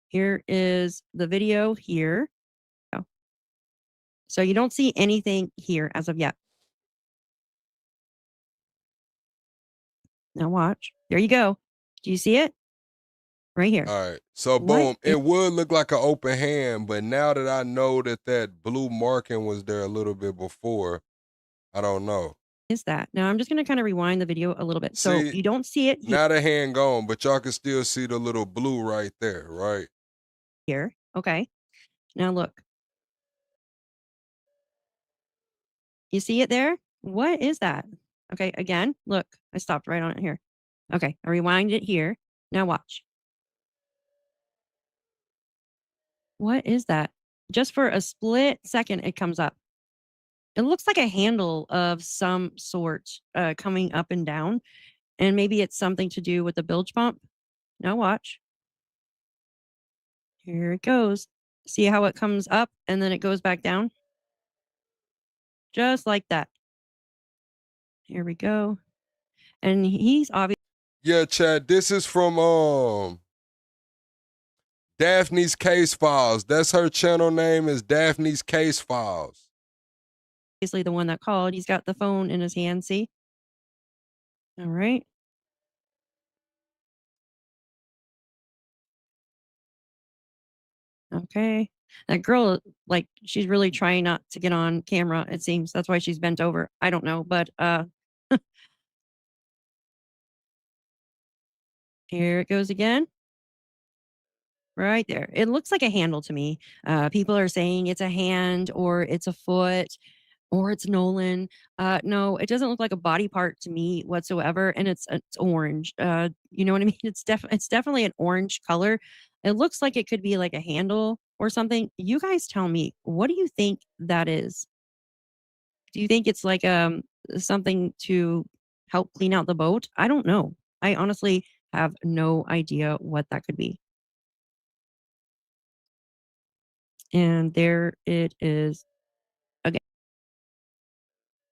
Here is the video here. Oh. So you don't see anything here as of yet. Now watch. There you go. Do you see it? Right here. All right. So What boom, it would look like an open hand, but now that I know that blue marking was there a little bit before, I don't know. is that? Now I'm just gonna kind of rewind the video a little bit. So See, you don't see it now the hand gone, but y'all can still see the little blue right there, right? here. Okay. Now look. You see it there? What is that? Okay, again, look. I stopped right on it here. Okay, I rewind it here. Now watch. What is that? Just for a split second, it comes up. It looks like a handle of some sort coming up and down, and maybe it's something to do with the bilge pump. Now watch. Here it goes. See how it comes up and then it goes back down? Just like that. Here we go. And he's obviously Yeah, Chad, this is from Daphne's Case Files. That's her channel name is Daphne's Case Files. the one that called. He's got the phone in his hand, see? All right. Okay. That girl, like, she's really trying not to get on camera, it seems. That's why she's bent over. I don't know, but here it goes again. Right there. It looks like a handle to me. People are saying it's a hand or it's a foot or it's Nolan. No, it doesn't look like a body part to me whatsoever, and it's orange. You know what I mean? It's definitely an orange color. It looks like it could be like a handle or something. You guys tell me, what do you think that is? Do you think it's like something to help clean out the boat? I don't know. I honestly have no idea what that could be. And there it is again.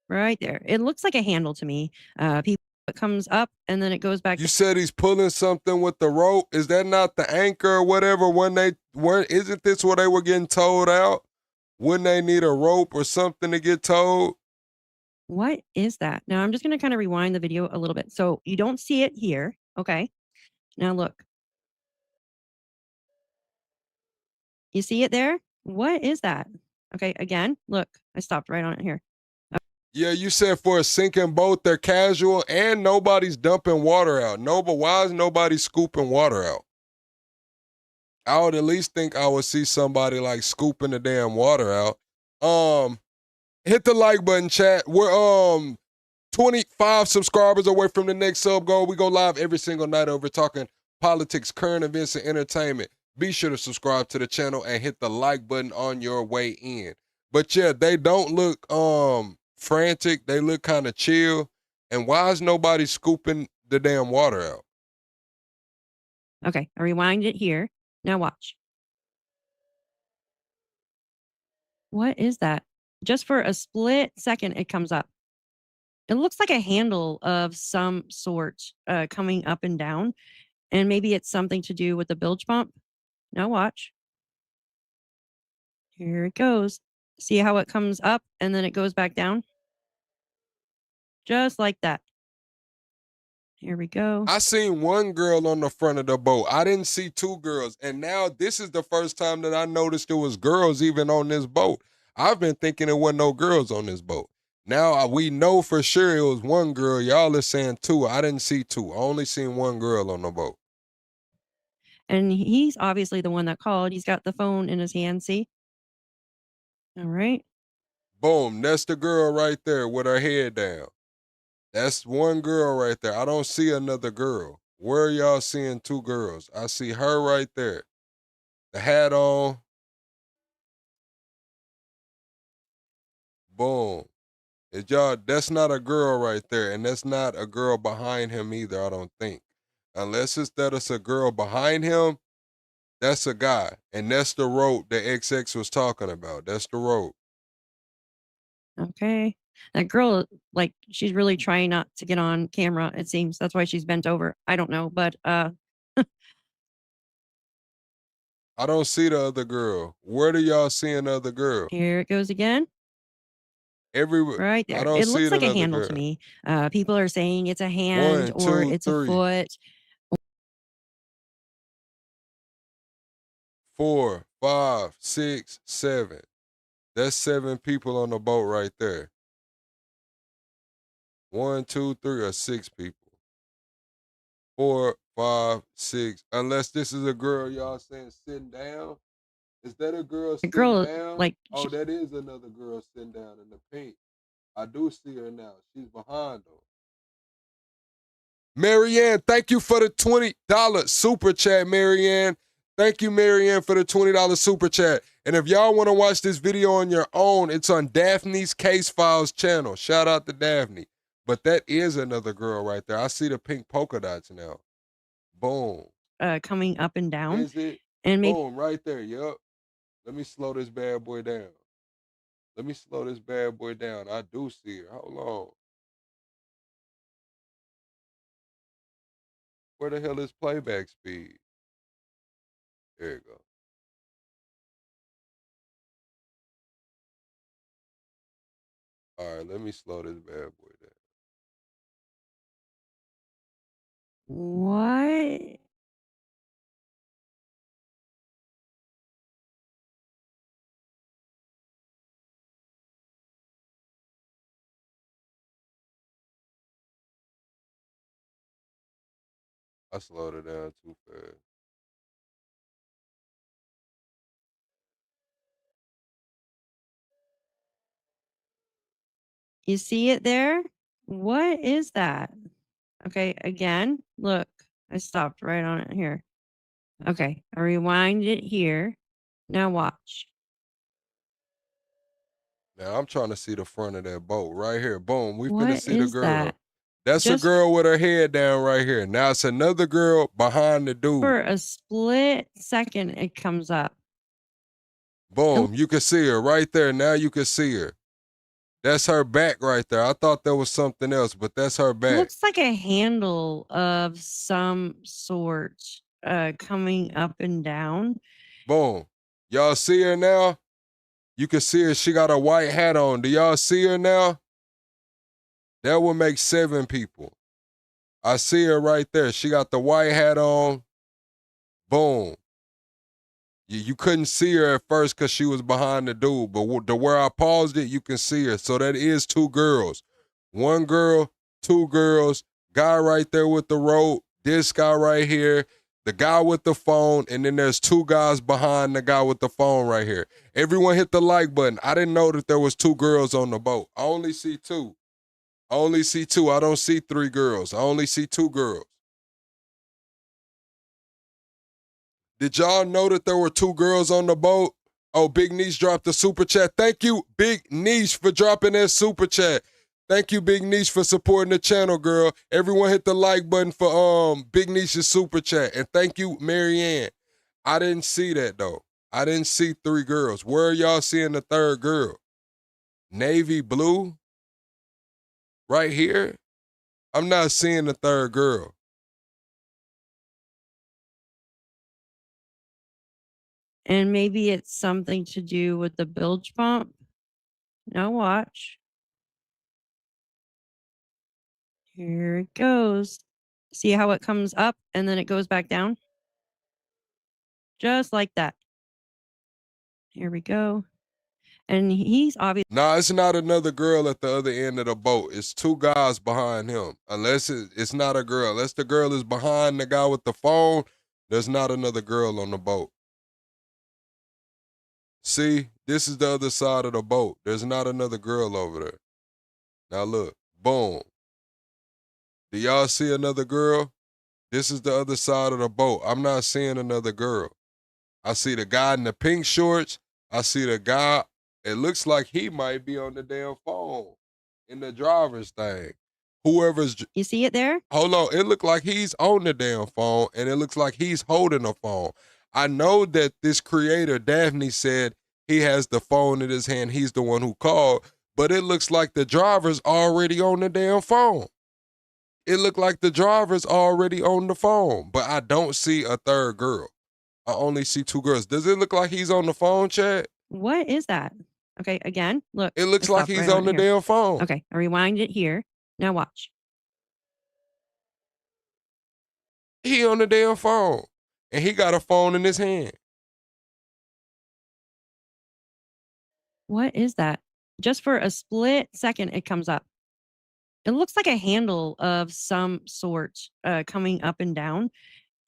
Right there. It looks like a handle to me. People it comes up and then it goes back. You said he's pulling something with the rope. Is that not the anchor or whatever? Isn't this where they were getting towed out? Wouldn't they need a rope or something to get towed? What is that? Now I'm just going to kind of rewind the video a little bit. So you don't see it here. Okay. Now look. You see it there? What is that? Okay. Again, look. I stopped right on it here. Yeah, you said for a sinking boat, they're casual and nobody's dumping water out. No, but why is nobody scooping water out? I would at least think I would see somebody like scooping the damn water out. Hit the like button, chat. We're 25 subscribers away from the next sub goal. We go live every single night over talking politics, current events, and entertainment. Be sure to subscribe to the channel and hit the like button on your way in. But yeah, they don't look frantic. They look kind of chill. And why is nobody scooping the damn water out? Okay. I rewind it here. Now watch. What is that? Just for a split second, it comes up. It looks like a handle of some sort coming up and down, and maybe it's something to do with the bilge pump. Now watch. Here it goes. See how it comes up and then it goes back down? Just like that. Here we go. I seen one girl on the front of the boat. I didn't see two girls. And now this is the first time that I noticed there was girls even on this boat. I've been thinking there wasn't no girls on this boat. Now we know for sure it was one girl. Y'all are saying two. I didn't see two. I only seen one girl on the boat. And he's obviously the one that called. He's got the phone in his hand, see? All right. Boom. That's the girl right there with her head down. That's one girl right there. I don't see another girl. Where are y'all seeing two girls? I see her right there. The hat on. Boom. That's not a girl right there. And that's not a girl behind him either, I don't think. Unless it's a girl behind him, that's a guy. And that's the rope that XX was talking about. That's the rope. Okay. That girl, like, she's really trying not to get on camera, it seems. That's why she's bent over. I don't know, but I don't see the other girl. Where do y'all see another girl? here it goes again. Everywhere. Right I there. don't It see looks like a another handle girl. to me. People are saying it's a hand 1, or 2, it's 3, a foot. 4, 5, 6, 7. That's 7 people on the boat right there. 1, 2, 3, or 6 people. 4, 5, 6. Unless this is a girl y'all saying sitting down. Is that a girl The sitting girl, down? like, Oh, that is another girl sitting down in the pink. I do see her now. She's behind them. Marianne, thank you for the $20 super chat, Marianne. Thank you, Marianne, for the $20 super chat. And if y'all want to watch this video on your own, it's on Daphne's Case Files channel. Shout out to Daphne. But that is another girl right there. I see the pink polka dots now. Boom. coming up and down. Is it? And maybe Boom, right there. Yup. Let me slow this bad boy down. Let me slow this bad boy down. I do see her. Hold on. Where the hell is playback speed? There you go. All right, let me slow this bad boy down. what? I slowed it down too fast. You see it there? What is that? Okay, again, look, I stopped right on it here. Okay, I rewind it here. Now watch. Now I'm trying to see the front of that boat right here. Boom, we finna What see the is girl. that? That's a Just girl with her head down right here. Now it's another girl behind the dude. for a split second, it comes up. Boom, you can see her right there. Now you can see her. That's her back right there. I thought that was something else, but that's her back. Looks like a handle of some sort coming up and down. Boom. Y'all see her now? You can see her. She got a white hat on. Do y'all see her now? That would make 7 people. I see her right there. She got the white hat on. Boom. You couldn't see her at first because she was behind the dude, but the where I paused it, you can see her. So that is 2 girls. 1 girl, 2 girls, guy right there with the rope, this guy right here, the guy with the phone, and then there's 2 guys behind the guy with the phone right here. Everyone hit the like button. I didn't know that there was 2 girls on the boat. I only see 2. I only see 2. I don't see 3 girls. I only see 2 girls. Did y'all know that there were 2 girls on the boat? Oh, Big Niche dropped the super chat. Thank you, Big Niche, for dropping that super chat. Thank you, Big Niche, for supporting the channel, girl. Everyone hit the like button for Big Niche's super chat. And thank you, Marianne. I didn't see that, though. I didn't see 3 girls. Where are y'all seeing the 3rd girl? Navy blue? Right here? I'm not seeing the 3rd girl. And maybe it's something to do with the bilge pump. Now watch. Here it goes. See how it comes up and then it goes back down? Just like that. Here we go. And he's obviously. Nah, it's not another girl at the other end of the boat. It's 2 guys behind him. Unless it's not a girl. Unless the girl is behind the guy with the phone, there's not another girl on the boat. See, this is the other side of the boat. There's not another girl over there. Now look, boom. Do y'all see another girl? This is the other side of the boat. I'm not seeing another girl. I see the guy in the pink shorts. I see the guy. It looks like he might be on the damn phone in the driver's thing. Whoever's. You see it there? Hold on. It looked like he's on the damn phone, and it looks like he's holding a phone. I know that this creator, Daphne, said he has the phone in his hand. He's the one who called, but it looks like the driver's already on the damn phone. It looked like the driver's already on the phone, but I don't see a 3rd girl. I only see 2 girls. Does it look like he's on the phone, Chad? What is that? Okay, again, look. It looks I like stopped he's right on the it here. damn phone. Okay, I rewind it here. Now watch. He on the damn phone. And he got a phone in his hand. What is that? Just for a split second, it comes up. It looks like a handle of some sort coming up and down,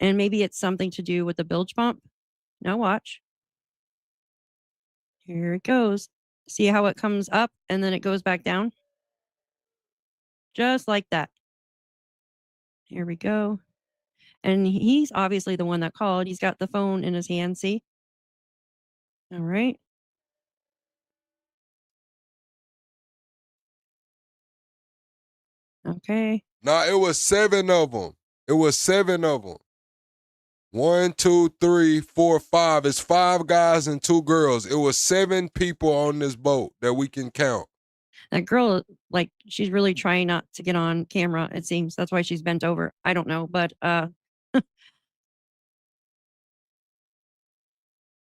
and maybe it's something to do with the bilge pump. Now watch. Here it goes. See how it comes up and then it goes back down? Just like that. Here we go. And he's obviously the one that called. He's got the phone in his hand, see? All right. Okay. Nah, it was 7 of them. It was 7 of them. 1, 2, 3, 4, 5. It's 5 guys and 2 girls. It was 7 people on this boat that we can count. That girl, like, she's really trying not to get on camera, it seems. That's why she's bent over. I don't know, but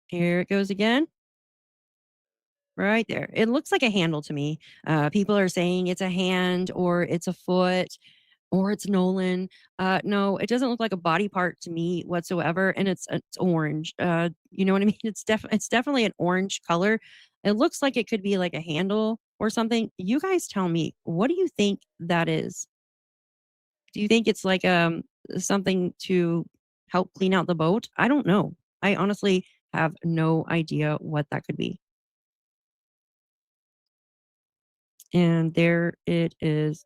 here it goes again. Right there. It looks like a handle to me. People are saying it's a hand or it's a foot or it's Nolan. No, it doesn't look like a body part to me whatsoever, and it's orange. You know what I mean? It's definitely an orange color. It looks like it could be like a handle or something. You guys tell me, what do you think that is? Do you think it's like something to help clean out the boat? I don't know. I honestly have no idea what that could be. And there it is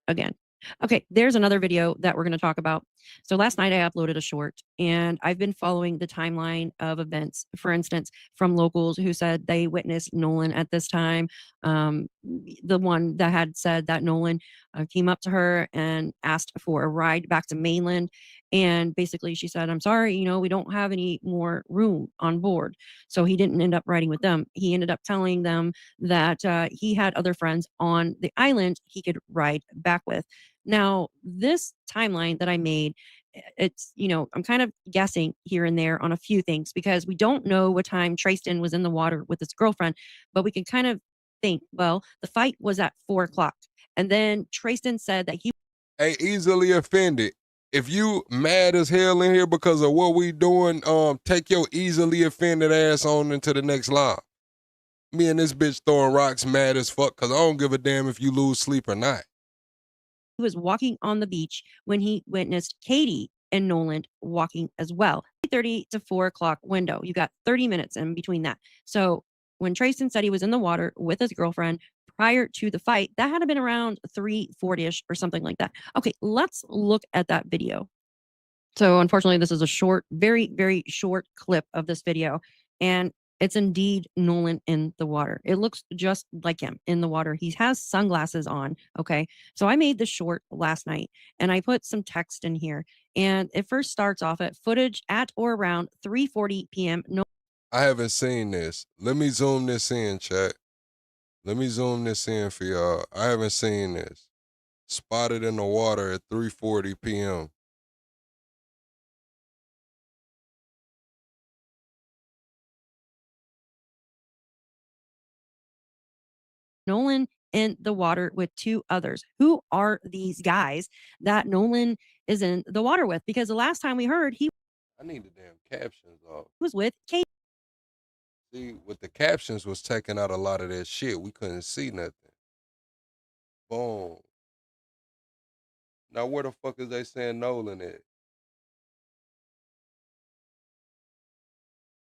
again. Okay, there's another video that we're going to talk about. So last night I uploaded a short and I've been following the timeline of events, for instance, from locals who said they witnessed Nolan at this time. The one that had said that Nolan came up to her and asked for a ride back to mainland. And basically she said, I'm sorry, you know, we don't have any more room on board. So he didn't end up riding with them. He ended up telling them that he had other friends on the island he could ride back with. Now, this timeline that I made, it's, you know, I'm kind of guessing here and there on a few things because we don't know what time Tristan was in the water with his girlfriend, but we can kind of think, well, the fight was at 4 o'clock. And then Tristan said that he Hey, easily offended. If you mad as hell in here because of what we doing, take your easily offended ass on into the next live. Me and this bitch throwing rocks mad as fuck because I don't give a damn if you lose sleep or not. was walking on the beach when he witnessed Katie and Nolan walking as well. 3:30 to 4 o'clock window. You got 30 minutes in between that. So when Tristan said he was in the water with his girlfriend prior to the fight, that had been around 3:40ish or something like that. Okay, let's look at that video. So unfortunately, this is a short, very, very short clip of this video. And it's indeed Nolan in the water. It looks just like him in the water. He has sunglasses on. Okay. So I made this short last night and I put some text in here. And it first starts off at footage at or around 3:40 p.m. I haven't seen this. Let me zoom this in, chat. Let me zoom this in for y'all. I haven't seen this. Spotted in the water at 3:40 p.m. Nolan in the water with 2 others. Who are these guys that Nolan is in the water with? Because the last time we heard, he I need the damn captions off. was with Kate. See, with the captions was taking out a lot of that shit. We couldn't see nothing. Boom. Now where the fuck is they saying Nolan at?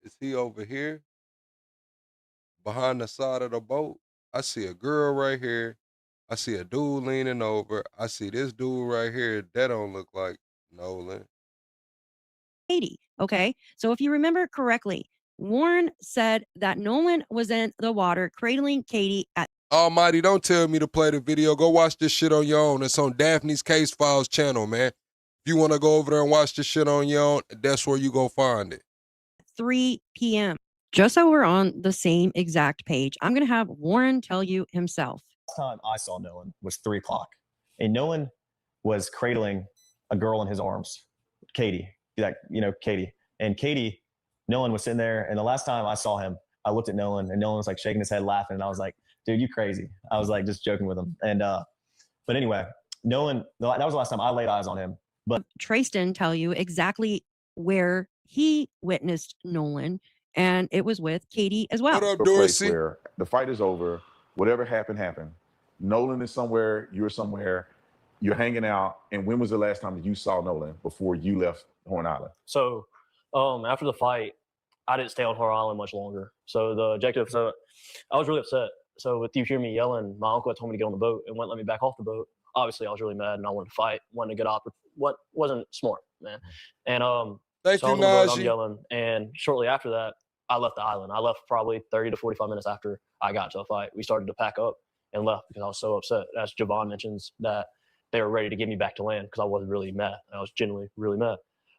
Is he over here? Behind the side of the boat? I see a girl right here. I see a dude leaning over. I see this dude right here. That don't look like Nolan. Katie. Okay. So if you remember correctly, Warren said that Nolan was in the water cradling Katie at Almighty, don't tell me to play the video. Go watch this shit on your own. It's on Daphne's Case Files channel, man. If you want to go over there and watch this shit on your own, that's where you go find it. 3 p.m. Just so we're on the same exact page, I'm going to have Warren tell you himself. Time I saw Nolan was 3 o'clock, and Nolan was cradling a girl in his arms, Katie. Katie. And Katie, Nolan was sitting there, and the last time I saw him, I looked at Nolan, and Nolan was like shaking his head, laughing, and I was like, "Dude, you crazy?" I was like just joking with him, and but anyway, Nolan. That was the last time I laid eyes on him. But Tristan tell you exactly where he witnessed Nolan, and it was with Katie as well. What up, a place Dorsey? where the fight is over, whatever happened, happened. Nolan is somewhere, you're somewhere, you're hanging out, and when was the last time that you saw Nolan before you left Horn Island? So after the fight, I didn't stay on Horn Island much longer. So the objective, so I was really upset. So with you hearing me yelling, my uncle had told me to get on the boat and wouldn't let me back off the boat. Obviously, I was really mad and I wanted to fight, wanted to get up. What wasn't smart, man. And Thank so you, I was on the boat, I'm Najee. yelling, and shortly after that, I left the island. I left probably 30 to 45 minutes after I got to the fight. We started to pack up and left because I was so upset. As Javon mentions, that they were ready to get me back to land because I was really mad. I was genuinely really mad.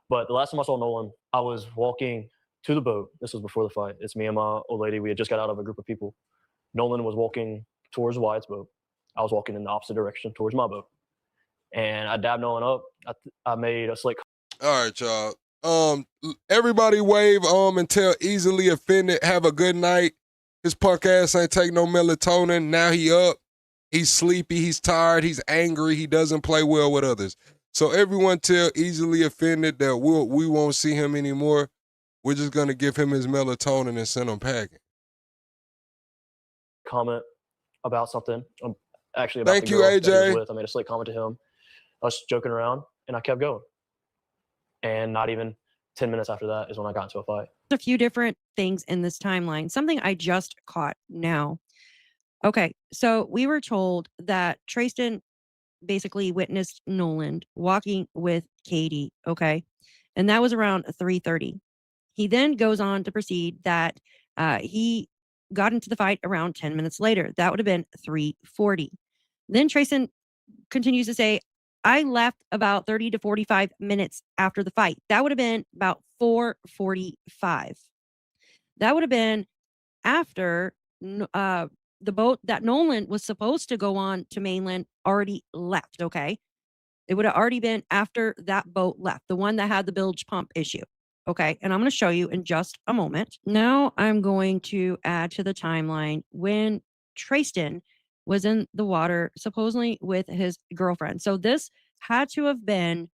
But the last time I saw Nolan, I was walking to the boat. This was before the fight. It's me and my old lady. We had just got out of a group of people. Nolan was walking towards Wyatt's boat. I was walking in the opposite direction towards my boat. And I dabbed Nolan up. I made a slick. All right, y'all. Everybody wave and tell easily offended, have a good night. His punk ass ain't take no melatonin. Now he up. He's sleepy. He's tired. He's angry. He doesn't play well with others. So everyone tell easily offended that we won't see him anymore. We're just gonna give him his melatonin and send him packing. Comment about something. Actually, about Thank the you, girl that he was AJ. with. I made a slick comment to him. I was joking around, and I kept going. And not even 10 minutes after that is when I got into a fight. A few different things in this timeline. Something I just caught now. Okay, so we were told that Trayston basically witnessed Nolan walking with Katie, okay? And that was around 3:30. He then goes on to proceed that he got into the fight around 10 minutes later. That would have been 3:40. Then Trayston continues to say, I left about 30 to 45 minutes after the fight. That would have been about 4:45. That would have been after the boat that Nolan was supposed to go on to mainland already left, okay? It would have already been after that boat left, the one that had the bilge pump issue, okay? And I'm going to show you in just a moment. Now I'm going to add to the timeline when Trayston was in the water, supposedly with his girlfriend. So this had to have been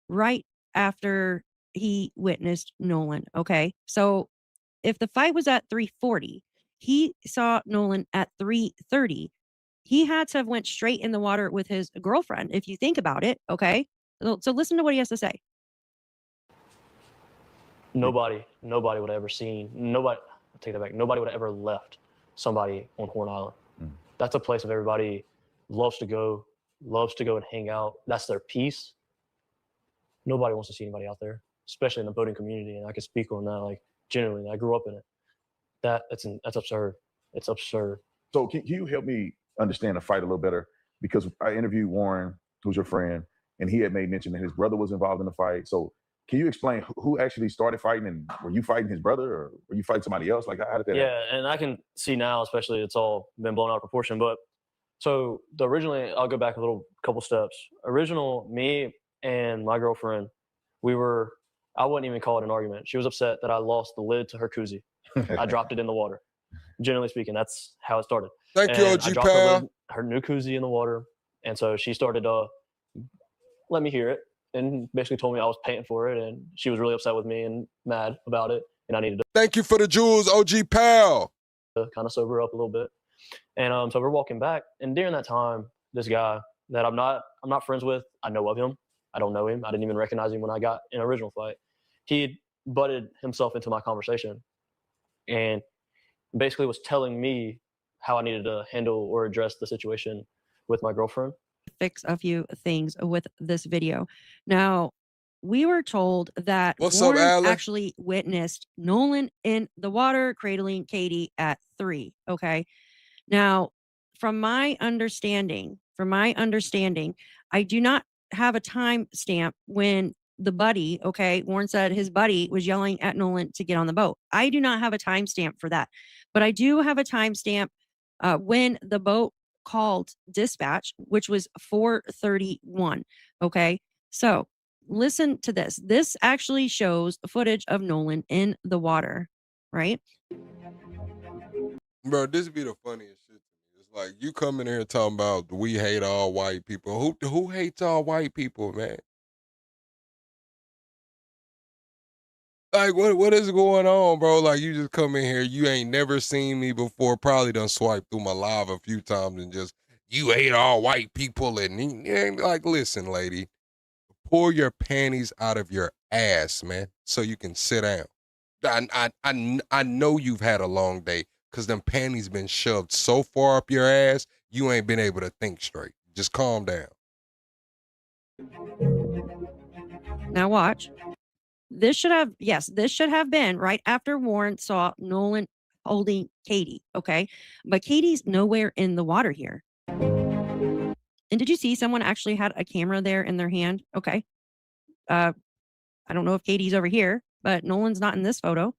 right after he witnessed Nolan, okay? So if the fight was at 3:40, he saw Nolan at 3:30. He had to have went straight in the water with his girlfriend, if you think about it, okay? So listen to what he has to say. Nobody would have ever seen, I'll take that back. Nobody would have ever left somebody on Horn Island. That's a place of everybody loves to go and hang out. That's their peace. Nobody wants to see anybody out there, especially in the boating community. And I can speak on that, like, genuinely. I grew up in it. That's absurd. It's absurd. So can you help me understand the fight a little better? Because I interviewed Warren, who's your friend, and he had made mention that his brother was involved in the fight. So can you explain who actually started fighting, and were you fighting his brother or were you fighting somebody else? Like, how did that happen? Yeah, and I can see now, especially, it's all been blown out of proportion. But so originally, I'll go back a couple steps. Me and my girlfriend, I wouldn't even call it an argument. She was upset that I lost the lid to her koozie. I dropped it in the water. Generally speaking, that's how it started. Thank you, OG pal. Her new koozie in the water. And so she started to let me hear it and basically told me I was paying for it. And she was really upset with me and mad about it. And I needed to. Thank you for the jewels, OG pal. Kind of sober up a little bit. And so we're walking back. And during that time, this guy that I'm not friends with, I know of him. I don't know him. I didn't even recognize him when I got in an original fight. He butted himself into my conversation and basically was telling me how I needed to handle or address the situation with my girlfriend. Fix a few things with this video. Now, we were told that What's Warren up, Alan? actually witnessed Nolan in the water cradling Katie at 3. Okay. Now, from my understanding, I do not have a time stamp when the buddy, okay, Warren said his buddy was yelling at Nolan to get on the boat. I do not have a timestamp for that, but I do have a timestamp when the boat called dispatch, which was 4:31. Okay, so listen to this. This actually shows footage of Nolan in the water, right? Bro, this be the funniest shit to me. It's like you come in here talking about we hate all white people. Who hates all white people, man? Like, what is going on, bro? Like, you just come in here, you ain't never seen me before, probably done swiped through my live a few times and just you hate all white people, and like, listen, lady, pull your panties out of your ass, man, so you can sit down. I know you've had a long day because them panties been shoved so far up your ass, you ain't been able to think straight. Just calm down. Now watch. This should have been right after Warren saw Nolan holding Katie, okay? But Katie's nowhere in the water here. And did you see someone actually had a camera there in their hand? Okay. I don't know if Katie's over here, but Nolan's not in this photo.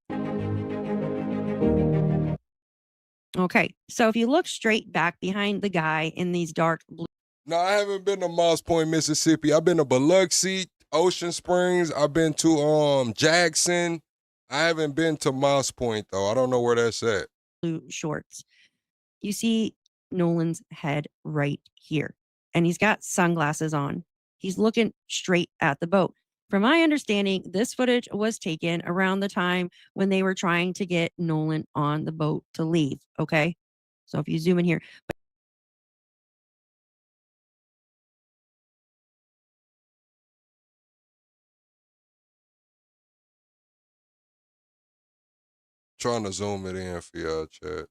Okay. So if you look straight back behind the guy in these dark blue. No, I haven't been to Moss Point, Mississippi. I've been to Biloxi, Ocean Springs. I've been to Jackson. I haven't been to Moss Point though. I don't know where that's at. Blue shorts. You see Nolan's head right here, and he's got sunglasses on. He's looking straight at the boat. From my understanding, this footage was taken around the time when they were trying to get Nolan on the boat to leave. Okay. So if you zoom in here, Trying to zoom it in for y'all, chat.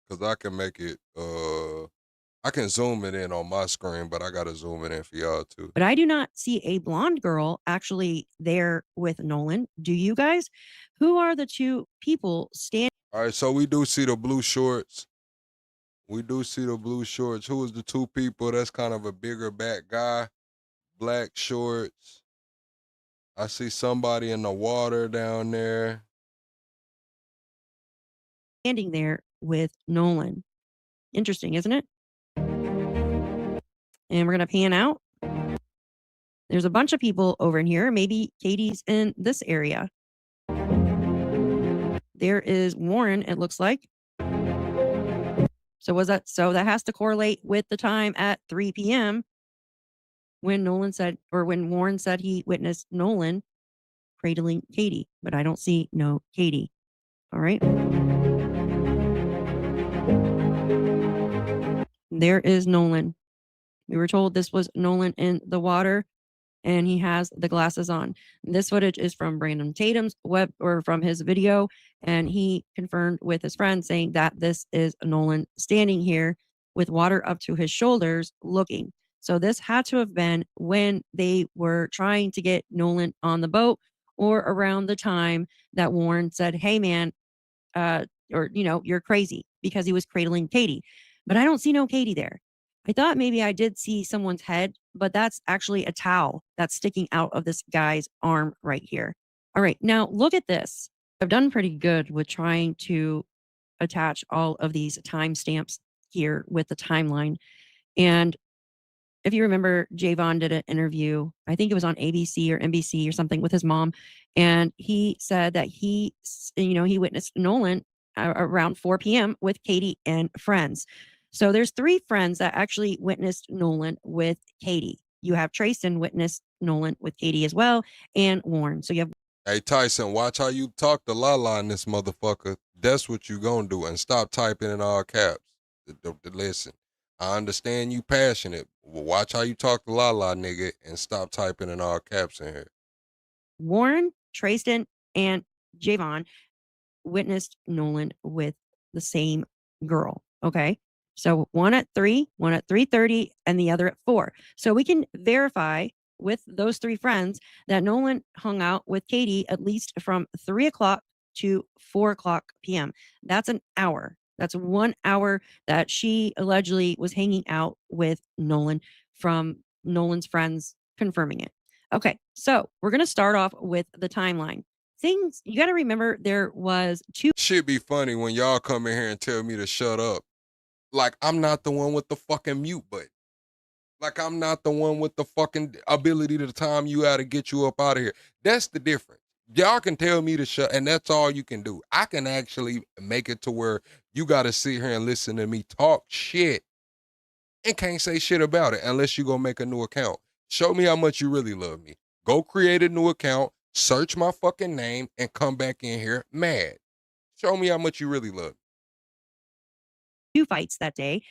Cause I can make it I can zoom it in on my screen, but I gotta zoom it in for y'all too. but I do not see a blonde girl actually there with Nolan. Do you guys? Who are the two people standing? All right, so we do see the blue shorts. We do see the blue shorts. Who is the two people? That's kind of a bigger back guy. Black shorts. I see somebody in the water down there. Standing there with Nolan. Interesting, isn't it? And we're going to pan out. There's a bunch of people over in here. Maybe Katie's in this area. There is Warren, it looks like. So that has to correlate with the time at 3 p.m. when Warren said he witnessed Nolan cradling Katie, but I don't see no Katie. All right. There is Nolan. We were told this was Nolan in the water, and he has the glasses on. This footage is from Brandon Tatum's from his video, and he confirmed with his friend saying that this is Nolan standing here with water up to his shoulders looking. So this had to have been when they were trying to get Nolan on the boat, or around the time that Warren said, "Hey man, you're crazy," because he was cradling Katie. But I don't see no Katie there. I thought maybe I did see someone's head, but that's actually a towel that's sticking out of this guy's arm right here. All right, now look at this. I've done pretty good with trying to attach all of these timestamps here with the timeline. And if you remember, Javon did an interview, I think it was on ABC or NBC or something, with his mom. And he said that he witnessed Nolan around 4 p.m. with Katie and friends. So there's 3 friends that actually witnessed Nolan with Katie. You have Trayson witnessed Nolan with Katie as well, and Warren. So you have. Hey Tyson, watch how you talk to Lala in this motherfucker. That's what you gonna do, and stop typing in all caps. Listen, I understand you passionate. Watch how you talk to Lala, nigga, and stop typing in all caps in here. Warren, Trayson, and Javon witnessed Nolan with the same girl. Okay. So one at 3, one at 3:30, and the other at 4. So we can verify with those 3 friends that Nolan hung out with Katie at least from 3 o'clock to 4 o'clock p.m. That's an hour. That's 1 hour that she allegedly was hanging out with Nolan, from Nolan's friends confirming it. Okay, so we're going to start off with the timeline. Things you got to remember, there was 2. Shit be funny when y'all come in here and tell me to shut up. Like I'm not the one with the fucking mute button. Like I'm not the one with the fucking ability to time you out to get you up out of here. That's the difference. Y'all can tell me to shut, and that's all you can do. I can actually make it to where you got to sit here and listen to me talk shit and can't say shit about it unless you go make a new account. Show me how much you really love me. Go create a new account, search my fucking name, and come back in here mad. Show me how much you really love me. 2 fights that day.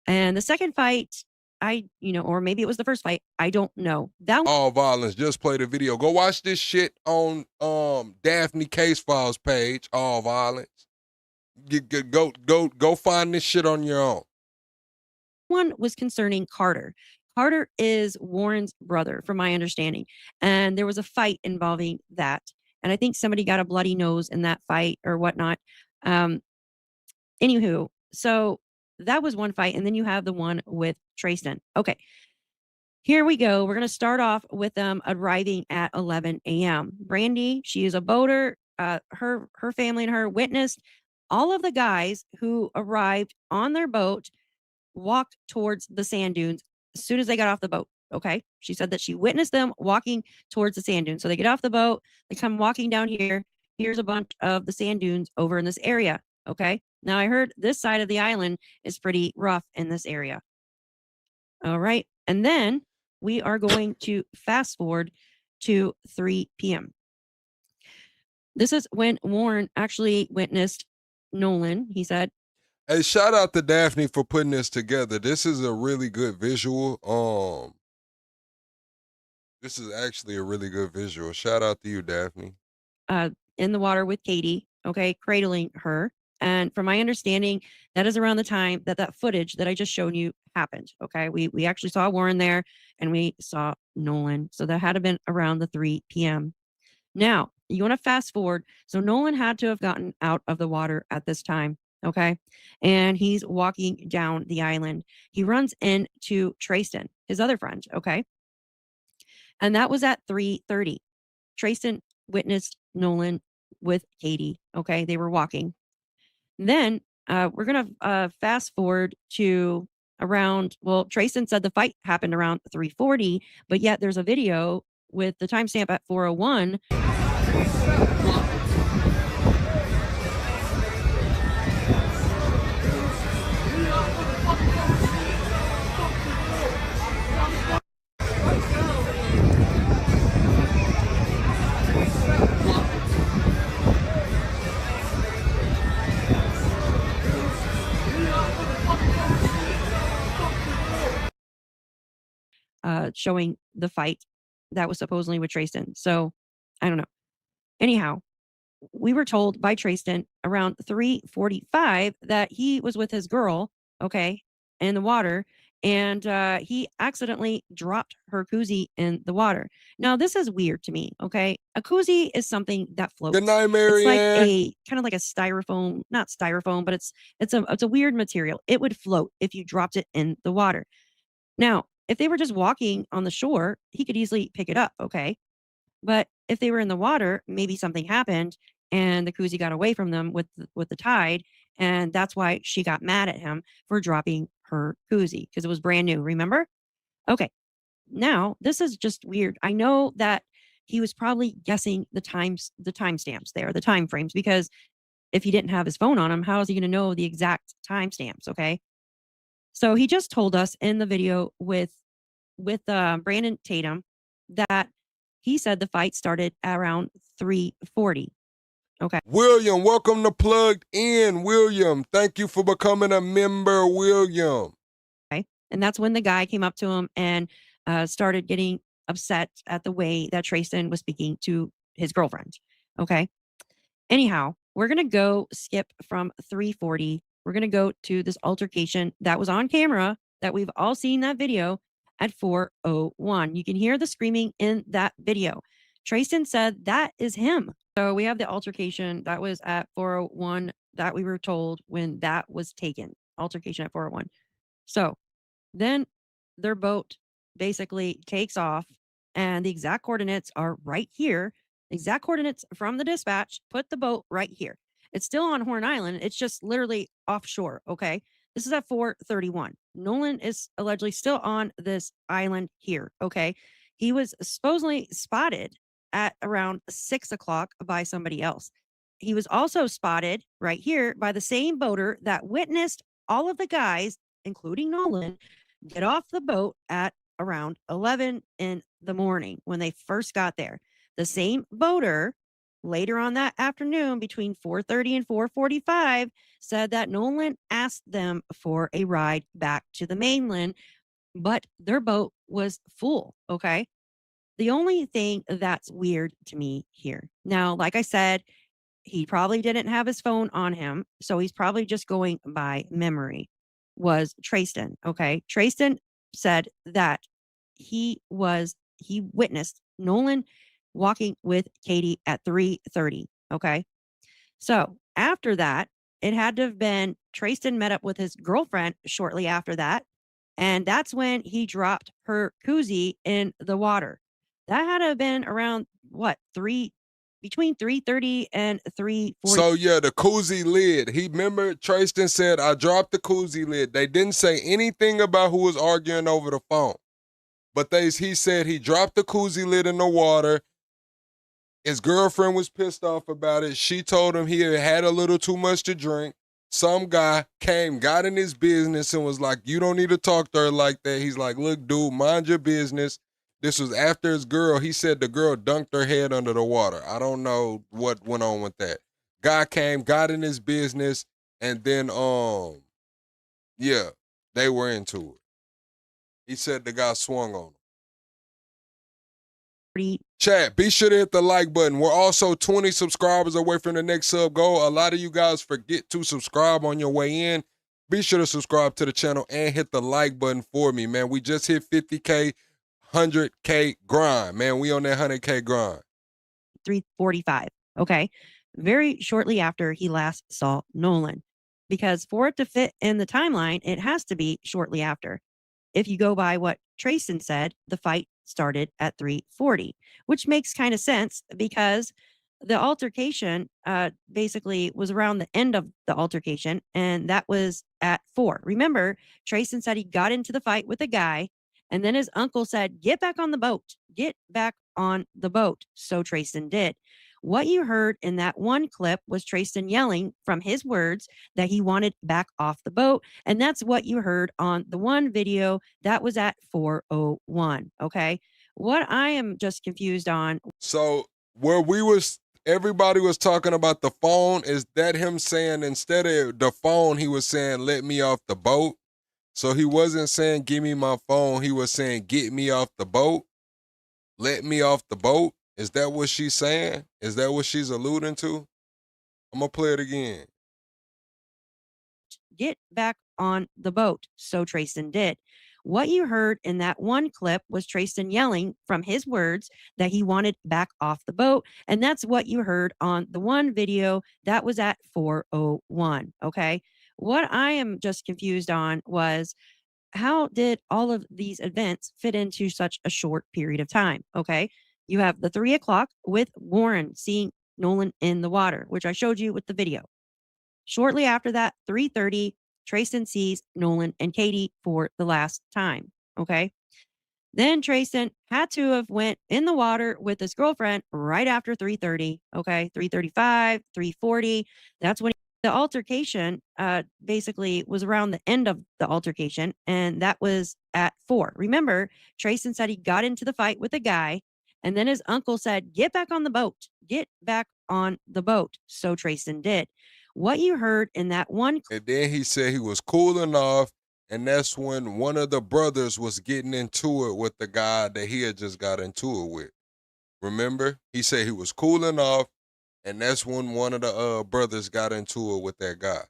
And the second fight, or maybe it was the first fight, I don't know. That All violence. Just play the video. Go watch this shit on Daphne Case Files page. All violence. Go find this shit on your own. one was concerning Carter. Carter is Warren's brother, from my understanding. And there was a fight involving that. And I think somebody got a bloody nose in that fight or whatnot. Anywho, so that was one fight. And then you have the one with Trayston. Okay. Here we go. We're going to start off with them arriving at 11 a.m. Brandy, she is a boater. Her family and her witnessed all of the guys who arrived on their boat walked towards the sand dunes as soon as they got off the boat. Okay. She said that she witnessed them walking towards the sand dunes. So they get off the boat, they come walking down here. Here's a bunch of the sand dunes over in this area. Okay. Now I heard this side of the island is pretty rough in this area. All right. And then we are going to fast forward to 3 p.m. This is when Warren actually witnessed Nolan. He said, Hey, shout out to Daphne for putting this together. This is a really good visual. This is actually a really good visual. Shout out to you, Daphne. in the water with Katie, okay, cradling her. And from my understanding, that is around the time that footage that I just showed you happened. Okay. We actually saw Warren there and we saw Nolan. So that had to have been around the 3 p.m. Now, you want to fast forward. So Nolan had to have gotten out of the water at this time. Okay. And he's walking down the island. He runs into Trayston, his other friend. Okay. And that was at 3:30. Trayston witnessed Nolan with Katie. Okay. They were walking. Then we're going to fast forward to around, Trayston said the fight happened around 3:40, but yet there's a video with the timestamp at 4:01. Showing the fight that was supposedly with Trayston. So I don't know. Anyhow, we were told by Trayston around 3:45 that he was with his girl, okay, in the water, and he accidentally dropped her koozie in the water. Now, this is weird to me, okay? A koozie is something that floats. Good night, It's like Marianne. a kind of like a styrofoam, not styrofoam, but it's a weird material. It would float if you dropped it in the water. Now, if they were just walking on the shore, he could easily pick it up, okay? But if they were in the water, maybe something happened and the koozie got away from them with the tide, and that's why she got mad at him for dropping her koozie because it was brand new, remember? Okay. Now, this is just weird. I know that he was probably guessing the timestamps there, the time frames, because if he didn't have his phone on him, how is he going to know the exact timestamps, okay? So he just told us in the video with Brandon Tatum that he said the fight started around 3:40. Okay. William, welcome to Plugged In, William. Thank you for becoming a member, William. Okay. And that's when the guy came up to him and started getting upset at the way that Trayston was speaking to his girlfriend. Okay. Anyhow, we're going to go skip from 3:40. We're going to go to this altercation that was on camera that we've all seen that video at 4:01. You can hear the screaming in that video. Trayston said that is him. So we have the altercation that was at 4:01 that we were told when that was taken. Altercation at 4:01. So then their boat basically takes off and the exact coordinates are right here. Exact coordinates from the dispatch put the boat right here. It's still on Horn Island. It's just literally offshore. Okay. This is at 4:31. Nolan is allegedly still on this island here. Okay. He was supposedly spotted at around 6:00 by somebody else. He was also spotted right here by the same boater that witnessed all of the guys, including Nolan, get off the boat at around 11 in the morning when they first got there. The same boater later on that afternoon between 4:30 and 4:45 said that Nolan asked them for a ride back to the mainland, but their boat was full, okay? The only thing that's weird to me here. Now, like I said, he probably didn't have his phone on him, so he's probably just going by memory. Was Trayston, okay? Trayston said that he witnessed Nolan walking with Katie at 3:30, okay? So, after that, it had to have been Trayston met up with his girlfriend shortly after that, and that's when he dropped her koozie in the water. That had to have been around what, 3 between 3:30 and 3:40. So yeah, the koozie lid. He remember Tristan said, I dropped the koozie lid. They didn't say anything about who was arguing over the phone. But he said he dropped the koozie lid in the water. His girlfriend was pissed off about it. She told him he had a little too much to drink. Some guy came, got in his business and was like, you don't need to talk to her like that. He's like, look, dude, mind your business. This was after his girl. He said the girl dunked her head under the water. I don't know what went on with that. Guy came, got in his business, and then, yeah, they were into it. He said the guy swung on him. Chat, be sure to hit the like button. We're also 20 subscribers away from the next sub goal. A lot of you guys forget to subscribe on your way in. Be sure to subscribe to the channel and hit the like button for me, man. We just hit 50K, 100K grind, man. We on that 100K grind. 3:45, okay? Very shortly after he last saw Nolan. Because for it to fit in the timeline, it has to be shortly after. If you go by what Trayson said, the fight started at 3:40, which makes kind of sense because the altercation basically was around the end of the altercation, and that was at 4. Remember, Trayson said he got into the fight with a guy, and then his uncle said, get back on the boat. Get back on the boat. So Trayson did. What you heard in that one clip was Trayson yelling from his words that he wanted back off the boat. And that's what you heard on the one video that was at 4:01. Okay. What I am just confused on. So where everybody was talking about the phone, is that him saying instead of the phone, he was saying, let me off the boat? So he wasn't saying, give me my phone. He was saying, get me off the boat. Let me off the boat. Is that what she's saying? Is that what she's alluding to? I'm going to play it again. Get back on the boat. So Trayson did. What you heard in that one clip was Trayson yelling from his words that he wanted back off the boat. And that's what you heard on the one video that was at 4:01. Okay. What I am just confused on was how did all of these events fit into such a short period of time? Okay. You have the 3:00 with Warren seeing Nolan in the water, which I showed you with the video. Shortly after that, 3:30, Trayson sees Nolan and Katie for the last time. Okay. Then Trayson had to have went in the water with his girlfriend right after 3:30. Okay. 3:35, 3:40. That's when the altercation basically was around the end of the altercation. And that was at 4. Remember, Trayson said he got into the fight with a guy. And then his uncle said, get back on the boat. Get back on the boat. So Trayson did. What you heard in that one. And then he said he was cooling off, and that's when one of the brothers was getting into it with the guy that he had just got into it with. Remember? He said he was cooling off, and that's when one of the brothers got into it with that guy.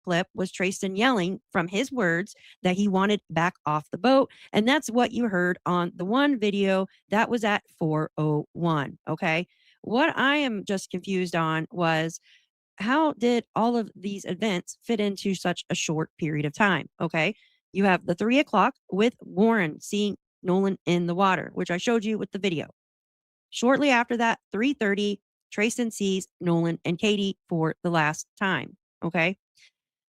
Clip was Trayson yelling from his words that he wanted back off the boat. And that's what you heard on the one video that was at 4:01. Okay. What I am just confused on was how did all of these events fit into such a short period of time? Okay. You have the 3:00 with Warren seeing Nolan in the water, which I showed you with the video. Shortly after that, 3:30, Trayson sees Nolan and Katie for the last time. Okay.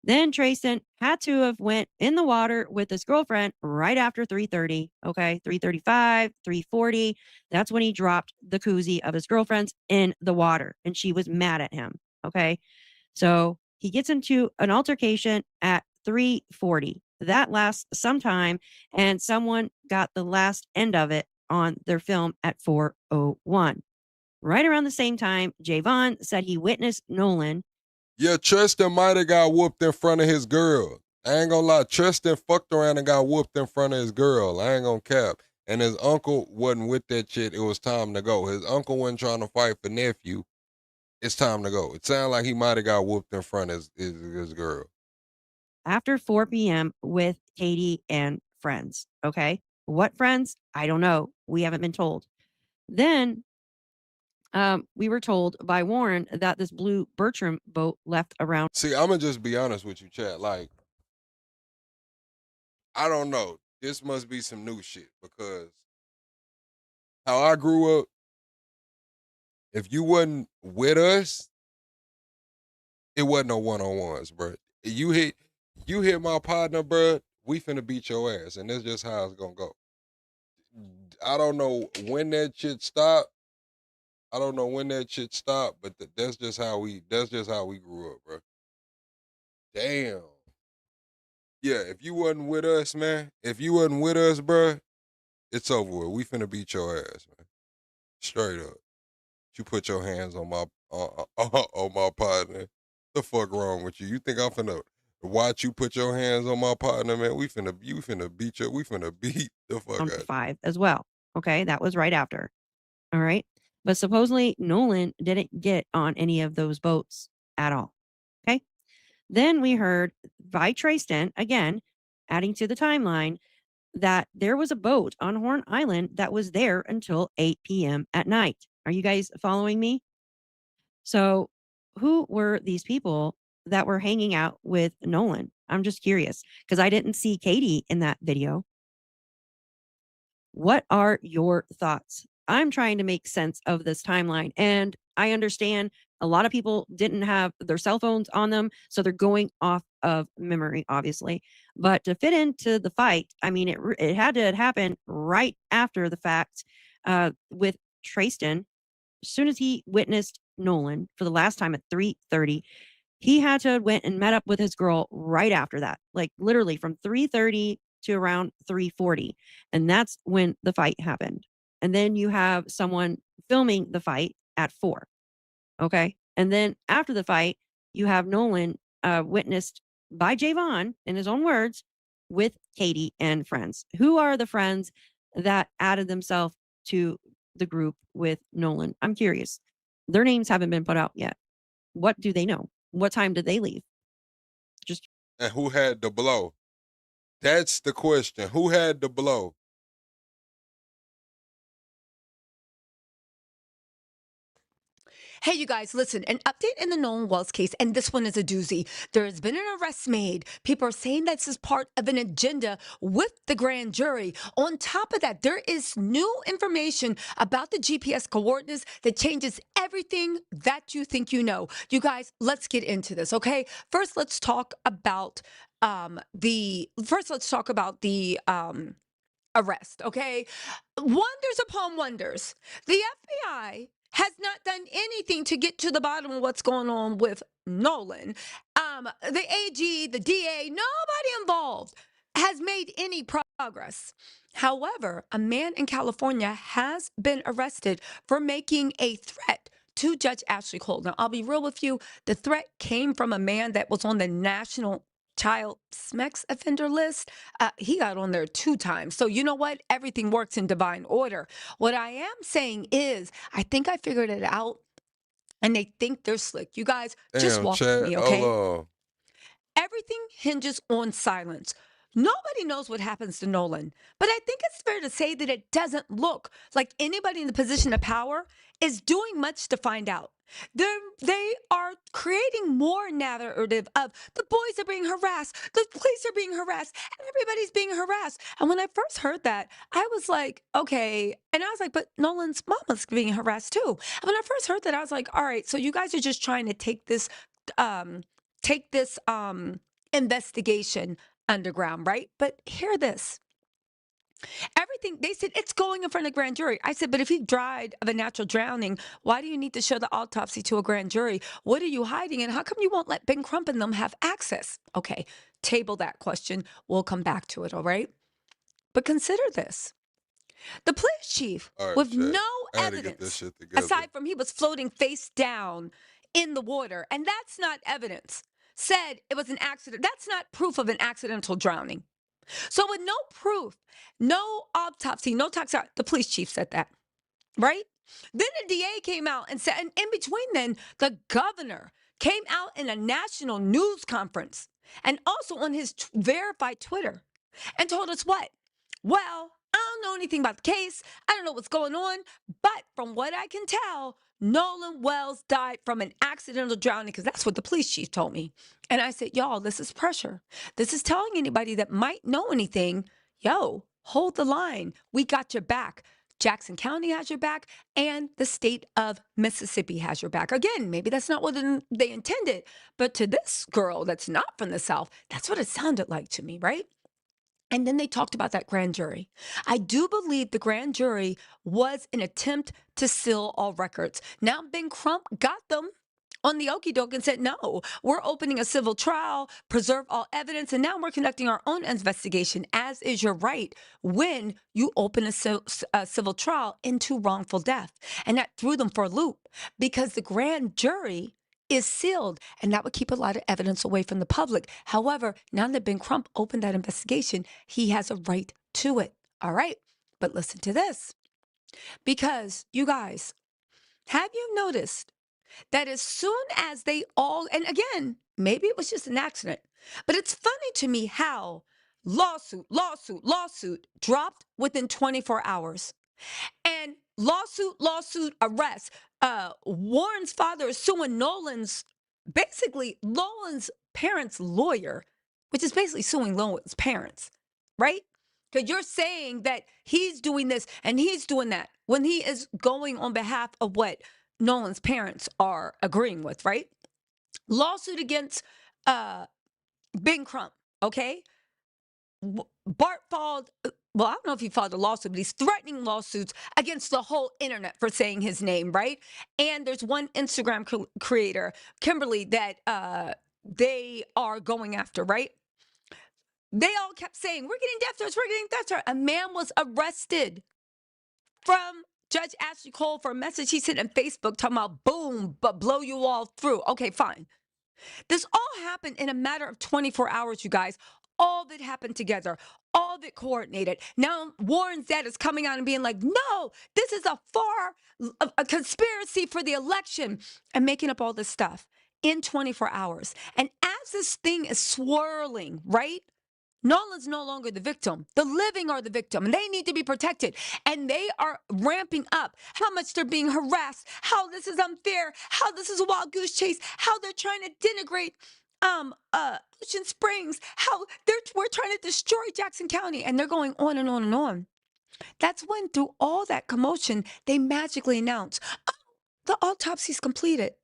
Then Trayson had to have went in the water with his girlfriend right after 3:30. Okay. 3:35, 3:40. That's when he dropped the koozie of his girlfriend's in the water, and she was mad at him. Okay. So he gets into an altercation at 3:40. That lasts some time, and someone got the last end of it on their film at 4:01. Right around the same time, Javon said he witnessed Nolan. Yeah, Tristan might have got whooped in front of his girl. I ain't gonna lie, Tristan fucked around and got whooped in front of his girl. I ain't gonna cap. And his uncle wasn't with that shit. It was time to go. His uncle wasn't trying to fight for nephew. It's time to go. It sounded like he might have got whooped in front of his girl. After 4 p.m. with Katie and friends. Okay. What friends? I don't know. We haven't been told. Then we were told by Warren that this blue Bertram boat left around. See, I'm gonna just be honest with you, chat. Like, I don't know. This must be some new shit because how I grew up, if you wasn't with us, it wasn't no one-on-ones, bro. You hit my partner, bro, we finna beat your ass, and that's just how it's gonna go. I don't know when that shit stopped. But that's just how we grew up, bro. Damn. Yeah, if you wasn't with us, man, bro, it's over with. We finna beat your ass, man. Straight up. You put your hands on my on my partner. The fuck wrong with you? You think I'm finna watch you put your hands on my partner, man? We finna beat the fuck out. 5 as well. Okay, that was right after. All right. But supposedly Nolan didn't get on any of those boats at all. Okay. Then we heard by Tristan, again, adding to the timeline, that there was a boat on Horn Island that was there until 8 p.m. at night. Are you guys following me? So, who were these people that were hanging out with Nolan? I'm just curious because I didn't see Katie in that video. What are your thoughts? I'm trying to make sense of this timeline, and I understand a lot of people didn't have their cell phones on them, so they're going off of memory, obviously. But to fit into the fight, I mean, it had to happen right after the fact with Tristan. As soon as he witnessed Nolan for the last time at 3:30, he had to went and met up with his girl right after that, like literally from 3:30 to around 3:40, and that's when the fight happened. And then you have someone filming the fight at 4. Okay. And then after the fight, you have Nolan witnessed by Javon, in his own words, with Katie and friends. Who are the friends that added themselves to the group with Nolan? I'm curious. Their names haven't been put out yet. What do they know? What time did they leave? And who had the blow? That's the question. Who had the blow? Hey, you guys, listen, an update in the Nolan Wells case, and this one is a doozy. There has been an arrest made. People are saying this is part of an agenda with the grand jury. On top of that, there is new information about the GPS coordinates that changes everything that you think you know. You guys, let's get into this, okay? First, let's talk about the arrest, okay? Wonders upon wonders. The FBI has not done anything to get to the bottom of what's going on with Nolan. The AG, the DA, nobody involved has made any progress. However, a man in California has been arrested for making a threat to Judge Ashley Cole. Now, I'll be real with you. The threat came from a man that was on the National Child Sex Offender list. He got on there 2 times. So you know what? Everything works in divine order. What I am saying is, I think I figured it out, and they think they're slick. You guys, just walk with me, okay? Everything hinges on silence. Nobody knows what happens to Nolan, but I think it's fair to say that it doesn't look like anybody in the position of power is doing much to find out. They are creating more narrative of the boys are being harassed, the police are being harassed, and everybody's being harassed. And when I first heard that, I was like, okay. And I was like, but Nolan's mama's being harassed too. And when I first heard that, I was like, all right, so you guys are just trying to take this investigation underground, right? But hear this. Everything, they said it's going in front of the grand jury. I said, but if he died of a natural drowning, why do you need to show the autopsy to a grand jury? What are you hiding? And how come you won't let Ben Crump and them have access? Okay, table that question. We'll come back to it, all right? But consider this. The police chief, with no I had to get this evidence shit together. aside from he was floating face down in the water. And that's not evidence. Said it was an accident. That's not proof of an accidental drowning. So with no proof, no autopsy, no toxicology, the police chief said that, right? Then the DA came out and said, and in between then, the governor came out in a national news conference and also on his verified Twitter and told us what? Well, I don't know anything about the case. I don't know what's going on. But from what I can tell, Nolan Wells died from an accidental drowning because that's what the police chief told me. And I said, y'all, this is pressure. This is telling anybody that might know anything, yo, hold the line. We got your back. Jackson County has your back, and the state of Mississippi has your back. Again, maybe that's not what they intended, but to this girl that's not from the South, that's what it sounded like to me, right? And then they talked about that grand jury. I do believe the grand jury was an attempt to seal all records. Now, Ben Crump got them on the okie doke and said, no, we're opening a civil trial, preserve all evidence, and now we're conducting our own investigation, as is your right when you open a civil trial into wrongful death. And that threw them for a loop because the grand jury is sealed, and that would keep a lot of evidence away from the public. However, now that Ben Crump opened that investigation, he has a right to it. All right, but listen to this. Because, you guys, have you noticed that as soon as they all, and again, maybe it was just an accident, but it's funny to me how lawsuit dropped within 24 hours. And lawsuit, arrest. Warren's father is suing Nolan's parents' lawyer, which is basically suing Nolan's parents, right? Because you're saying that he's doing this and he's doing that when he is going on behalf of what Nolan's parents are agreeing with, right? Lawsuit against Ben Crump, okay? Bart filed, well, I don't know if he filed a lawsuit, but he's threatening lawsuits against the whole internet for saying his name, right? And there's one Instagram creator, Kimberly, that they are going after, right? They all kept saying, we're getting death threats, we're getting death threats. A man was arrested from Judge Ashley Cole for a message he sent on Facebook talking about boom, but blow you all through. Okay, fine. This all happened in a matter of 24 hours, you guys. All of it happened together. All of it coordinated. Now Warren's dad is coming out and being like, no, this is a conspiracy for the election, and making up all this stuff in 24 hours. And as this thing is swirling, right? Nolan's no longer the victim. The living are the victim, and they need to be protected. And they are ramping up how much they're being harassed, how this is unfair, how this is a wild goose chase, how they're trying to denigrate Ocean Springs, how we're trying to destroy Jackson County, and they're going on and on and on. That's when, through all that commotion, they magically announce, oh, the autopsy is completed.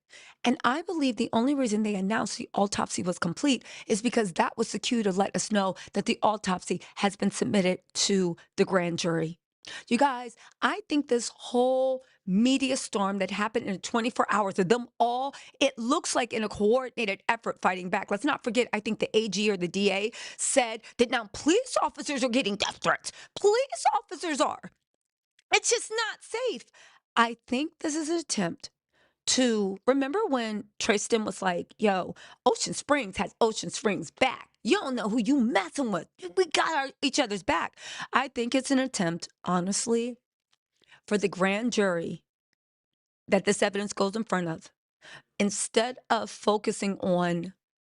And I believe the only reason they announced the autopsy was complete is because that was the cue to let us know that the autopsy has been submitted to the grand jury. You guys, I think this whole media storm that happened in 24 hours of them all, it looks like in a coordinated effort fighting back. Let's not forget, I think the AG or the DA said that now police officers are getting death threats. Police officers are. It's just not safe. I think this is an attempt to remember when Tristan was like, yo, Ocean Springs has Ocean Springs back. You don't know who you messing with. We got each other's back. I think it's an attempt, honestly, for the grand jury that this evidence goes in front of. Instead of focusing on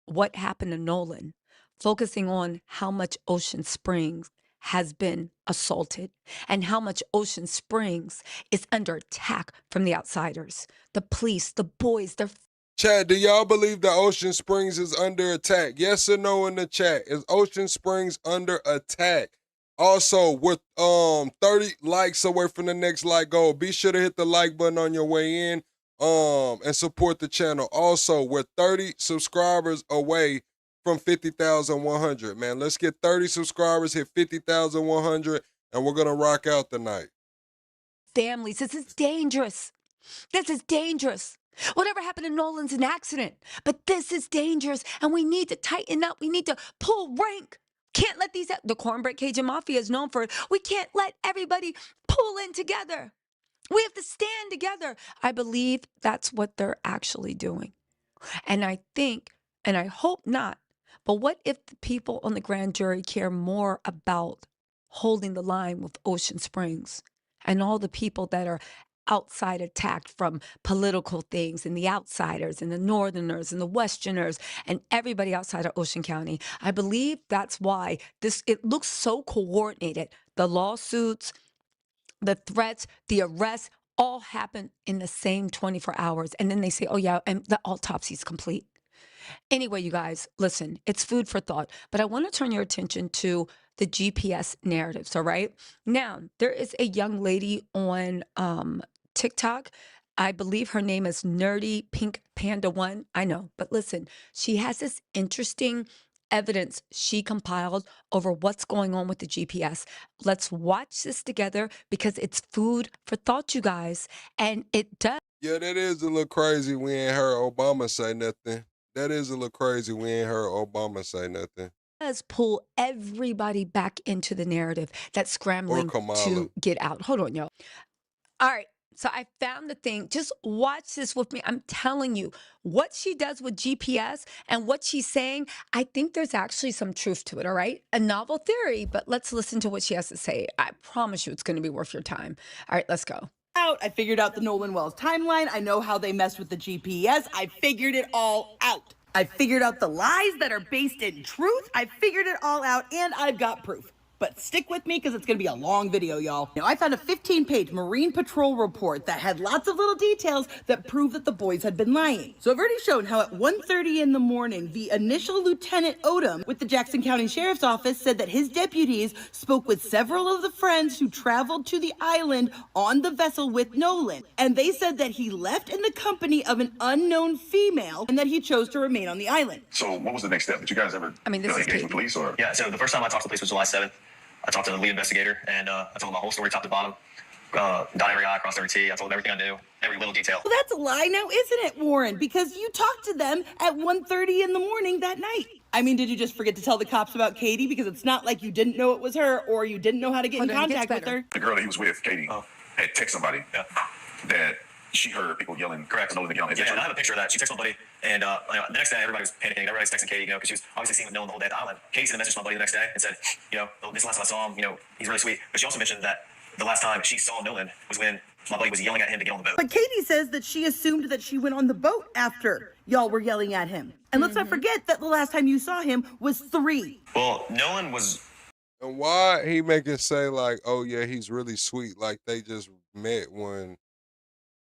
what happened to Nolan, focusing on how much Ocean Springs has been assaulted and how much Ocean Springs is under attack from the outsiders, the police, the boys, they're Chat, do y'all believe that Ocean Springs is under attack? Yes or no in the chat. Is Ocean Springs under attack? Also, we're 30 likes away from the next like goal. Be sure to hit the like button on your way in and support the channel. Also, we're 30 subscribers away from 50,100, man. Let's get 30 subscribers, hit 50,100, and we're going to rock out tonight. families. This is dangerous. This is dangerous. Whatever happened to Nolan's an accident, but this is dangerous, and we need to tighten up. We need to pull rank. Can't let the Cornbread Cajun Mafia is known for it. We can't let everybody pull in together. We have to stand together. I believe that's what they're actually doing. And I think, and I hope not, but what if the people on the grand jury care more about holding the line with Ocean Springs and all the people that are outside attacked from political things and the outsiders and the northerners and the westerners and everybody outside of Ocean County? I believe that's why it looks so coordinated. The lawsuits, the threats, the arrests all happen in the same 24 hours. And then they say, oh, yeah, and the autopsy is complete. Anyway, you guys, listen, it's food for thought, but I want to turn your attention to the GPS narratives. All right. Now, there is a young lady on TikTok. I believe her name is Nerdy Pink Panda One. I know, but listen, she has this interesting evidence she compiled over what's going on with the GPS. Let's watch this together because it's food for thought, you guys. And it does. Yeah, that is a little crazy. We ain't heard Obama say nothing. That is a little crazy. We ain't heard Obama say nothing. Does pull everybody back into the narrative that's scrambling to get out. Hold on, y'all. All right. So I found the thing. Just watch this with me. I'm telling you, what she does with GPS and what she's saying, I think there's actually some truth to it, all right? A novel theory, but let's listen to what she has to say. I promise you it's going to be worth your time. All right, let's go. I figured out the Nolan Wells timeline. I know how they messed with the GPS. I figured it all out. I figured out the lies that are based in truth. I figured it all out, and I've got proof. But stick with me because it's going to be a long video, y'all. Now, I found a 15-page Marine Patrol report that had lots of little details that prove that the boys had been lying. So I've already shown how at 1:30 in the morning, the initial Lieutenant Odom with the Jackson County Sheriff's Office said that his deputies spoke with several of the friends who traveled to the island on the vessel with Nolan. And they said that he left in the company of an unknown female and that he chose to remain on the island. So what was the next step? Did you guys ever engage with police? Or? Yeah, so the first time I talked to police was July 7th. I talked to the lead investigator, and I told him my whole story, top to bottom. Dot every I, crossed every T. I told him everything I knew, every little detail. Well, that's a lie now, isn't it, Warren? Because you talked to them at 1:30 in the morning that night. I mean, did you just forget to tell the cops about Katie? Because it's not like you didn't know it was her or you didn't know how to get in contact with her. The girl that he was with, Katie, had texted somebody that she heard people yelling. Correct. Yeah, and I have a picture of that. She texted my buddy, and the next day everybody was panicking. Everybody was texting Katie, because she was obviously seen with Nolan the whole day at the island. Katie sent a message to my buddy the next day and said, this last time I saw him, he's really sweet. But she also mentioned that the last time she saw Nolan was when my buddy was yelling at him to get on the boat. But Katie says that she assumed that she went on the boat after y'all were yelling at him. And let's not forget that the last time you saw him was 3. Well, Nolan was... And why he make it say like, oh yeah, he's really sweet, like they just met, when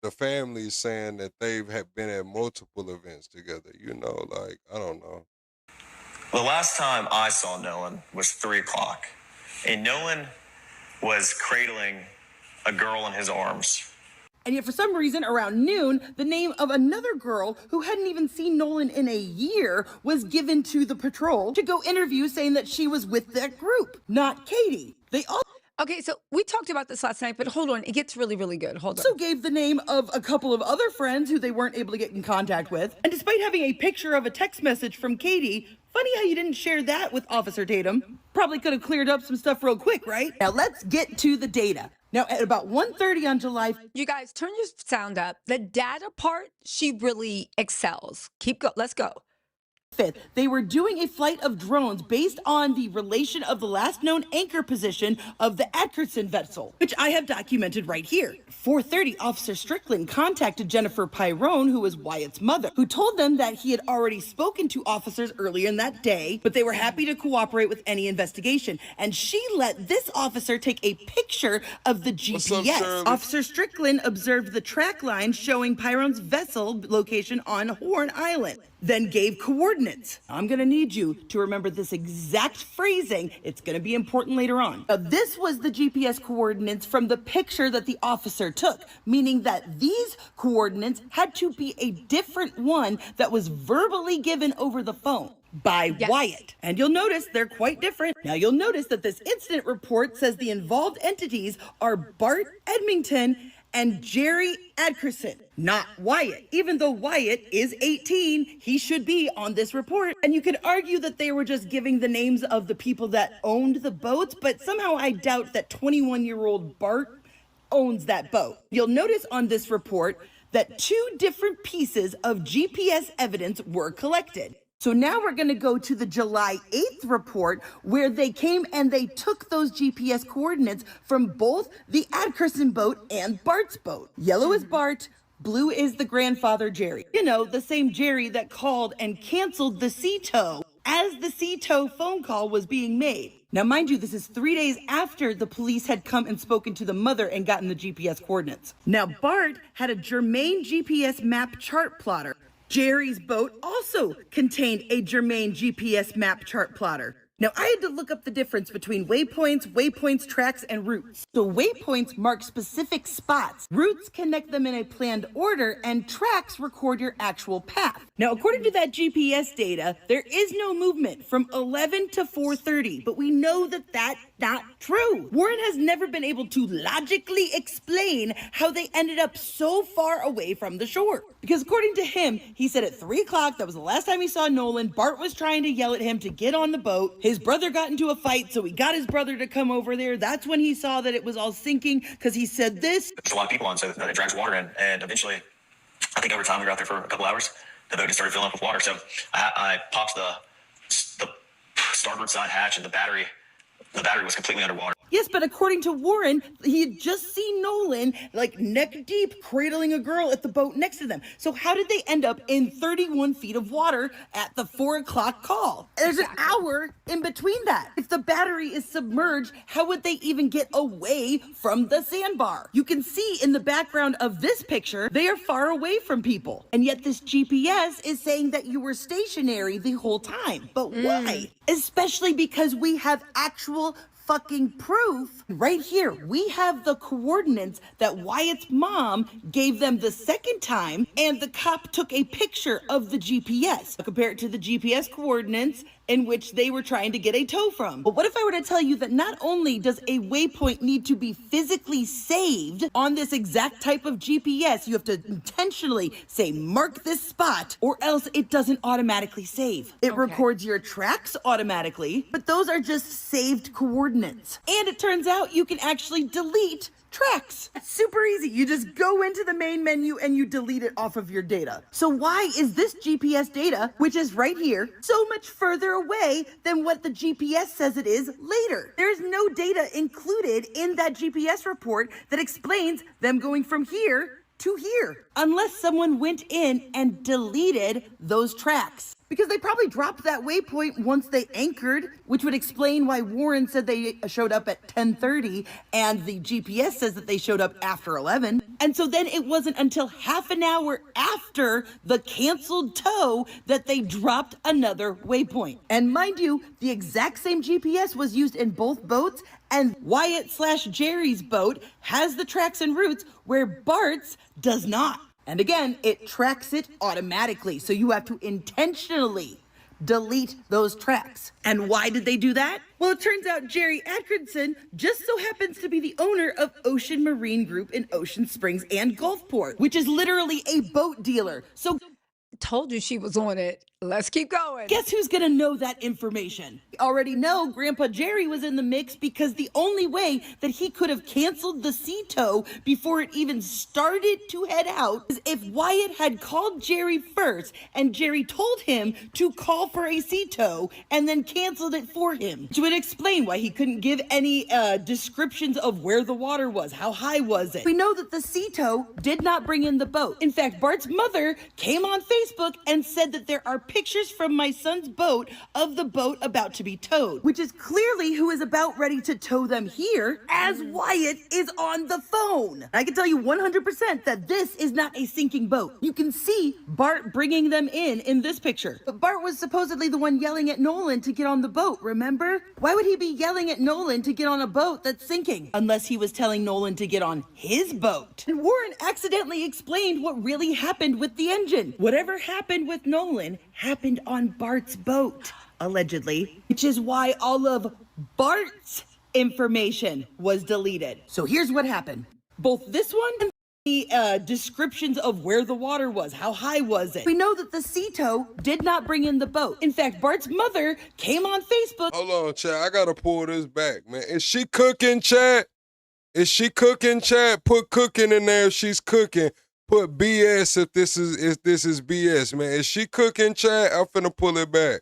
the family is saying that they've been at multiple events together, like, I don't know. The last time I saw Nolan was 3 o'clock, and Nolan was cradling a girl in his arms. And yet for some reason around noon, the name of another girl who hadn't even seen Nolan in a year was given to the patrol to go interview, saying that she was with that group, not Katie. They all... Okay, so we talked about this last night, but hold on. It gets really, really good. Hold on. Also gave the name of a couple of other friends who they weren't able to get in contact with. And despite having a picture of a text message from Katie, funny how you didn't share that with Officer Tatum. Probably could have cleared up some stuff real quick, right? Now let's get to the data. Now at about 1:30 on July... You guys, turn your sound up. The data part, she really excels. Let's go. 5th, they were doing a flight of drones based on the relation of the last known anchor position of the Atkinson vessel, which I have documented right here. 4:30, Officer Strickland contacted Jennifer Pyrone, who was Wyatt's mother, who told them that he had already spoken to officers earlier in that day, but they were happy to cooperate with any investigation. And she let this officer take a picture of the GPS. Officer Strickland observed the track line showing Pyrone's vessel location on Horn Island, then gave coordinates. I'm gonna need you to remember this exact phrasing. It's gonna be important later on. Now, this was the GPS coordinates from the picture that the officer took, meaning that these coordinates had to be a different one that was verbally given over the phone by Wyatt. And you'll notice they're quite different. Now you'll notice that this incident report says the involved entities are Bart Edmington and Jerry Adkerson, not Wyatt. Even though Wyatt is 18, he should be on this report. And you could argue that they were just giving the names of the people that owned the boats, but somehow I doubt that 21-year-old Bart owns that boat. You'll notice on this report that 2 different pieces of GPS evidence were collected. So now we're going to go to the July 8th report where they came and they took those GPS coordinates from both the Adkerson boat and Bart's boat. Yellow is Bart, blue is the grandfather Jerry. You know, the same Jerry that called and canceled the sea tow as the sea tow phone call was being made. Now, mind you, this is 3 days after the police had come and spoken to the mother and gotten the GPS coordinates. Now, Bart had a germane GPS map chart plotter. Jerry's boat also contained a germane GPS map chart plotter. Now, I had to look up the difference between waypoints, tracks, and routes. So waypoints mark specific spots. Routes connect them in a planned order, and tracks record your actual path. Now, according to that GPS data, there is no movement from 11 to 4:30, but we know that that's not true. Warren has never been able to logically explain how they ended up so far away from the shore. Because according to him, he said at 3 o'clock, that was the last time he saw Nolan, Bart was trying to yell at him to get on the boat. His brother got into a fight, so he got his brother to come over there. That's when he saw that it was all sinking, because he said this. There's a lot of people on, so it drags water in, and eventually, I think over time we were out there for a couple hours. The boat just started filling up with water, so I popped the starboard side hatch, and the battery was completely underwater. Yes, but according to Warren, he had just seen Nolan, like neck deep, cradling a girl at the boat next to them. So how did they end up in 31 feet of water at the 4 o'clock call? There's an hour in between that. If the battery is submerged, how would they even get away from the sandbar? You can see in the background of this picture, they are far away from people. And yet this GPS is saying that you were stationary the whole time. But why? Especially because we have actual fucking proof right here. We have the coordinates that Wyatt's mom gave them the second time, and the cop took a picture of the GPS. Compare it to the GPS coordinates in which they were trying to get a tow from. But what if I were to tell you that not only does a waypoint need to be physically saved on this exact type of GPS, you have to intentionally say, mark this spot, or else it doesn't automatically save. It records your tracks automatically, but those are just saved coordinates. And it turns out you can actually delete tracks. Super easy. You just go into the main menu and you delete it off of your data. So why is this GPS data, which is right here, so much further away than what the GPS says it is later? There's no data included in that GPS report that explains them going from here to here, unless someone went in and deleted those tracks. Because they probably dropped that waypoint once they anchored, which would explain why Warren said they showed up at 10:30 and the GPS says that they showed up after 11. And so then it wasn't until half an hour after the canceled tow that they dropped another waypoint. And mind you, the exact same GPS was used in both boats, and Wyatt/Jerry's boat has the tracks and routes where Bart's does not. And again, it tracks it automatically. So you have to intentionally delete those tracks. And why did they do that? Well, it turns out Jerry Atkinson just so happens to be the owner of Ocean Marine Group in Ocean Springs and Gulfport, which is literally a boat dealer. So told you she was on it. Let's keep going. Guess who's gonna know that information? We already know Grandpa Jerry was in the mix, because the only way that he could have canceled the sea tow before it even started to head out is if Wyatt had called Jerry first and Jerry told him to call for a sea tow and then canceled it for him, which would explain why he couldn't give any descriptions of where the water was, how high was it. We know that the sea tow did not bring in the boat. In fact, Bart's mother came on Facebook and said that there are pictures from my son's boat of the boat about to be towed, which is clearly who is about ready to tow them here, as Wyatt is on the phone. I can tell you 100% that this is not a sinking boat. You can see Bart bringing them in this picture. But Bart was supposedly the one yelling at Nolan to get on the boat, remember? Why would he be yelling at Nolan to get on a boat that's sinking? Unless he was telling Nolan to get on his boat. And Warren accidentally explained what really happened with the engine. Whatever happened with Nolan happened on Bart's boat, allegedly, which is why all of Bart's information was deleted. So here's what happened. Both this one and the descriptions of where the water was, how high was it. We know that the sea tow did not bring in the boat. In fact, Bart's mother came on Facebook. Hold on, chat. I gotta pull this back, man. Is she cooking, chat? Is she cooking, Chad? Put cooking in there if she's cooking. Put BS if this is BS, man. Is she cooking, Chad? I'm finna pull it back.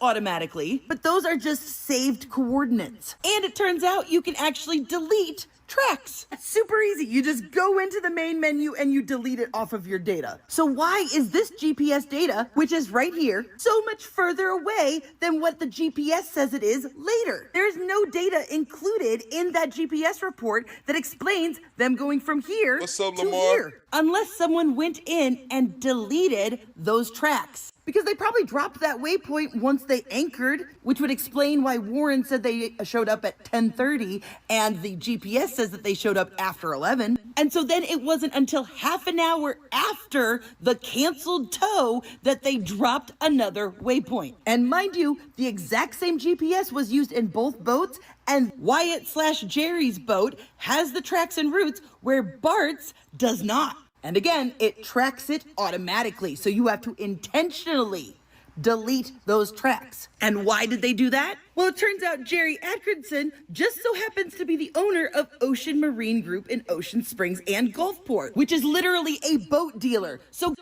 Automatically, but those are just saved coordinates. And it turns out you can actually delete tracks. It's super easy. You just go into the main menu and you delete it off of your data. So why is this GPS data, which is right here, so much further away than what the GPS says it is later? There's no data included in that GPS report that explains them going from here to here, unless someone went in and deleted those tracks. Because they probably dropped that waypoint once they anchored, which would explain why Warren said they showed up at 10:30 and the GPS says that they showed up after 11. And so then it wasn't until half an hour after the canceled tow that they dropped another waypoint. And mind you, the exact same GPS was used in both boats, and Wyatt/Jerry's boat has the tracks and routes where Bart's does not. And again, it tracks it automatically, so you have to intentionally delete those tracks. And why did they do that? Well, it turns out Jerry Atkinson just so happens to be the owner of Ocean Marine Group in Ocean Springs and Gulfport, which is literally a boat dealer. So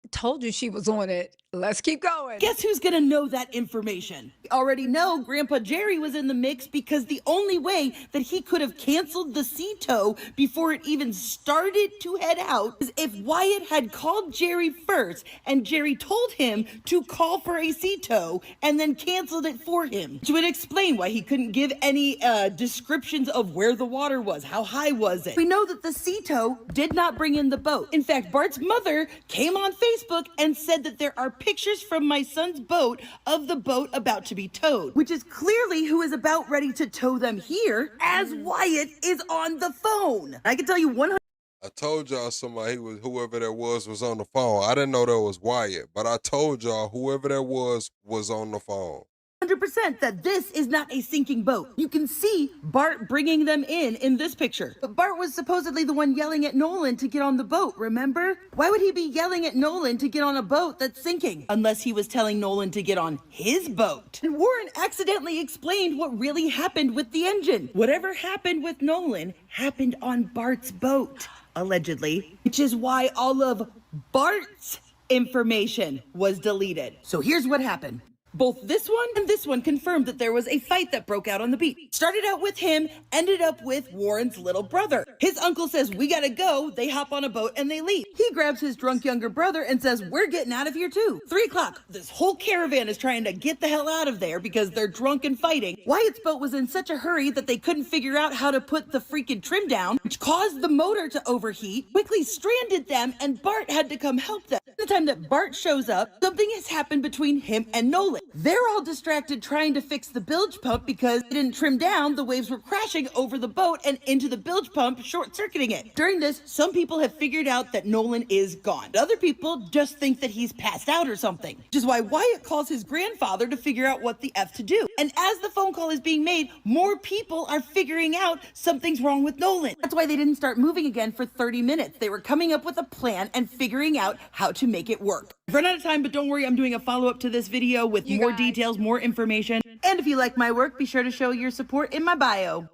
told you she was on it. Let's keep going. Guess who's gonna know that information? We already know Grandpa Jerry was in the mix because the only way that he could have canceled the sea tow before it even started to head out is if Wyatt had called Jerry first and Jerry told him to call for a sea tow and then canceled it for him, which would explain why he couldn't give any descriptions of where the water was, how high was it. We know that the sea tow did not bring in the boat. In fact, Bart's mother came on Facebook and said that there are pictures from my son's boat of the boat about to be towed, which is clearly who is about ready to tow them here as Wyatt is on the phone. I can tell you 100%. I told y'all whoever that was on the phone. I didn't know that was Wyatt, but I told y'all whoever that was on the phone. 100% that this is not a sinking boat. You can see Bart bringing them in this picture. But Bart was supposedly the one yelling at Nolan to get on the boat, remember? Why would he be yelling at Nolan to get on a boat that's sinking? Unless he was telling Nolan to get on his boat. And Warren accidentally explained what really happened with the engine. Whatever happened with Nolan happened on Bart's boat, allegedly. Which is why all of Bart's information was deleted. So here's what happened. Both this one and this one confirmed that there was a fight that broke out on the beach. Started out with him, ended up with Warren's little brother. His uncle says, we gotta go. They hop on a boat and they leave. He grabs his drunk younger brother and says, we're getting out of here too. 3 o'clock. This whole caravan is trying to get the hell out of there because they're drunk and fighting. Wyatt's boat was in such a hurry that they couldn't figure out how to put the freaking trim down, which caused the motor to overheat, quickly stranded them, and Bart had to come help them. The time that Bart shows up, something has happened between him and Nolan. They're all distracted trying to fix the bilge pump because it didn't trim down. The waves were crashing over the boat and into the bilge pump, short-circuiting it. During this, some people have figured out that Nolan is gone. Other people just think that he's passed out or something, which is why Wyatt calls his grandfather to figure out what the F to do. And as the phone call is being made, more people are figuring out something's wrong with Nolan. That's why they didn't start moving again for 30 minutes. They were coming up with a plan and figuring out how to make it work. I've run out of time, but don't worry, I'm doing a follow-up to this video with more details, more information. And if you like my work, be sure to show your support in my bio.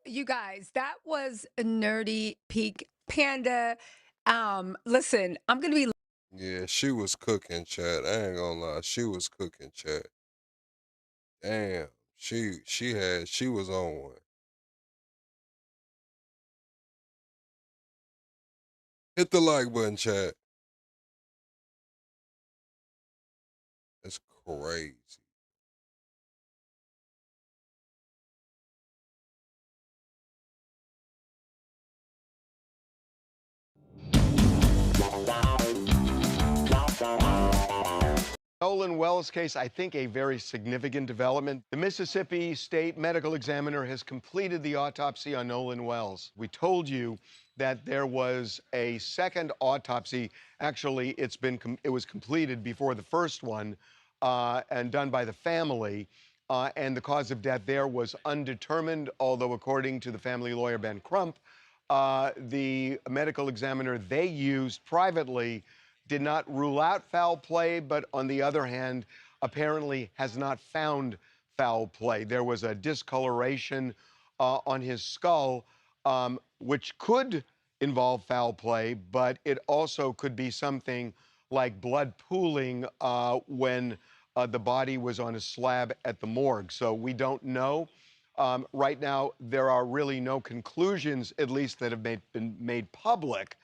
You guys, that was a Nerdy Peak Panda. Listen, I'm gonna be. Yeah, she was cooking, Chad. I ain't gonna lie, she was cooking, Chad. Damn, she was on one. Hit the like button, Chad. That's crazy. Nolan Wells case, I think a very significant development. The Mississippi State Medical Examiner has completed the autopsy on Nolan Wells. We told you that there was a second autopsy. Actually, it was completed before the first one and done by the family. And the cause of death there was undetermined, although according to the family lawyer, Ben Crump, the medical examiner they used privately did not rule out foul play, but on the other hand, apparently has not found foul play. There was a discoloration on his skull, which could involve foul play, but it also could be something like blood pooling when the body was on a slab at the morgue. So we don't know. Right now, there are really no conclusions, at least that have been made public.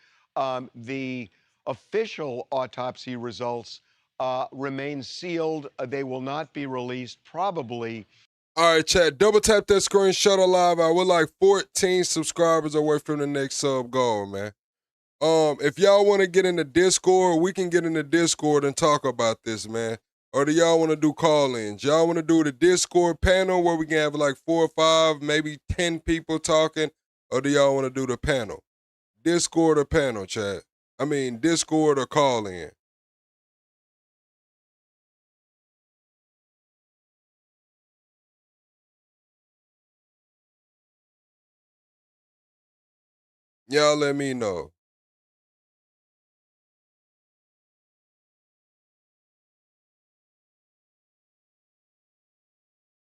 The official autopsy results remain sealed. They will not be released probably. All right, chat. Double tap that screen, shut live out. We're like 14 subscribers away from the next sub goal, man. If y'all want to get in the Discord, we can get in the Discord and talk about this, man. Or do y'all want to do call-ins? Y'all want to do the Discord panel where we can have like 4 or 5, maybe 10 people talking? Or do y'all want to do the panel? Discord or panel, chat? I mean, Discord or call-in? Y'all let me know.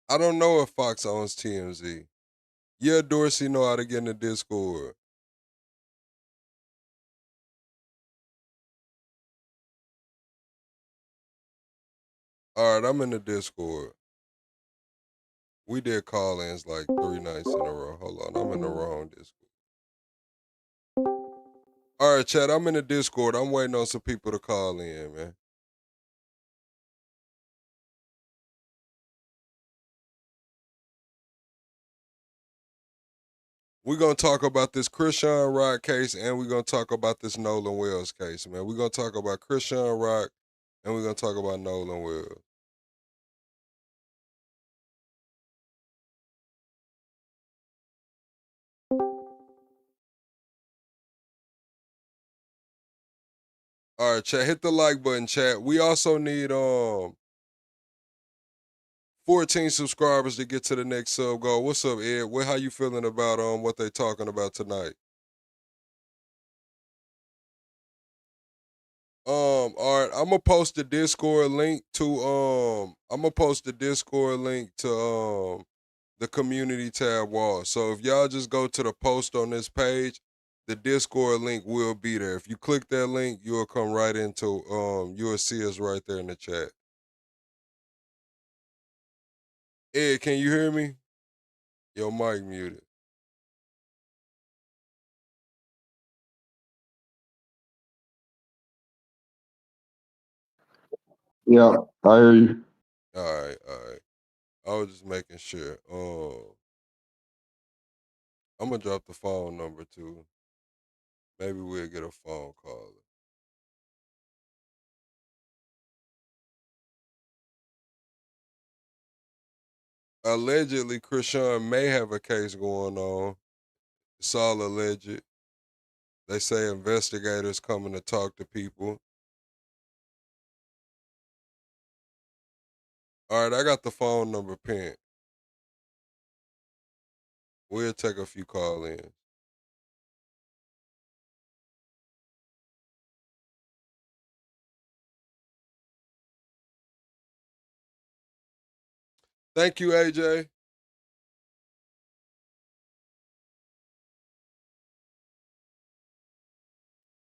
I don't know if Fox owns TMZ. Yeah, Dorsey know how to get in the Discord. All right, I'm in the Discord. We did call-ins like 3 nights in a row. Hold on, I'm in the wrong Discord. All right, chat, I'm in the Discord. I'm waiting on some people to call in, man. We're going to talk about this Krishan Rock case, and we're going to talk about this Nolan Wells case, man. We're going to talk about Krishan Rock, and we're going to talk about Nolan Wells. All right, chat, hit the like button, chat. We also need 14 subscribers to get to the next sub goal. What's up, Ed? How you feeling about what they talking about tonight? All right, I'm gonna post the Discord link to the community tab wall. So if y'all just go to the post on this page, the Discord link will be there. If you click that link, you'll come right into you'll see us right there in the chat. Ed, can you hear me? Your mic muted. Yeah, I hear you. All right. I was just making sure. I'm gonna drop the phone number too. Maybe we'll get a phone call. Allegedly, Krishan may have a case going on. It's all alleged. They say investigators coming to talk to people. All right, I got the phone number pinned. We'll take a few call-ins. Thank you, AJ.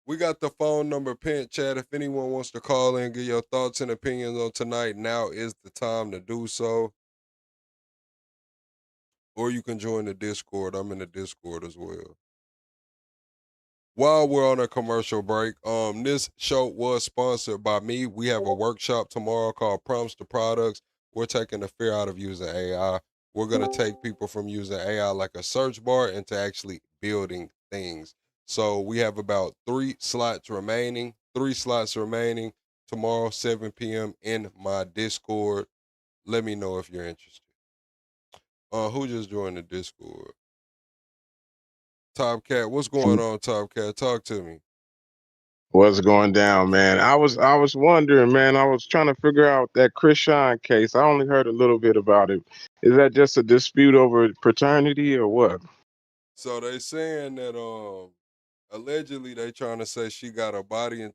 We got the phone number pinned, chat. If anyone wants to call in, give your thoughts and opinions on tonight, now is the time to do so. Or you can join the Discord. I'm in the Discord as well. While we're on a commercial break, this show was sponsored by me. We have a workshop tomorrow called Prompts to Products. We're taking the fear out of using AI. We're going to take people from using AI like a search bar into actually building things. So we have about 3 slots remaining. Tomorrow, 7 p.m. in my Discord. Let me know if you're interested. Who just joined the Discord? Top Cat, what's going on, Top Cat? Talk to me. What's going down, man? I was wondering, man. I was trying to figure out that Krishan case. I only heard a little bit about it. Is that just a dispute over paternity or what? So they saying that allegedly they trying to say she got a body in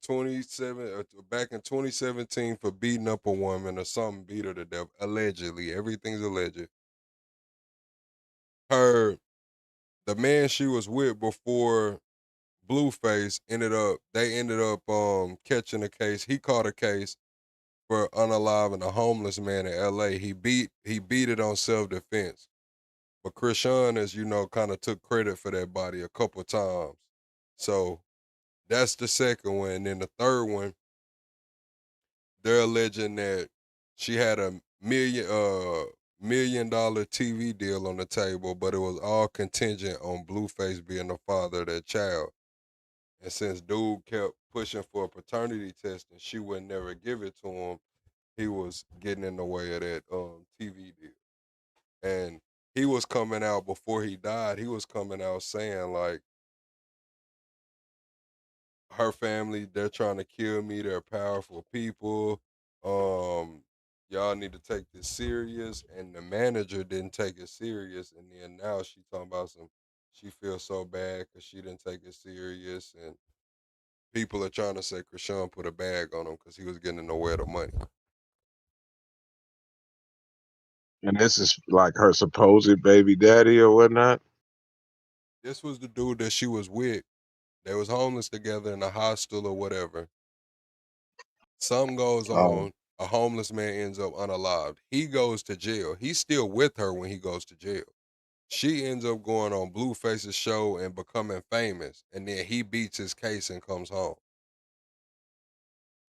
back in 2017 for beating up a woman or something, beat her to death. Allegedly, everything's alleged. the man she was with before Blueface they ended up catching a case. He caught a case for unaliving a homeless man in LA. He beat it on self-defense. But Krishan, as you know, kind of took credit for that body a couple times. So that's the second one. And then the third one, they're alleging that she had a $1 million TV deal on the table, but it was all contingent on Blueface being the father of that child. And since dude kept pushing for a paternity test and she would never give it to him, he was getting in the way of that TV deal. And he was coming out before he died. He was coming out saying like, her family, they're trying to kill me. They're powerful people. Y'all need to take this serious. And the manager didn't take it serious. And then now she talking about she feels so bad because she didn't take it serious. And people are trying to say Krishan put a bag on him because he was getting in the way of the money. And this is like her supposed baby daddy or whatnot. This was the dude that she was with. They was homeless together in a hostel or whatever. Something goes Oh, on. A homeless man ends up unalived. He goes to jail. He's still with her when he goes to jail. She ends up going on Blueface's show and becoming famous. And then he beats his case and comes home.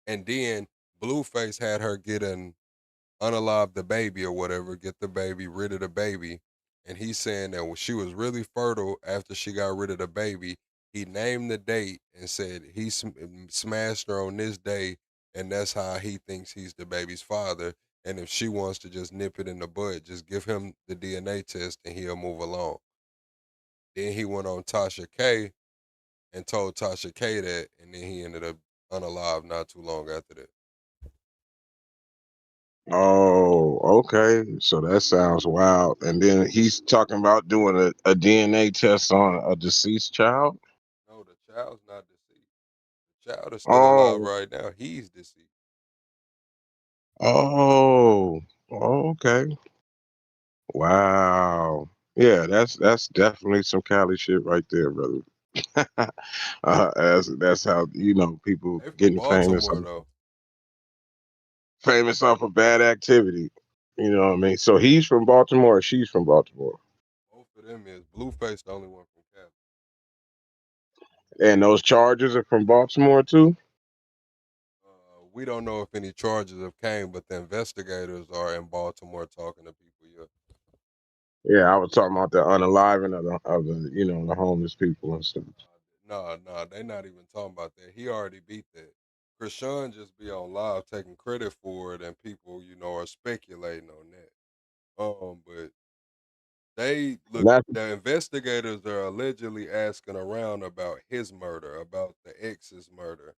And then Blueface had her get unalive the baby or whatever, get the baby, rid of the baby. And he's saying that when she was really fertile after she got rid of the baby, he named the date and said he smashed her on this day, and that's how he thinks he's the baby's father. And if she wants to just nip it in the bud, just give him the DNA test and he'll move along. Then he went on Tasha K and told Tasha K that, and then he ended up unalive not too long after that. oh, okay. So that sounds wild. And then he's talking about doing a DNA test on a deceased child. No, the child's not deceased. The child is still alive Oh, right now. He's deceased. oh, okay. Wow. Yeah, that's definitely some Cali shit right there, brother. That's how people They from getting famous Baltimore though. famous off of bad activity. You know what I mean? So he's from Baltimore, or she's from Baltimore, Both of them is Blueface, the only one from Cali. and those charges are from Baltimore too. We don't know if any charges have came, but the investigators are in Baltimore talking to people. Yeah. Yeah, I was talking about the unaliving of the the homeless people and stuff. No, they not even talking about that. He already beat that. Krishan just be on live taking credit for it, and people, are speculating on that. But they And look. that's The investigators are allegedly asking around about his murder, about the ex's murder.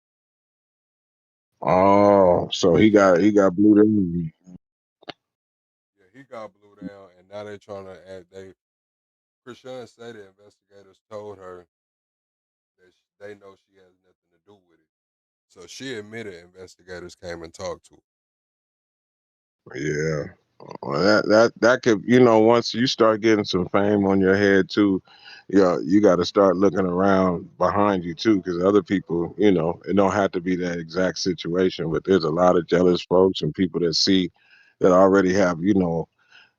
oh, so he got blue down. Yeah, he got blew down, and now they trying to add. Krishan said the investigators told her that they know she has nothing to do with it. So she admitted investigators came and talked to her. Yeah. Well, that could, once you start getting some fame on your head too, yeah, you got to start looking around behind you too, because other people, it don't have to be that exact situation, but there's a lot of jealous folks and people that already have,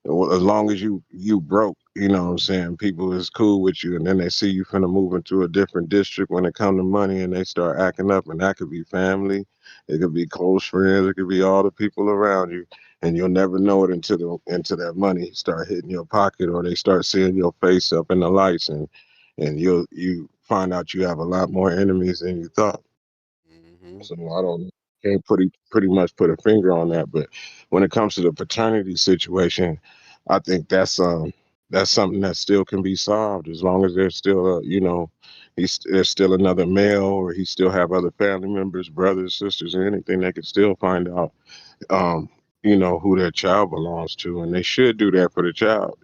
well, as long as you broke, what I'm saying, people is cool with you, and then they see you finna move into a different district when it come to money, and they start acting up, and that could be family, it could be close friends, it could be all the people around you, and you'll never know it until that money start hitting your pocket, or they start seeing your face up in the lights, and you find out you have a lot more enemies than you thought. Mm-hmm. So I don't can't pretty much put a finger on that, but when it comes to the paternity situation, I think that's something that still can be solved as long as there's still there's still another male, or he still have other family members, brothers, sisters, or anything. They can still find out um who their child belongs to, and they should do that for the child,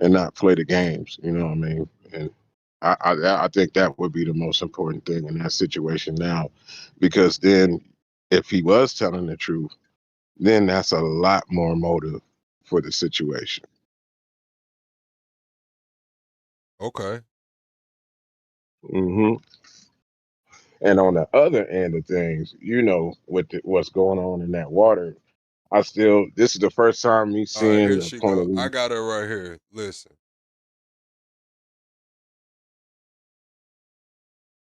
not play the games. You know what I mean? And I think that would be the most important thing in that situation now, because then if he was telling the truth, then that's a lot more motive for the situation. Okay. Mm-hmm. And on the other end of things, you know, with what's going on in that water, this is the first time me All right, seeing here the she point go. of I view. got her right here. Listen.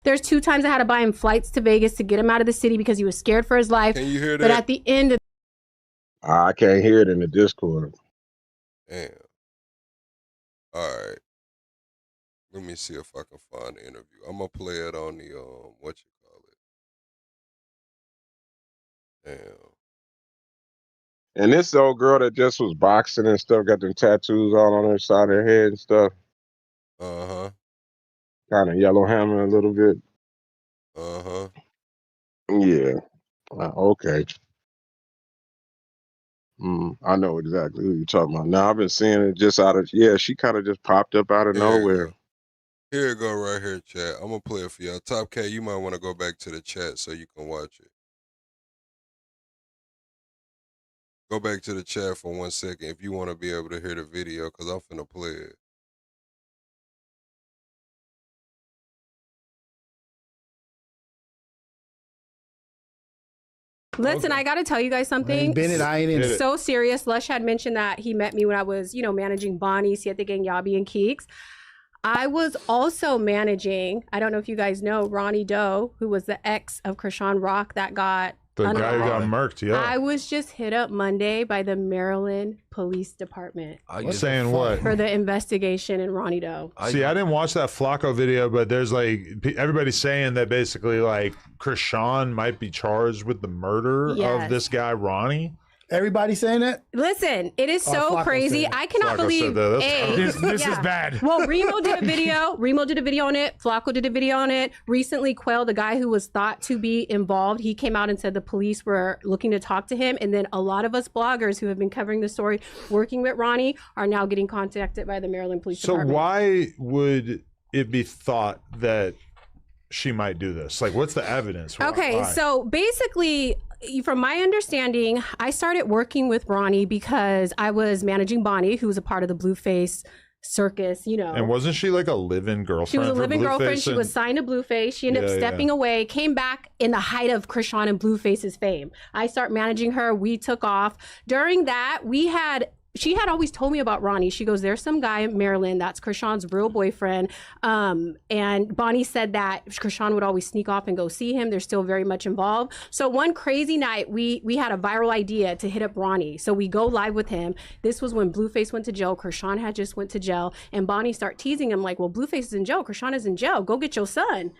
There's 2 times I had to buy him flights to Vegas to get him out of the city because he was scared for his life. Can you hear But that? at the end of I can't hear it in the Discord. Damn. All right. Let me see if I can find the interview. I'm gonna play it on the what you call it. Damn. And this old girl that just was boxing and stuff, got them tattoos all on her side of her head and stuff. Uh-huh. Kind of yellow hammer a little bit. Uh-huh. Yeah. Okay. I know exactly who you're talking about. Now I've been seeing it just she kind of just popped up out of Here you nowhere. go. Here it go right here, chat. I'm gonna play it for y'all. Top K, you might want to go back to the chat so you can watch it. Go back to the chat for 1 second if you want to be able to hear the video, because I'm finna play it. Listen, I got to tell you guys something. Bennett, I ain't in it. So serious. Lush had mentioned that he met me when I was, managing Bonnie, Siete Gang, Yabi, and Keeks. I was also managing, I don't know if you guys know, Ronnie Doe, who was the ex of Krishan Rock that got The guy who got murked, yeah. I was just hit up Monday by the Maryland Police Department Saying what? for the investigation in Ronnie Doe. See, I didn't watch that Flacco video, but there's everybody's saying that basically Krishan might be charged with the murder Yes. of this guy Ronnie. Everybody saying that? Listen, it is so Flacco crazy. said it. I cannot Flacco believe said that. This is bad. Well, Remo did a video. Remo did a video on it. Flacco did a video on it. Recently, Quail, the guy who was thought to be involved, he came out and said the police were looking to talk to him. And then a lot of us bloggers who have been covering the story, working with Ronnie, are now getting contacted by the Maryland Police So Department. why would it be thought that she might do this? What's the evidence? Okay, Why? so basically, from my understanding, I started working with Ronnie because I was managing Bonnie, who was a part of the Blueface circus, And wasn't she like a live-in girlfriend? She was a for living girlfriend. Blueface She was signed to Blueface. She ended up Yeah, stepping away, came back in the height of Krishan and Blueface's fame. I start managing her. We took off. During that, she had always told me about Ronnie. She goes, there's some guy in Maryland that's Krishan's real boyfriend. And Bonnie said that Krishan would always sneak off and go see him. They're still very much involved. So one crazy night, we had a viral idea to hit up Ronnie. So we go live with him. This was when Blueface went to jail. Krishan had just went to jail. And Bonnie start teasing him like, well, Blueface is in jail. Krishan is in jail. Go get your son.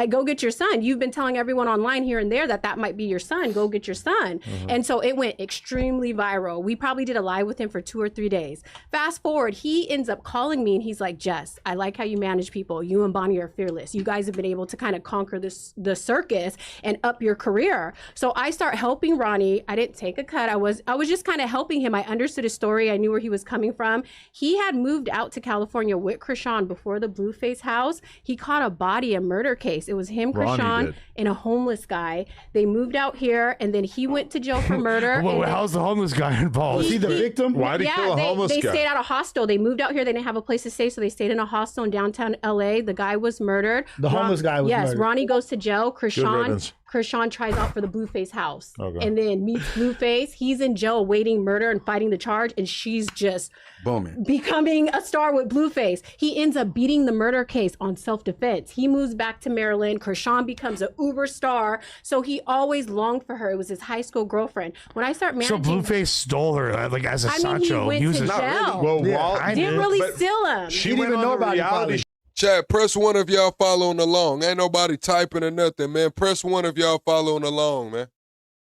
Go get your son. You've been telling everyone online here and there that might be your son. Go get your son. And so it went extremely viral. We probably did a live with him for 2 or 3 days. Fast forward, he ends up calling me and he's like, Jess, I like how you manage people. You and Bonnie are fearless. You guys have been able to kind of conquer the circus and up your career. So I start helping Ronnie. I didn't take a cut. I was just kind of helping him. I understood his story. I knew where he was coming from. He had moved out to California with Krishan before the Blueface house. He caught a body, a murder case. It was him, Ronnie Krishan, did. and a homeless guy. They moved out here, and then he went to jail for murder. Well, and then- how's the homeless guy involved? Was he the victim? Why did he kill a homeless they guy? stayed at a hostel. They moved out here. They didn't have a place to stay, so they stayed in a hostel in downtown LA. The guy was murdered. The homeless guy was Yes, murdered. Ronnie goes to jail. riddance. Krishan tries out for the Blueface house. Okay. And then meets Blueface. He's in jail awaiting murder and fighting the charge, and she's just Booming. becoming a star with Blueface. He ends up beating the murder case on self-defense. He moves back to Maryland. Krishan becomes an uber star. So he always longed for her. It was his high school girlfriend. When I start So managing, Blueface stole her as a I mean, he Sancho. went was to a jail. Well, didn't really steal him. She Didn't went even on know the about it, reality probably. Chat, press 1 if y'all following along. Ain't nobody typing or nothing, man. Press 1 if y'all following along, man.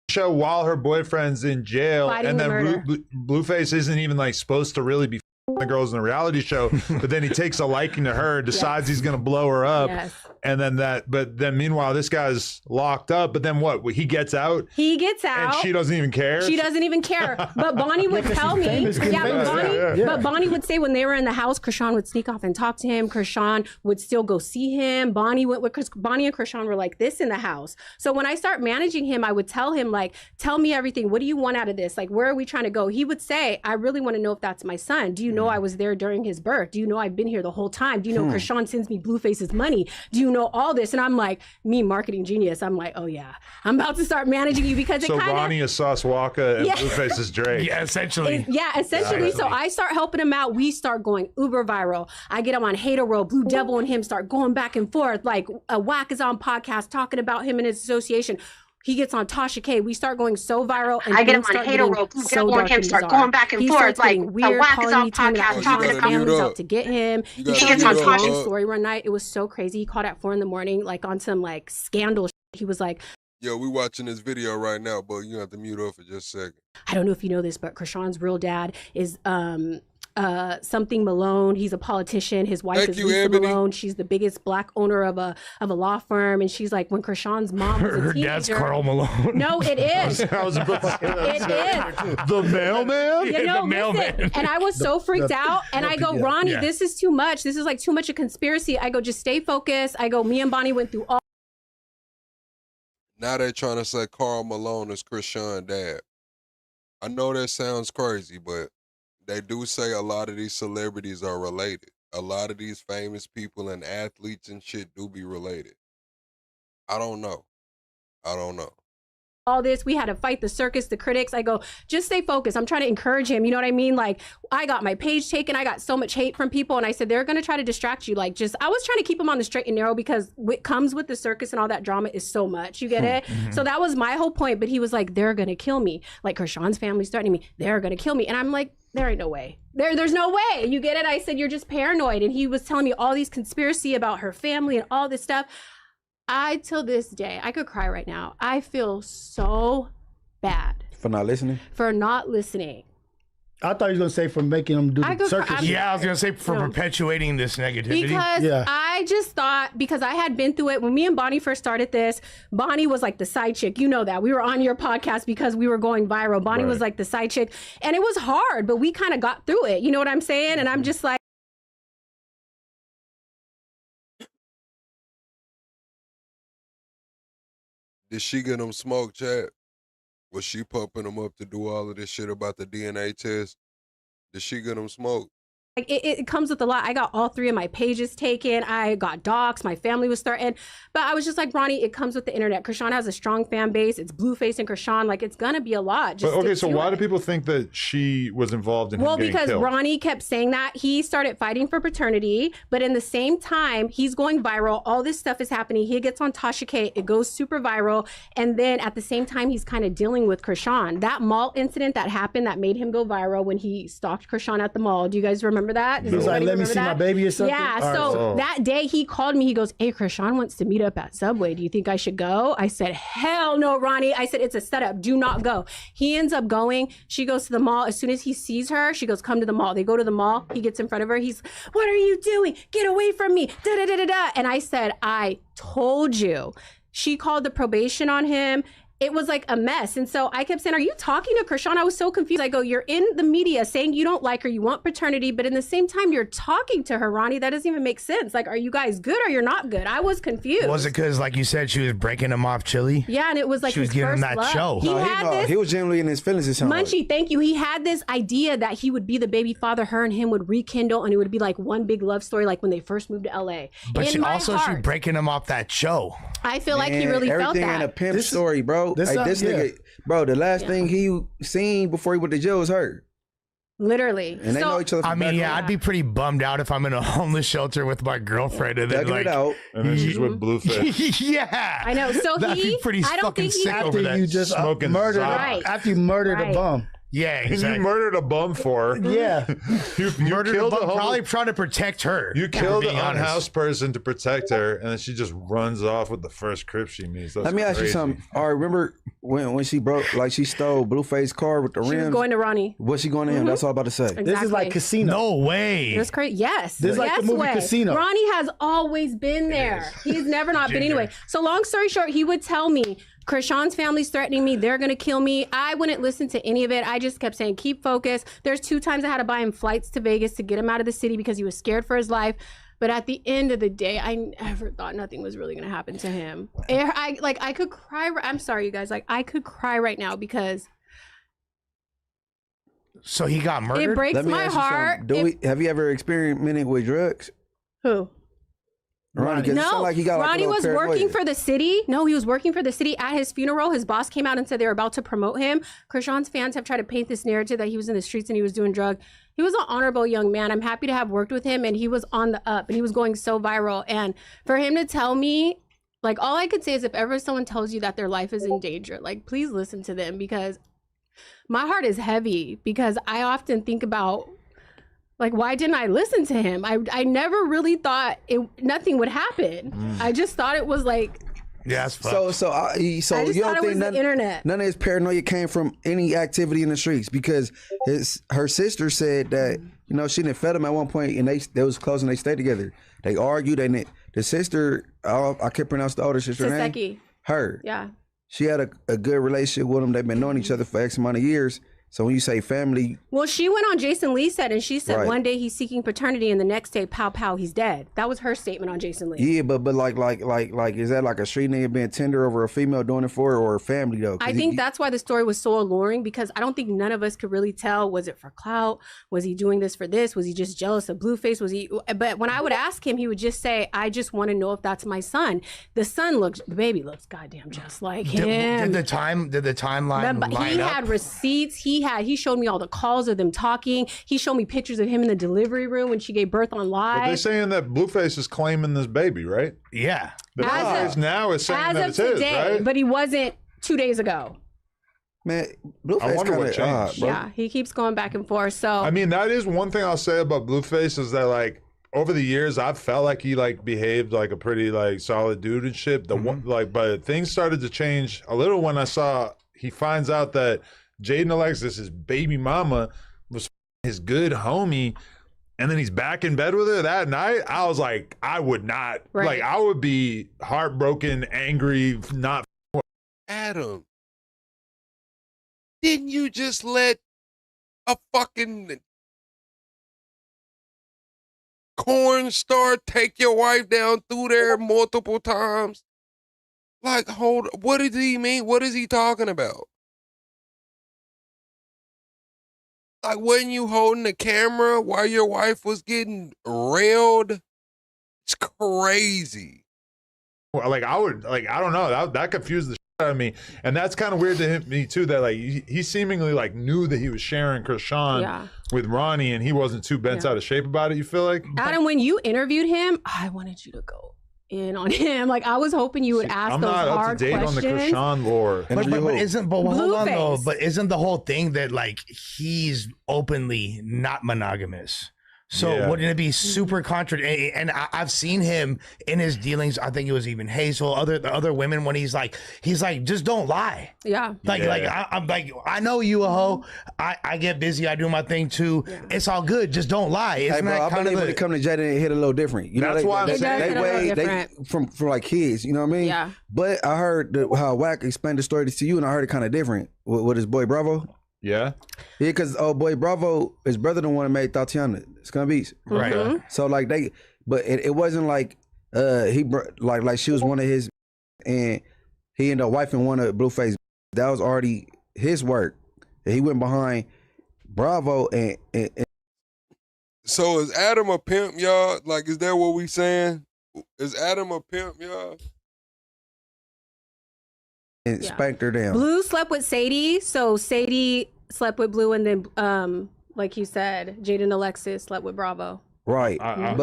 show while her boyfriend's in jail, Fighting and the then murder. Blueface isn't even supposed to really be the girls in the reality show, but then he takes a liking to her, decides he's gonna blow her up. Yes. And then but then meanwhile, this guy's locked up. But then what? He gets out. He gets out. And she doesn't even care. She doesn't even care. But Bonnie would tell me. But Bonnie would say when they were in the house, Krishan would sneak off and talk to him. Krishan would still go see him. Bonnie and Krishan were like this in the house. So when I start managing him, I would tell him, like, tell me everything. What do you want out of this? Like, where are we trying to go? He would say, I really want to know if that's my son. Do you know I was there during his birth? Do you know I've been here the whole time? Do you know Krishan sends me Blueface's money? Do you know all this? And I'm like, me, marketing genius. I'm like, oh yeah, I'm about to start managing you because so Ronnie is Sauce Walker and Blueface is Drake. Yeah, essentially. Essentially. So I start helping him out. We start going uber viral. I get him on Hater Row. Blue Devil and him start going back and forth. Like Whack is on podcast talking about him and his association. He gets on Tasha K. We start going so viral. And I get him on Hater Row. Blue Devil and him start going back and forth. Like weird, Whack is on calling me, podcast talking about families out to get him. He gets on Tasha. Story one night. It was so crazy. He called at 4 a.m, like on some like scandal. He was like, yo, we watching this video right now, but you have to mute up for just a second. I don't know if you know this, but Krishan's real dad is something Malone. He's a politician. His wife is Lisa Malone. She's the biggest black owner of a law firm. And she's like, when Krishan's mom was a her teenager. dad's Carl Malone. No, it is. I was about to say that. It is. The mailman? You know, the mailman. And I was so freaked out. And I go, Ronnie, this is too much. This is like too much a conspiracy. I go, just stay focused. I go, me and Bonnie went through all. Now they're trying to say Carl Malone is Krishan's dad. I know that sounds crazy, but they do say a lot of these celebrities are related. A lot of these famous people and athletes and shit do be related. I don't know. All this, we had to fight the circus, the critics. I go, just stay focused. I'm trying to encourage him. You know what I mean? Like, I got my page taken. I got so much hate from people. And I said, they're going to try to distract you. Like, I was trying to keep him on the straight and narrow because what comes with the circus and all that drama is so much. You get it? So that was my whole point. But he was like, they're going to kill me. Like, Krishan's family's threatening me. They're going to kill me. And I'm like, there ain't no way. There's no way. You get it? I said, you're just paranoid. And he was telling me all these conspiracy about her family and all this stuff. Till this day, I could cry right now. I feel so bad. For not listening? For not listening. I thought you were going to say for making them do the circus. Yeah, I was going to say for perpetuating this negativity. Because I just thought, because I had been through it, when me and Bonnie first started this, Bonnie was like the side chick. You know that. We were on your podcast because we were going viral. Bonnie was like the side chick. And it was hard, but we kind of got through it. You know what I'm saying? And I'm just like, did she get them smoke, Chad? Was she pumping them up to do all of this shit about the DNA test? Did she get them smoked? like it comes with a lot. I got all 3 of my pages taken. I got doxxed. My family was starting. But I was just like, Ronnie, it comes with the internet. Krishan has a strong fan base. It's Blueface and Krishan. Like, it's going to be a lot. Just okay, so why do people think that she was involved in him getting because killed? Ronnie kept saying that. He started fighting for paternity. But in the same time, he's going viral. All this stuff is happening. He gets on Tasha K. It goes super viral. And then at the same time, he's kind of dealing with Krishan. That mall incident that happened that made him go viral when he stalked Krishan at the mall. Do you guys remember that? He's like, let me see my baby or something? Yeah, so that day he called me. He goes, hey, Krishan wants to meet up at Subway. Do you think I should go? I said, hell no, Ronnie. I said, it's a setup. Do not go. He ends up going. She goes to the mall. As soon as he sees her, she goes, come to the mall. They go to the mall. He gets in front of her. He's, what are you doing? Get away from me. Da, da, da, da, da. And I said, I told you. She called the probation on him. It was like a mess. And so I kept saying, are you talking to Krishan? I was so confused. I go, you're in the media saying you don't like her, you want paternity, but in the same time, you're talking to her, Ronnie. That doesn't even make sense. Like, are you guys good or you're not good? I was confused. Was it because, like you said, she was breaking him off chili? Yeah, and it was like she was his giving him first that love. show. He was genuinely in his feelings. It sounded like. Munchie, thank you. He had this idea that he would be the baby father, her and him would rekindle, and it would be like one big love story, like when they first moved to LA. But in she my also heart, she breaking him off that show. I feel like he really felt everything that. in a pimp story, bro. this Like, this nigga, bro, the last thing he seen before he went to jail was her. Literally. And they know each other from I mean, back yeah, home. I'd be pretty bummed out if I'm in a homeless shelter with my girlfriend and then Ducking like, it out. And then she's with Blueface. yeah, I know. So That'd be pretty I don't fucking think he, sick over After that. you just Smoking murdered, Zod. Right. after you murdered a bum. Yeah, And exactly. you murdered a bum for her. Yeah. You Murdered killed a a bum, homeless- probably trying to protect her. You killed an being honest. unhoused person to protect her, and then she just runs off with the first crib she meets. That's Let me ask you crazy. something. All right, remember when she broke, like she stole Blueface's car with the She rims? was going to Ronnie. What's she going to him? That's all I'm about to say. Exactly. This is like Casino. No way. That's crazy. Yes. This is like yes the movie way. Casino. Ronnie has always been there. He's never not been anyway. So long story short, he would tell me, Krishan's family's threatening me. They're going to kill me. I wouldn't listen to any of it. I just kept saying, keep focused. There's 2 times I had to buy him flights to Vegas to get him out of the city because he was scared for his life. But at the end of the day, I never thought nothing was really going to happen to him. I could cry. I'm sorry, you guys. Like, I could cry right now because So he got murdered? it breaks Let me my ask you heart. something. Have you ever experimented with drugs? Who? Ronnie, 'cause it sound like he got like a Ronnie little was paranoia. working for the city. No, he was working for the city. At his funeral, his boss came out and said they were about to promote him. Krishan's fans have tried to paint this narrative that he was in the streets and he was doing drugs. He was an honorable young man. I'm happy to have worked with him, and he was on the up and he was going so viral. And for him to tell me, like, all I could say is if ever someone tells you that their life is in danger, like, please listen to them, because my heart is heavy because I often think about, like, why didn't I listen to him? I never really thought nothing would happen. I just thought it was like, yeah, that's So fucked. I you just don't thought it think was the internet. none of his paranoia came from any activity in the streets, because her sister said that she didn't fed him at one point, and they was close and they stayed together. They argued, and the sister, I can't pronounce the older sister name. Saseki. Her. Yeah. She had a good relationship with him. They've been knowing each other for X amount of years. So when you say family, Well, she went on Jason Lee's set and she said Right. one day he's seeking paternity and the next day, pow pow, he's dead. That was her statement on Jason Lee. yeah, but like, is that like a street nigga being tender over a female doing it for her, or a family though? 'Cause I think that's why the story was so alluring, because I don't think none of us could really tell, was it for clout? Was he doing this for this? Was he just jealous of Blueface? But when I would ask him, he would just say, I just want to know if that's my son. The baby looks goddamn just like him. Did the timeline But line he up? had receipts. He showed me all the calls of them talking. He showed me pictures of him in the delivery room when she gave birth on But they're live. saying that Blueface is claiming this baby, right? Yeah. The Blueface now is saying As that of it's his, today, right? but he wasn't 2 days ago. Man, I wonder what changed. Yeah, he keeps going back and forth. So I mean, that is one thing I'll say about Blueface is that, like, over the years, I've felt like he behaved like a pretty solid dude and shit. But things started to change a little when I saw he finds out that Jaden Alexis, his baby mama, was his good homie, and then he's back in bed with her that night. I was like, I would not, Right. I would be heartbroken, angry, not. Adam, didn't you just let a fucking corn star take your wife down through there multiple times? Like, what does he mean? What is he talking about? Like, wasn't you holding the camera while your wife was getting railed? It's crazy. I don't know. That confused the shit out of me. And that's kind of weird to me too, that he seemingly knew that he was sharing Krishan with Ronnie, and he wasn't too bent out of shape about it, you feel like? Adam, when you interviewed him, I wanted you to go in on him. Like, I was hoping you would ask I'm those not hard up to date questions. on the Krishan lore. But hold on though. Blueface. But isn't the whole thing that he's openly not monogamous? So Yeah. wouldn't it be super contradictory? And I've seen him in his dealings. I think it was even Hazel, the other women, when he's like, just don't lie. Yeah. I'm like, I know you a hoe. I get busy. I do my thing too. Yeah. It's all good. Just don't lie. Isn't bro, that I kind believe of when it come to Jaden, it hit a little different. You know, That's why I'm saying they from like kids. You know what I mean? Yeah. But I heard how Wack explained the story to you, and I heard it kind of different with his boy Bravo. Yeah. Yeah, because boy Bravo, his brother the one that made Tatiana Scum Beats. Right. Mm-hmm. So it wasn't like she was one of his, and he ended up wifing one of Blueface. That was already his work. And he went behind Bravo and So is Adam a pimp, y'all? Like, is that what we saying? Is Adam a pimp, y'all? and spanked her down. Blue slept with Sadie, so Sadie slept with Blue, and then, like you said, Jaden Alexis slept with Bravo. Right. I'm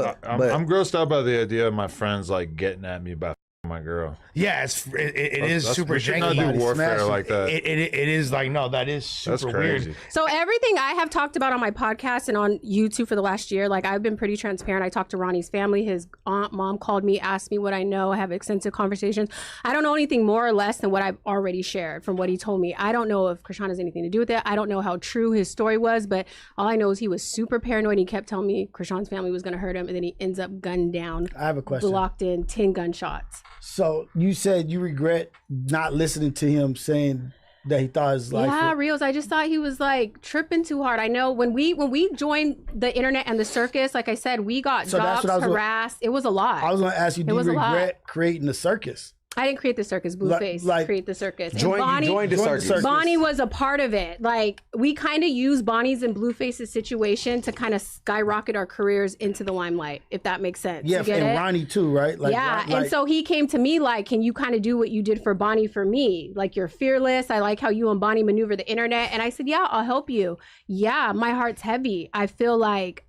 grossed out by the idea of my friends getting at me about my girl. Yeah, it is super we should janky. not do warfare like that. It is like, no, that is super weird. So everything I have talked about on my podcast and on YouTube for the last year, like I've been pretty transparent. I talked to Ronnie's family. His mom called me, asked me what I know. I have extensive conversations. I don't know anything more or less than what I've already shared from what he told me. I don't know if Krishan has anything to do with it. I don't know how true his story was, but all I know is he was super paranoid. He kept telling me Krishan's family was going to hurt him, and then he ends up gunned down. I have a question. Blocked in 10 gunshots. So you said you regret not listening to him saying that he thought his life. Yeah, Rios. I just thought he was like tripping too hard. I know when we joined the internet and the circus, like I said, we got doxxed, harassed. It was a lot. I was going to ask you, do you regret creating the circus? I didn't create the circus. Blueface create the circus. Joined the circus. Bonnie was a part of it. Like we kind of used Bonnie's and Blueface's situation to kind of skyrocket our careers into the limelight, if that makes sense. Yeah, and Ronnie too, right? Like, yeah, and so he came to me like, can you kind of do what you did for Bonnie for me? Like you're fearless. I like how you and Bonnie maneuver the internet. And I said, yeah, I'll help you. Yeah, my heart's heavy. I feel like,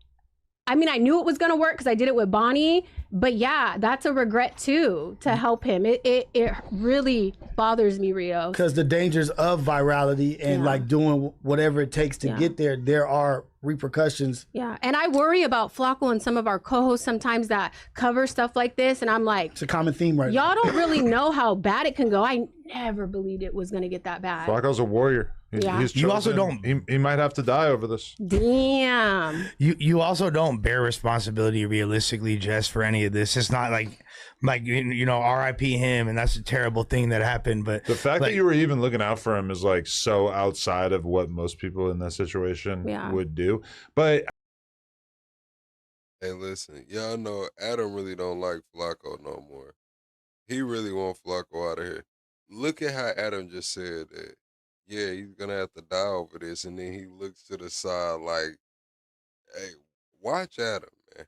I mean, I knew it was going to work because I did it with Bonnie, but yeah, that's a regret too, to help him. It really bothers me, Rio. Because the dangers of virality and like doing whatever it takes to get there are repercussions. Yeah, and I worry about Flacco and some of our co-hosts sometimes that cover stuff like this, and I'm like, it's a common theme right now. Y'all don't really know how bad it can go. I never believed it was going to get that bad. Flacco's a warrior. Yeah. He's You also don't. He might have to die over this. Damn. You also don't bear responsibility realistically, Jess, for any of this. It's not like you know, R.I.P. him, and that's a terrible thing that happened. But the fact that you were even looking out for him is like so outside of what most people in that situation would do. But hey, listen, y'all know Adam really don't like Flacco no more. He really want Flacco out of here. Look at how Adam just said that. Yeah, he's gonna have to die over this, and then he looks to the side like, "Hey, watch Adam, man."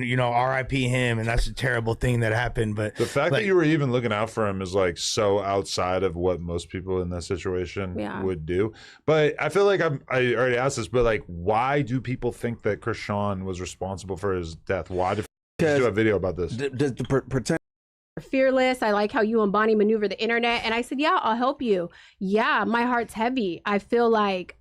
You know, R.I.P. him, and that's a terrible thing that happened. But the fact that you were even looking out for him is like so outside of what most people in that situation would do. But I feel like I already asked this, but like, why do people think that Krishan was responsible for his death? Why did you do a video about this? Pretend. Fearless. I like how you and Bonnie maneuver the internet. And I said, yeah, I'll help you. Yeah, my heart's heavy. I feel like,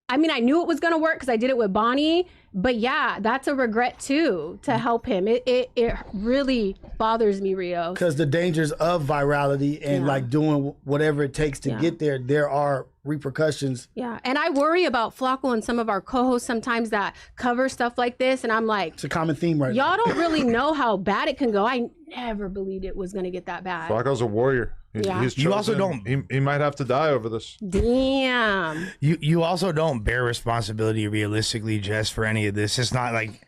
I mean, I knew it was going to work because I did it with Bonnie, but yeah, that's a regret too, to help him. It really bothers me, Rio. Because the dangers of virality and like doing whatever it takes to get there are repercussions. Yeah, and I worry about Flacco and some of our co-hosts sometimes that cover stuff like this, and I'm like, it's a common theme right now. Y'all don't really know how bad it can go. I never believed it was going to get that bad. Flacco's a warrior. You also don't. He might have to die over this. Damn. You also don't bear responsibility realistically, Jess, for any of this. It's not like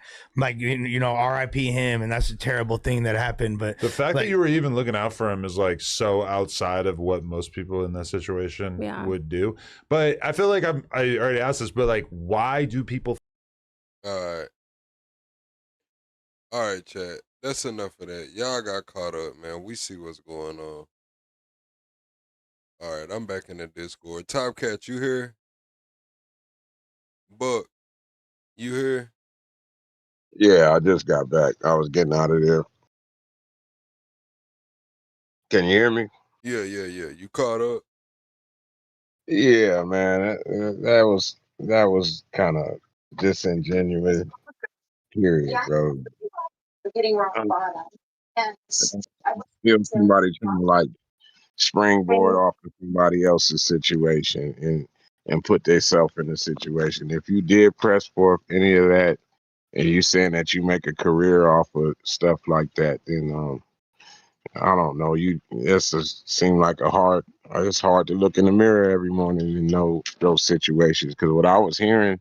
you know, R.I.P. him, and that's a terrible thing that happened. But the fact that you were even looking out for him is like so outside of what most people in that situation would do. But I feel like I already asked this, but like, why do people? All right, chat. That's enough of that. Y'all got caught up, man. We see what's going on. All right, I'm back in the Discord. Top Cat, you here? Buck, you here? Yeah, I just got back. I was getting out of there. Can you hear me? Yeah. You caught up? Yeah, man. That was kind of disingenuous. Period, bro. Feel somebody trying to like springboard off of somebody else's situation and put themselves in a situation. If you did press for any of that, and you saying that you make a career off of stuff like that, then I don't know. Seem like it's hard to look in the mirror every morning and know those situations. Because what I was hearing,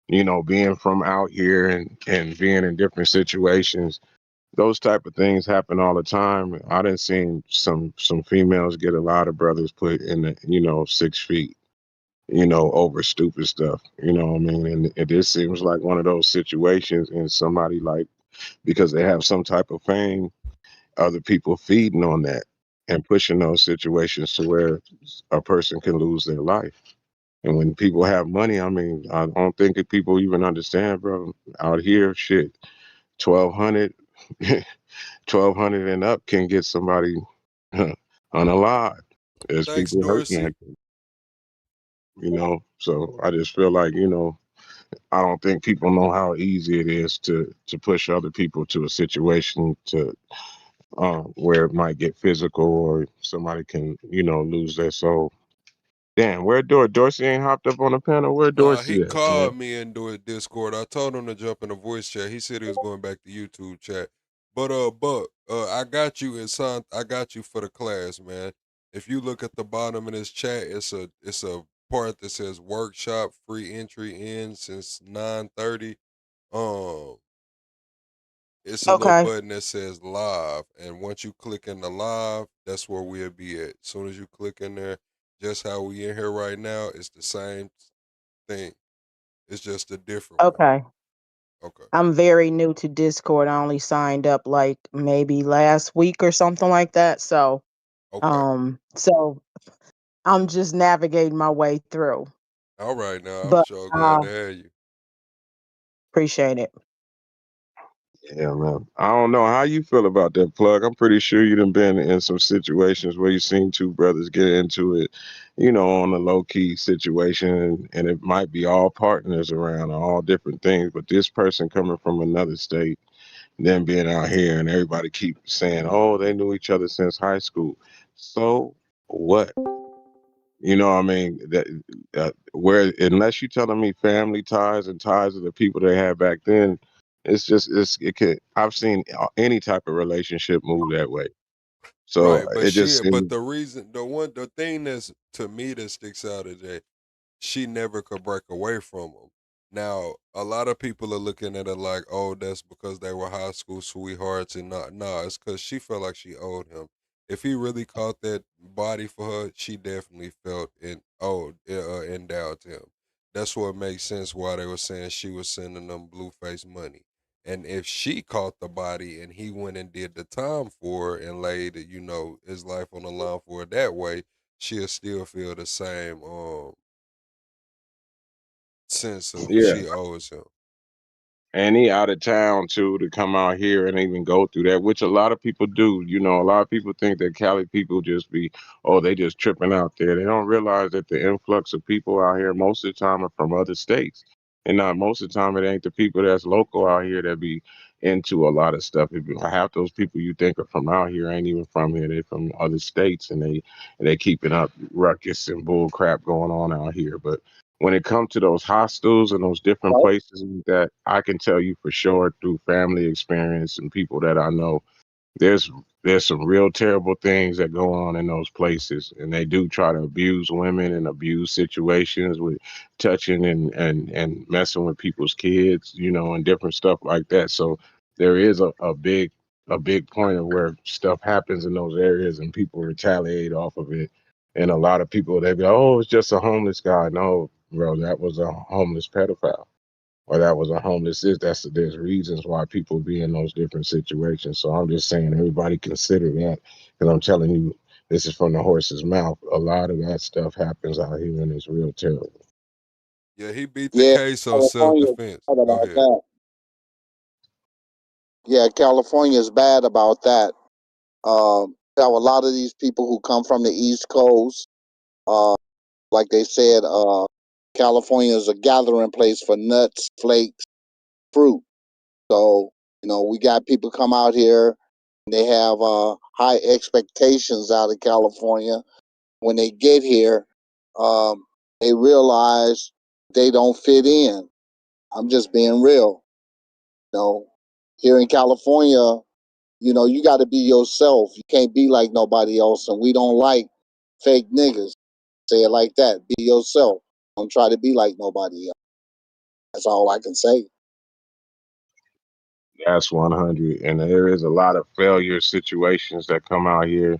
you know, being from out here and being in different situations, those type of things happen all the time. I done seen some females get a lot of brothers put in the 6 feet, over stupid stuff. You know what I mean? And it just seems like one of those situations, and somebody like, because they have some type of fame, other people feeding on that and pushing those situations to where a person can lose their life. And when people have money, I mean, I don't think that people even understand, bro. Out here, shit, 1,200, $1,200 and up can get somebody unalive. There's Thanks, people hurting Dorsey. that, So I just feel like, I don't think people know how easy it is to push other people to a situation to where it might get physical or somebody can, lose their soul. Damn, where Dorsey ain't hopped up on the panel? Where Nah, he Dorsey at, man? called me into a Discord. I told him to jump in the voice chat. He said he was going back to YouTube chat. But Buck, I got you and son. I got you for the class, man. If you look at the bottom of this chat, it's a part that says workshop free entry in since 9:30. Um, it's a little Okay. button that says live, and once you click in the live, that's where we'll be at. As soon as you click in there, just how we in here right now, it's the same thing. It's just a different one. Okay. Okay. I'm very new to Discord. I only signed up like maybe last week or something like that. So, Okay. so I'm just navigating my way through. All right now. I'm But sure glad to have you. appreciate it. Yeah, man. I don't know how you feel about that plug. I'm pretty sure you done been in some situations where you seen two brothers get into it, on a low key situation, and it might be all partners around or all different things. But this person coming from another state, then being out here, and everybody keep saying, "Oh, they knew each other since high school." So what? You know what I mean? That where unless you're telling me family ties and ties of the people they had back then, it could. I've seen any type of relationship move that way. So Right, but it just but seems, the thing that's to me that sticks out is that she never could break away from him. Now, a lot of people are looking at it like, oh, that's because they were high school sweethearts and not. Nah, it's because she felt like she owed him. If he really caught that body for her, she definitely felt endowed to him. That's what makes sense why they were saying she was sending them Blueface money. And if she caught the body and he went and did the time for her and laid, his life on the line for her that way, she'll still feel the same sense of yeah. she owes him. And he out of town too to come out here and even go through that, which a lot of people do. A lot of people think that Cali people just be, oh, they just tripping out there. They don't realize that the influx of people out here most of the time are from other states. And not most of the time it ain't the people that's local out here that be into a lot of stuff. Half those people you think are from out here ain't even from here. They from other states and they keeping up ruckus and bull crap going on out here. But when it comes to those hostels and those different places that I can tell you for sure through family experience and people that I know, there's there's some real terrible things that go on in those places, and they do try to abuse women and abuse situations with touching and messing with people's kids, and different stuff like that. So there is a big point of where stuff happens in those areas and people retaliate off of it. And a lot of people they go, "Oh, it's just a homeless guy." No, bro, that was a homeless pedophile or that was a homeless there's reasons why people be in those different situations. So I'm just saying everybody consider that because I'm telling you this is from the horse's mouth. A lot of that stuff happens out here and it's real terrible. Yeah, he beat the Yeah, case on self California is defense. bad Go about ahead. that. Yeah, California is bad about that. You have a lot of these people who come from the East Coast. Uh, like they said, California is a gathering place for nuts, flakes, fruit. So, we got people come out here and they have high expectations out of California. When they get here, um, they realize they don't fit in. I'm just being real. Here in California, you got to be yourself. You can't be like nobody else. And we don't like fake niggas. Say it like that. Be yourself. Don't try to be like nobody else. That's all I can say. That's 100. And there is a lot of failure situations that come out here.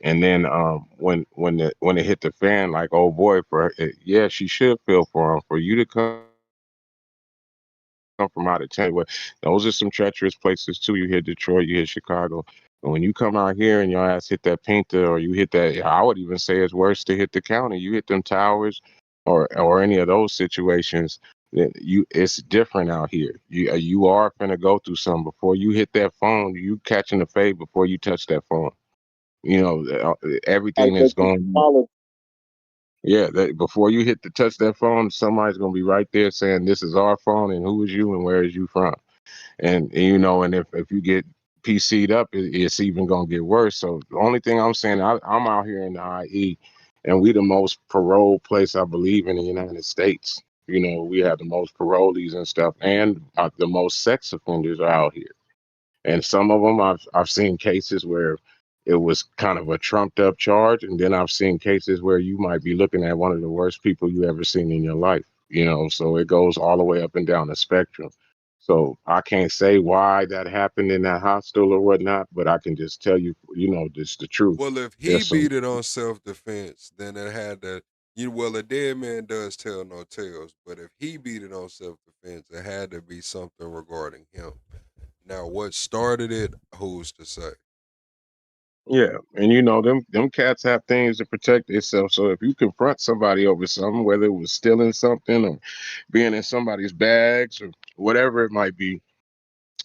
And then when it hit the fan, like, oh boy, yeah, she should feel for him. For you to come from out of town. Well, those are some treacherous places too. You hit Detroit, you hit Chicago. And when you come out here and your ass hit that Pinta or you hit that, I would even say it's worse to hit the county. You hit them towers or any of those situations. it's different out here. You are finna go through something before you hit that phone. You catching the fade before you touch that phone. You know, everything that's going on. Yeah, before you hit the touch that phone, somebody's gonna be right there saying, "This is our phone, and who is you, and where is you from?" And you know, and if you get PC'd up, it's even gonna get worse. So the only thing I'm saying, I'm out here in the IE, and we the most parole place I believe in the United States. You know, we have the most parolees and stuff, and the most sex offenders are out here. And some of them I've seen cases where it was kind of a trumped up charge, and then I've seen cases where you might be looking at one of the worst people you ever seen in your life. You know, so it goes all the way up and down the spectrum. So I can't say why that happened in that hospital or whatnot, but I can just tell you, you know, just the truth. Well, if he There's some beat it on self defense, then it had to. Well, a dead man does tell no tales, but if he beat it on self defense, it had to be something regarding him. Now, what started it? Who's to say? Yeah, and you know them cats have things to protect themselves. So if you confront somebody over something, whether it was stealing something or being in somebody's bags or whatever it might be,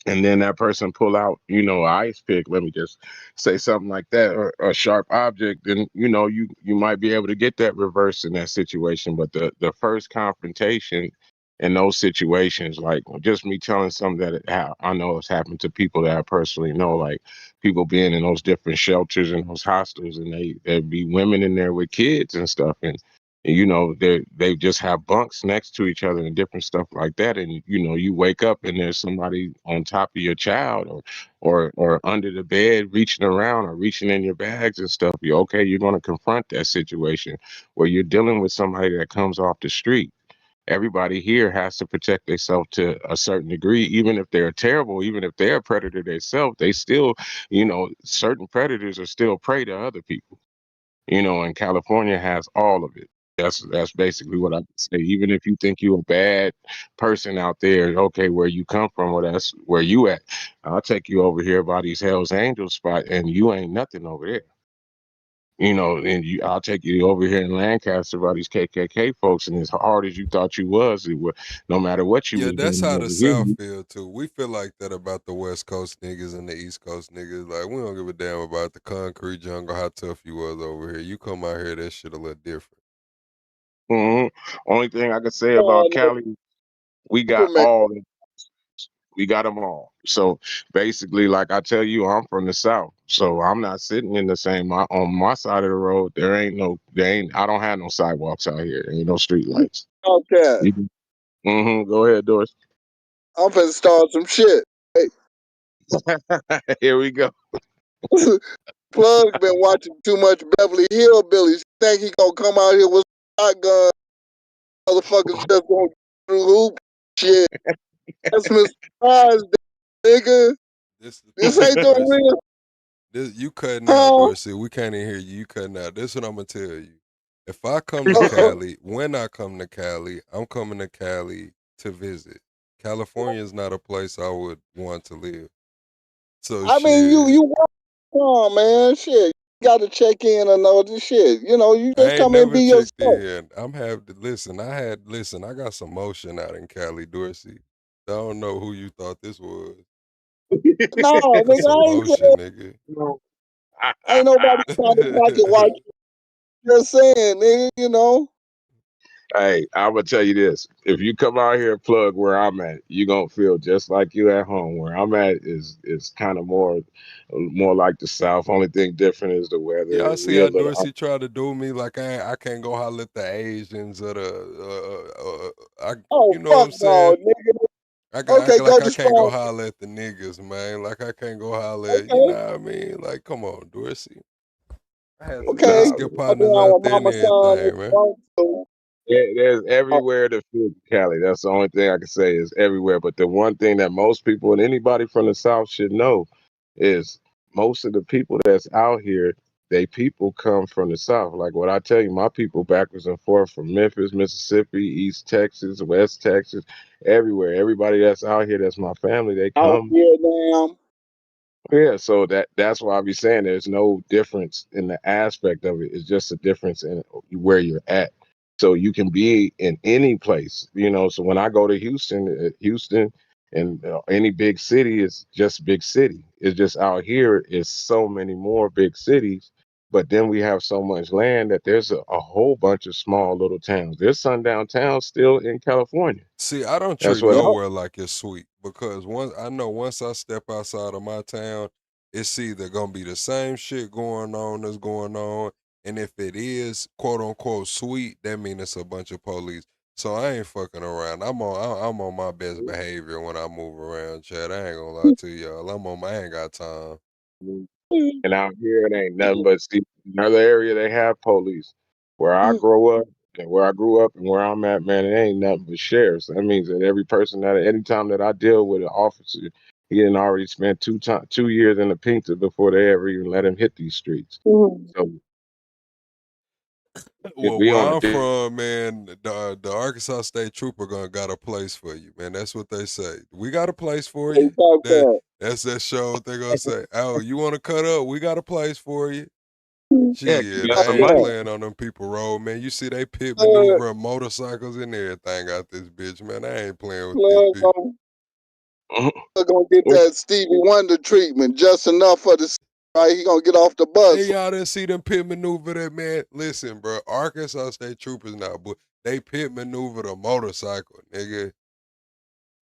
and then that person pull out, you know, an ice pick, let me just say something like that, or a sharp object, then you know you might be able to get that reverse in that situation. But the first confrontation in those situations, like just me telling something that I know has happened to people that I personally know, like people being in those different shelters and those hostels, and there'd be women in there with kids and stuff, and you know they just have bunks next to each other and different stuff like that, and you know you wake up and there's somebody on top of your child or under the bed reaching around or reaching in your bags and stuff. You're going to confront that situation where you're dealing with somebody that comes off the street. Everybody here has to protect themselves to a certain degree, even if they're terrible, even if they're a predator themselves, they still, you know, certain predators are still prey to other people. You know, and California has all of it. That's basically what I can say. Even if you think you're a bad person out there, okay, where you come from, well, that's where you at. I'll take you over here by these Hell's Angels spot, and you ain't nothing over there. You know, and I'll take you over here in Lancaster by these KKK folks, and as hard as you thought you was, no matter what you Yeah, was that's doing how over the here. South feel too. We feel like that about the West Coast niggas and the East Coast niggas. Like we don't give a damn about the concrete jungle, how tough you was over here. You come out here, that shit a little different. Only thing I can say about Oh, Cali, we got Superman. all we got them all. So basically, like I tell you, I'm from the South, so I'm not sitting in the same on my side of the road. There ain't. I don't have no sidewalks out here. There ain't no street lights. Okay. Go ahead, Doris. I'm finna start some shit. Hey, Here we go. Plug been watching too much Beverly Hillbillies. Think he gonna come out here with a shotgun? Motherfuckers just gonna through hoop shit. That's Mr. Surprise, nigga. This the This thing, ain't the Dorsey. real. This you cutting out, Huh? Dorsey. We can't even hear you. You cutting out. This is what I'm gonna tell you. If I come to Cali, when I come to Cali, I'm coming to Cali to visit. California is not a place I would want to live. So I mean, shit. you come on, man. Shit, you got to check in and all this shit. You know, you I just ain't come and never be checked yourself. in. I'm happy to listen. I got some motion out in Cali, Dorsey. I don't know who you thought this was. No, That's nigga, some I ain't motion, saying nigga. ain't nobody trying to pocket watch. Just saying, nigga. You know. Hey, I will tell you this: if you come out here and plug where I'm at, you gonna feel just like you at home. Where I'm at is kind of more like the South. Only thing different is the Yeah, weather. I see We a how little Dorsey tried to do me like I can't go holler at the Asians or the Oh you know what fuck I'm no, saying? nigga. I got Okay, act go like I can't go describe. holler at the niggas, man. Like I can't go holler at, you Okay, know what I mean? Like, come on, Dorsey. I had some okay. nah. biscuit I've been partners on out with there and Mama Son. everything, man. There's Oh, everywhere to feel Cali. That's the only thing I can say is everywhere. But the one thing that most people and anybody from the South should know is most of the people that's out here, they people come from the South. Like what I tell you, my people backwards and forth from Memphis, Mississippi, East Texas, West Texas, everywhere. Everybody that's out here, that's my family. They South come. Vietnam. Yeah, so that's why I be saying there's no difference in the aspect of it. It's just a difference in where you're at. So you can be in any place, you know. So when I go to Houston and any big city is just big city. It's just out here is so many more big cities, but then we have so much land that there's a whole bunch of small little towns. There's sundown towns still in California. See, I don't That's treat what I, nowhere like it's sweet because once I step outside of my town, it's either gonna be the same shit going on that's going on, and if it is quote unquote sweet, that means it's a bunch of police. So I ain't fucking around. I'm on my best behavior when I move around, Chad. I ain't gonna lie to y'all. I ain't got time. and out here it ain't nothing but see another area they have police. Where I grow up and where I grew up and where I'm at, man, it ain't nothing but sheriffs. That means that every person that any time that I deal with an officer, he didn't already spent 2 years in the Pinta before they ever even let him hit these streets. So if Well, we where on a I'm from, man, the Arkansas State Trooper got a place for you, man. That's what they say. We got a place for you. That's that show. What they gonna say? Oh, you want to cut up? We got a place for you. yeah, give Shit, us I some ain't money. playing on them people road, man. You see they pit maneuver motorcycles and everything out this bitch, man. I ain't playing with these people. They're gonna get that Stevie Wonder treatment just enough for the right. He gonna get off the bus. Hey, y'all didn't see them pit maneuver that, man. Listen, bro, Arkansas State Troopers now, but they pit maneuver the motorcycle, nigga.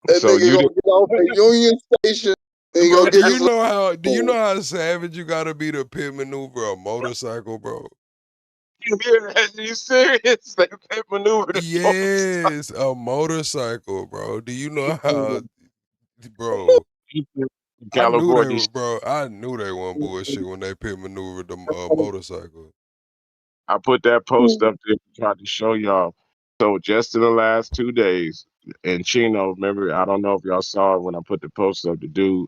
That So nigga you gonna did get off at Union Station. And he Bro, gonna get his. do you know how savage you gotta be to pit maneuver a motorcycle, bro? you serious? They pit maneuver the Yes, a motorcycle, bro. Do you know how, bro? I knew they California. were, bro. I knew they weren't bullshit when they pit maneuvered the motorcycle. I put that post up there to try to show y'all. So just in the last 2 days, in Chino, remember, I don't know if y'all saw it when I put the post up, the dude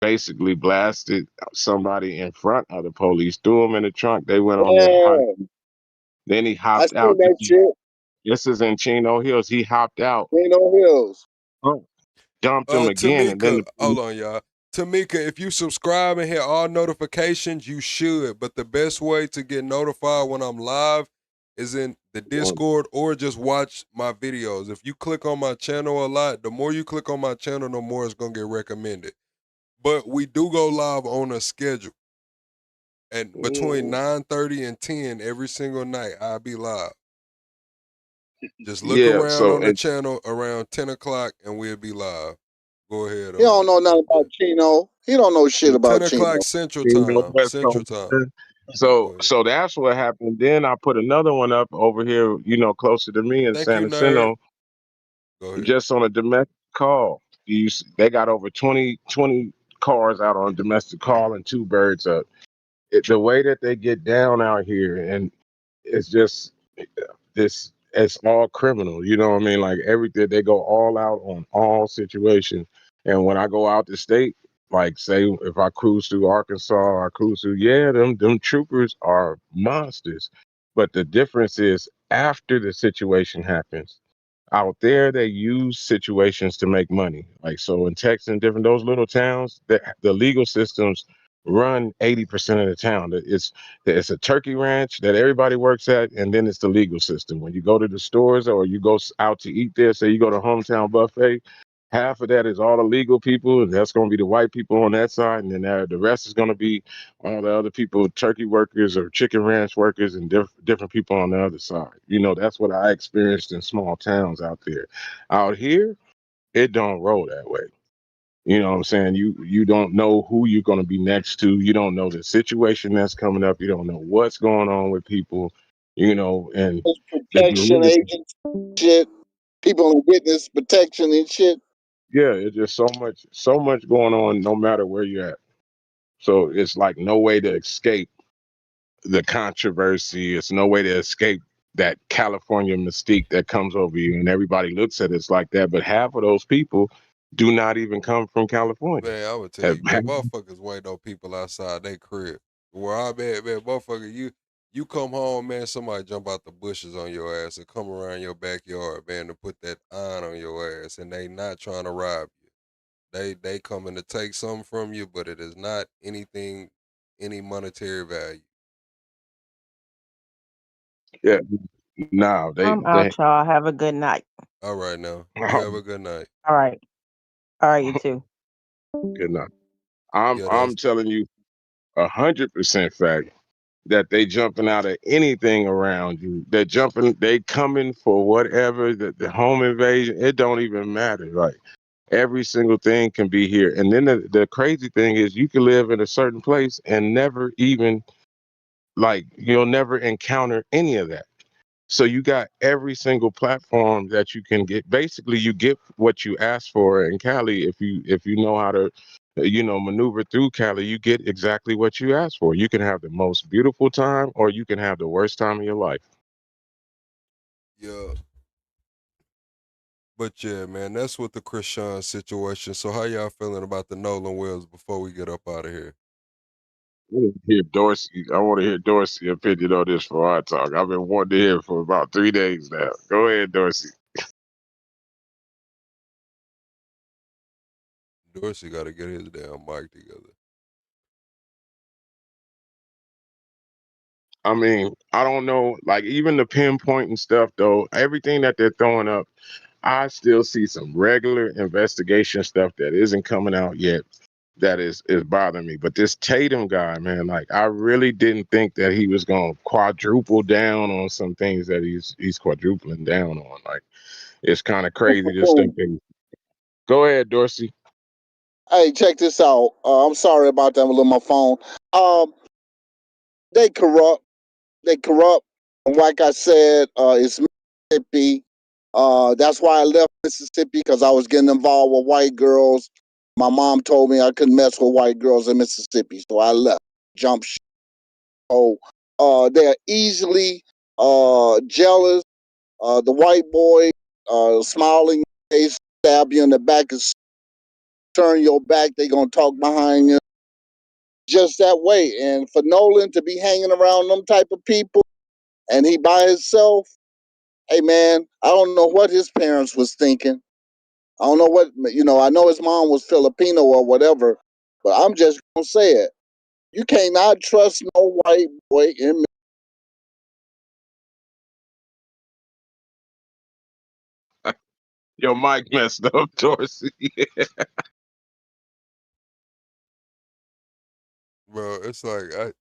basically blasted somebody in front of the police, threw him in the trunk. They went on their hike. Yeah, Then he I hopped seen out. that shit. This is in Chino Hills. He hopped out, Reno Hills. dumped him again, and then Tamika, the hold on, y'all. Tamika, if you subscribe and hit all notifications, you should. But the best way to get notified when I'm live is in the Discord or just watch my videos. If you click on my channel a lot, the more you click on my channel, the more it's gonna get recommended. But we do go live on a schedule. And between 9:30 and 10 every single night, I'll be live. Just look yeah. around So on the channel around 10 o'clock and we'll be live. Go ahead. He don't know nothing about Chino. He don't know shit 10 about o'clock Chino. Central Chino Time. West Central Coast. Time. So that's what happened. Then I put another one up over here, closer to me in Thank San you, nerd. Jacinto, Go ahead. just on a domestic call. They got over 20 cars out on a domestic call and two birds up. The way that they get down out here, and it's just it's all criminal. You know what I mean? Like everything, they go all out on all situations. And when I go out the state, like say if I cruise through Arkansas or I cruise through, yeah, them troopers are monsters. But the difference is after the situation happens. Out there, they use situations to make money. Like so in Texas and different those little towns, the legal systems run 80% of the town. It's a turkey ranch that everybody works at, and then it's the legal system. When you go to the stores or you go out to eat there, say you go to hometown buffet, half of that is all the legal people, and that's going to be the white people on that side, and then the rest is going to be all the other people, turkey workers or chicken ranch workers, and different people on the other side. That's what I experienced in small towns out there. Out here, it don't roll that way. You know what I'm saying? You don't know who you're going to be next to. You don't know the situation that's coming up. You don't know what's going on with people. And Protection agents, shit. People in witness protection and shit. yeah, it's just so much going on no matter where you're at. So it's like no way to escape the controversy. It's no way to escape that California mystique that comes over you, and everybody looks at it like that. But half of those people do not even come from California. Man, I would tell you, man, motherfuckers wait on people outside they crib. Where I'm at, man, motherfucker, you come home, man, somebody jump out the bushes on your ass and come around your backyard, man, to put that iron on your ass, and they not trying to rob you. They coming to take something from you, but it is not anything, any monetary value. Yeah, No, I'm they out, y'all. Have a good night. All right now. You have a good night. All right. All right, you too. good enough. Yeah, I'm that's telling you 100% fact that they jumping out of anything around you. They're jumping, they coming for whatever, the home invasion, it don't even matter. Like every single thing can be here. And then the crazy thing is you can live in a certain place and never even like you'll never encounter any of that. So you got every single platform that you can get. Basically, you get what you ask for in Cali. If you know how to, maneuver through Cali, you get exactly what you ask for. You can have the most beautiful time, or you can have the worst time of your life. yeah. But yeah, man, that's with the Krishan situation. So how y'all feeling about the Nolan Wells before we get up out of here? I want to hear Dorsey opinion on this for our talk. I've been wanting to hear for about 3 days now. Go ahead, Dorsey. Dorsey got to get his damn mic together. I mean, I don't know, like even the pinpoint and stuff though, everything that they're throwing up, I still see some regular investigation stuff that isn't coming out yet that is bothering me. But this Tatum guy, man, like I really didn't think that he was gonna quadruple down on some things that he's quadrupling down on. Like it's kind of crazy this stuff. Go ahead, Dorsey. Hey, check this out. I'm sorry about that. I'm on my phone. Um, they corrupt. They corrupt. And like I said, it's Mississippi. That's why I left Mississippi because I was getting involved with white girls. My mom told me I couldn't mess with white girls in Mississippi, so I left. Jump ship. So they're easily jealous. The white boy smiling, they stab you in the back and turn your back. They gonna talk behind you. Just that way. And for Nolan to be hanging around them type of people and he by himself, hey man, I don't know what his parents was thinking. I don't know what I know his mom was Filipino or whatever, but I'm just gonna say it. You cannot trust no white boy in Your mic messed up, Dorsey. Bro, it's like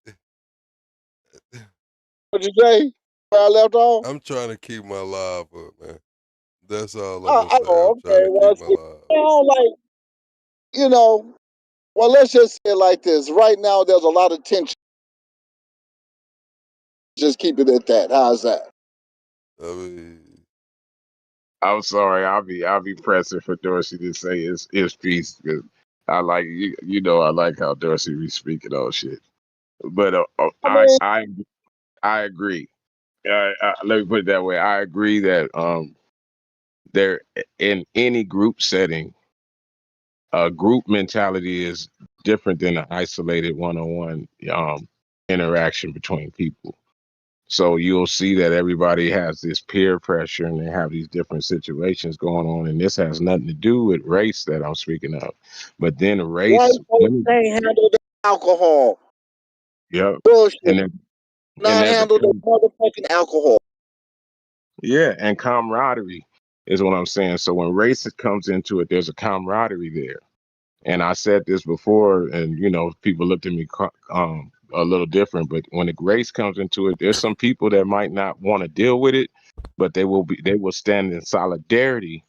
what you say? Where I left off? I'm trying to keep my live up, man. That's all I'm gonna say. I'm Oh, trying okay. to Well, keep my see, live. like, you know, well, let's just say it like this. Right now, there's a lot of tension. Just keep it at that. How's that? I mean, I'm sorry. I'll be pressing for Dorsey to say his piece because I like I like how Dorsey be speaking on shit. But I mean, I agree. Let me put it that way. I agree that there in any group setting, a group mentality is different than an isolated one-on-one interaction between people. So you'll see that everybody has this peer pressure and they have these different situations going on. And this has nothing to do with race that I'm speaking of. But then white race, folks can't handle the alcohol. yep. Bullshit. And and Not there's handle the motherfucking alcohol. yeah, and camaraderie is what I'm saying. So when race comes into it, there's a camaraderie there. And I said this before, and people looked at me a little different. But when the race comes into it, there's some people that might not want to deal with it, but they will stand in solidarity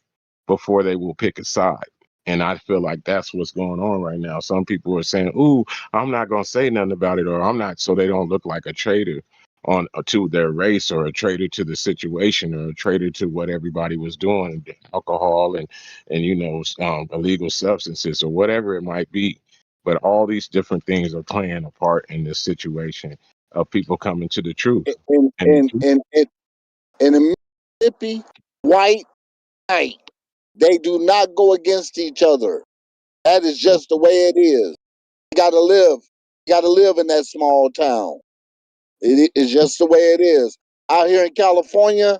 before they will pick a side. And I feel like that's what's going on right now. Some people are saying, "Ooh, I'm not gonna say nothing about it," or "I'm not," so they don't look like a traitor on to their race or a traitor to the situation or a traitor to what everybody was doing, alcohol and illegal substances or whatever it might be. But all these different things are playing a part in this situation of people coming to the truth. In And the in truth, in in, in the Mississippi, white, white, they do not go against each other. That is just the way it is. You gotta live. You gotta live in that small town. It is just the way it is. Out here in California,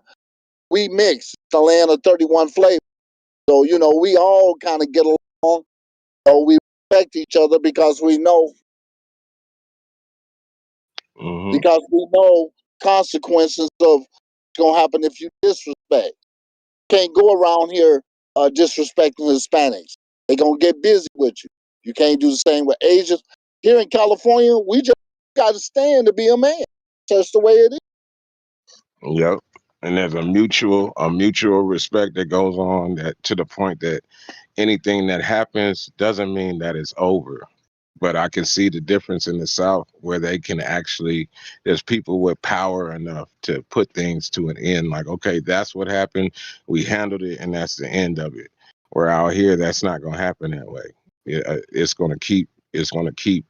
we mix. It's the land of 31 flavors. So, we all kind of get along. So we respect each other mm-hmm. because we know consequences of gonna happen if you disrespect. Can't go around here disrespecting Hispanics. They're gonna get busy with you. You can't do the same with Asians. Here in California, we just gotta stand to be a man. That's the way it is. Yep. And there's a mutual respect that goes on, that to the point that anything that happens doesn't mean that it's over. But I can see the difference in the South, where they can actually, there's people with power enough to put things to an end. Like, okay, that's what happened. We handled it, and that's the end of it. Where out here, that's not going to happen that way. It's going to keep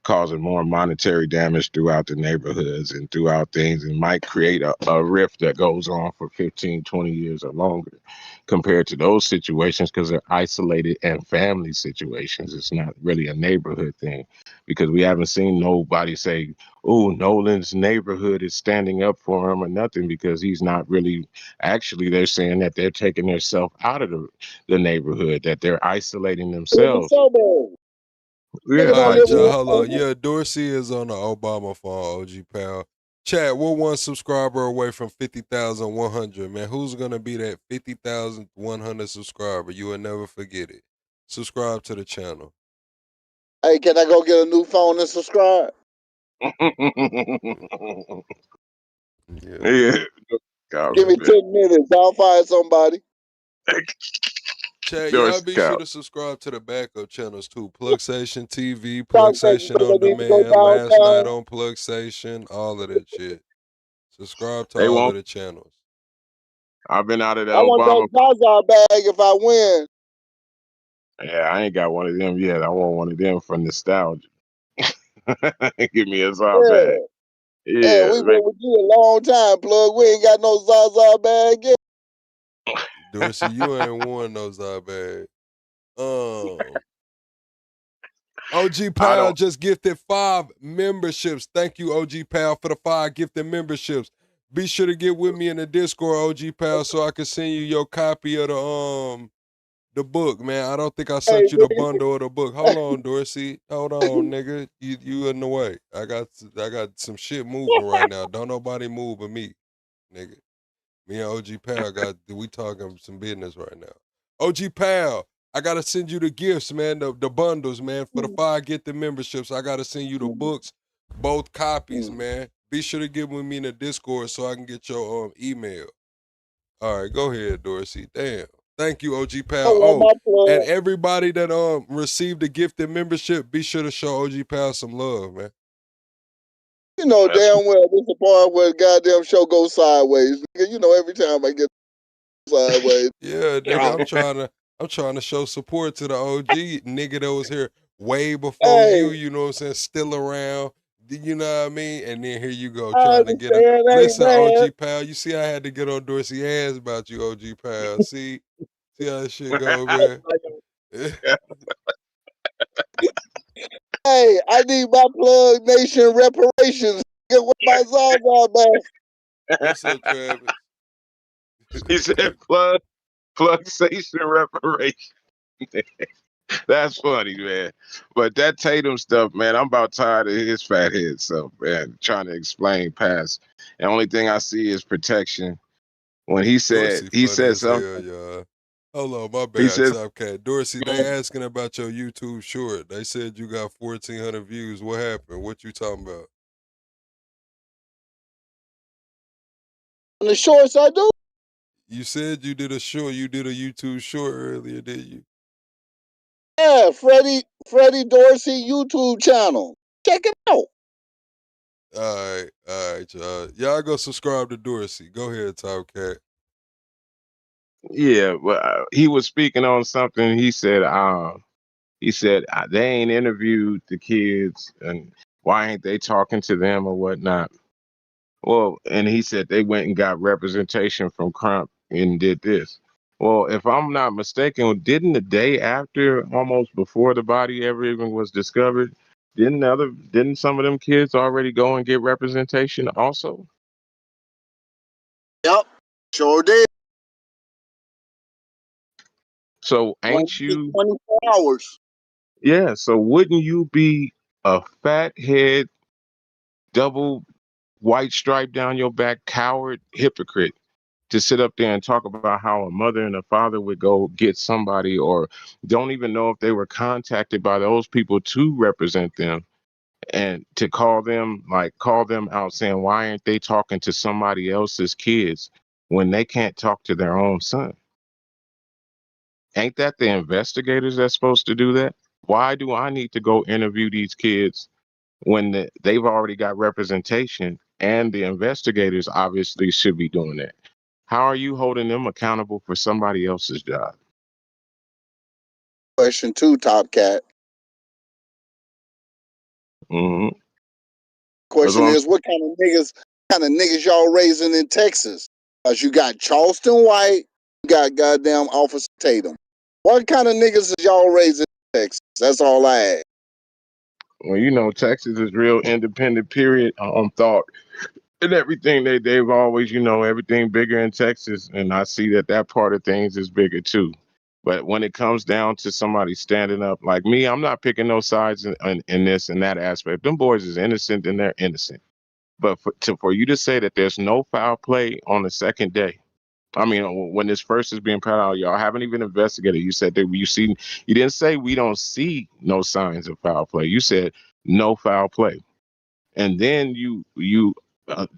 causing more monetary damage throughout the neighborhoods and throughout things, and might create a rift that goes on for 15, 20 years or longer, compared to those situations, because they're isolated and family situations. It's not really a neighborhood thing, because we haven't seen nobody say, oh, Nolan's neighborhood is standing up for him or nothing, because he's not really. Actually, they're saying that they're taking themselves out of the neighborhood, that they're isolating themselves. Yeah, All like, right, y'all, hold on. Yeah, Dorsey is on the Obama phone, OG pal. Chat, we're one subscriber away from 50,100, man. Who's going to be that 50,100 subscriber? You will never forget it. Subscribe to the channel. Hey, can I go get a new phone and subscribe? Yeah. Give me 10 minutes. I'll find somebody. Chat, y'all Dorsey be cow. sure to subscribe to the backup channels too. Plug Station TV, Plug Station On Demand, Last Night on Plug Station, all of that shit. Subscribe to They all of won't. the channels. I've been out of the I want Obama. that Zaza bag if I win. Yeah, I ain't got one of them yet. I want one of them for nostalgia. Give me a Zaw Yeah. bag. Yeah, Yeah, we've been with you a long time, Plug. We ain't got no Zaza bag yet. Dorsey, you ain't won those bad. OG Pal just gifted 5 memberships. Thank you, OG Pal, for the 5 gifted memberships. Be sure to get with me in the Discord, OG Pal, so I can send you your copy of the book, man. I don't think I sent you the bundle of the book. Hold on, Dorsey. Hold on, nigga. You in the way. I got some shit moving right now. Don't nobody move but me, nigga. Me and OG Pal we talking some business right now. OG Pal, I gotta send you the gifts, man, the bundles, man. For the 5 get the memberships, I gotta send you the books, both copies, man. Be sure to get with me in the Discord so I can get your email. All right, go ahead, Dorsey. Damn. Thank you, OG Pal. And everybody that received a gifted membership, be sure to show OG Pal some love, man. You know damn well this is the part where the goddamn show goes sideways. You know every time I get sideways. Yeah, nigga, I'm trying to show support to the OG nigga that was here way before you know what I'm saying, still around. You know what I mean? And then here you go trying to get a listen, OG Pal. You see I had to get on Dorsey ass about you, OG Pal. See how that shit go, man. Hey, I need my Plug Nation reparations. Get with my Zaza bag. What's up, Travis? He said plug station reparation. That's funny, man. But that Tatum stuff, man, I'm about tired of his fat head stuff, man. Trying to explain past. The only thing I see is protection. When he said Dorsey funny as something. hell, y'all. Hold on, my He bad, says, Top Cat. Dorsey, they asking about your YouTube short. They said you got 1,400 views. What happened? What you talking about? On the shorts I do. You said you did a short. You did a YouTube short earlier, did you? Yeah, Freddie Dorsey YouTube channel. Check it out. All right, y'all. Y'all go subscribe to Dorsey. Go ahead, Top Cat. yeah, well, he was speaking on something. He said, they ain't interviewed the kids, and why ain't they talking to them or whatnot? Well, and he said they went and got representation from Crump and did this. Well, if I'm not mistaken, didn't the day after, almost before the body ever even was discovered, didn't some of them kids already go and get representation also? Yep, sure did. So ain't you 24 hours. Yeah, so wouldn't you be a fathead double white stripe down your back, coward, hypocrite, to sit up there and talk about how a mother and a father would go get somebody or don't even know if they were contacted by those people to represent them, and to call them out saying, why aren't they talking to somebody else's kids when they can't talk to their own son? Ain't that the investigators that's supposed to do that? Why do I need to go interview these kids when they've already got representation, and the investigators obviously should be doing that? How are you holding them accountable for somebody else's job? Question two, Top Cat. Mm-hmm. Question is, what kind of niggas y'all raising in Texas? Cause you got Charleston White, you got goddamn Officer Tatum. What kind of niggas is y'all raising in Texas? That's all I ask. Well, you know, Texas is real independent, period, thought. And everything they've always, you know, everything bigger in Texas. And I see that part of things is bigger too. But when it comes down to somebody standing up like me, I'm not picking no sides in this and that aspect. Them boys is innocent and they're innocent. But for you to say that there's no foul play on the second day, I mean, when this first is being put out, y'all haven't even investigated. You said that you didn't say we don't see no signs of foul play. You said no foul play. And then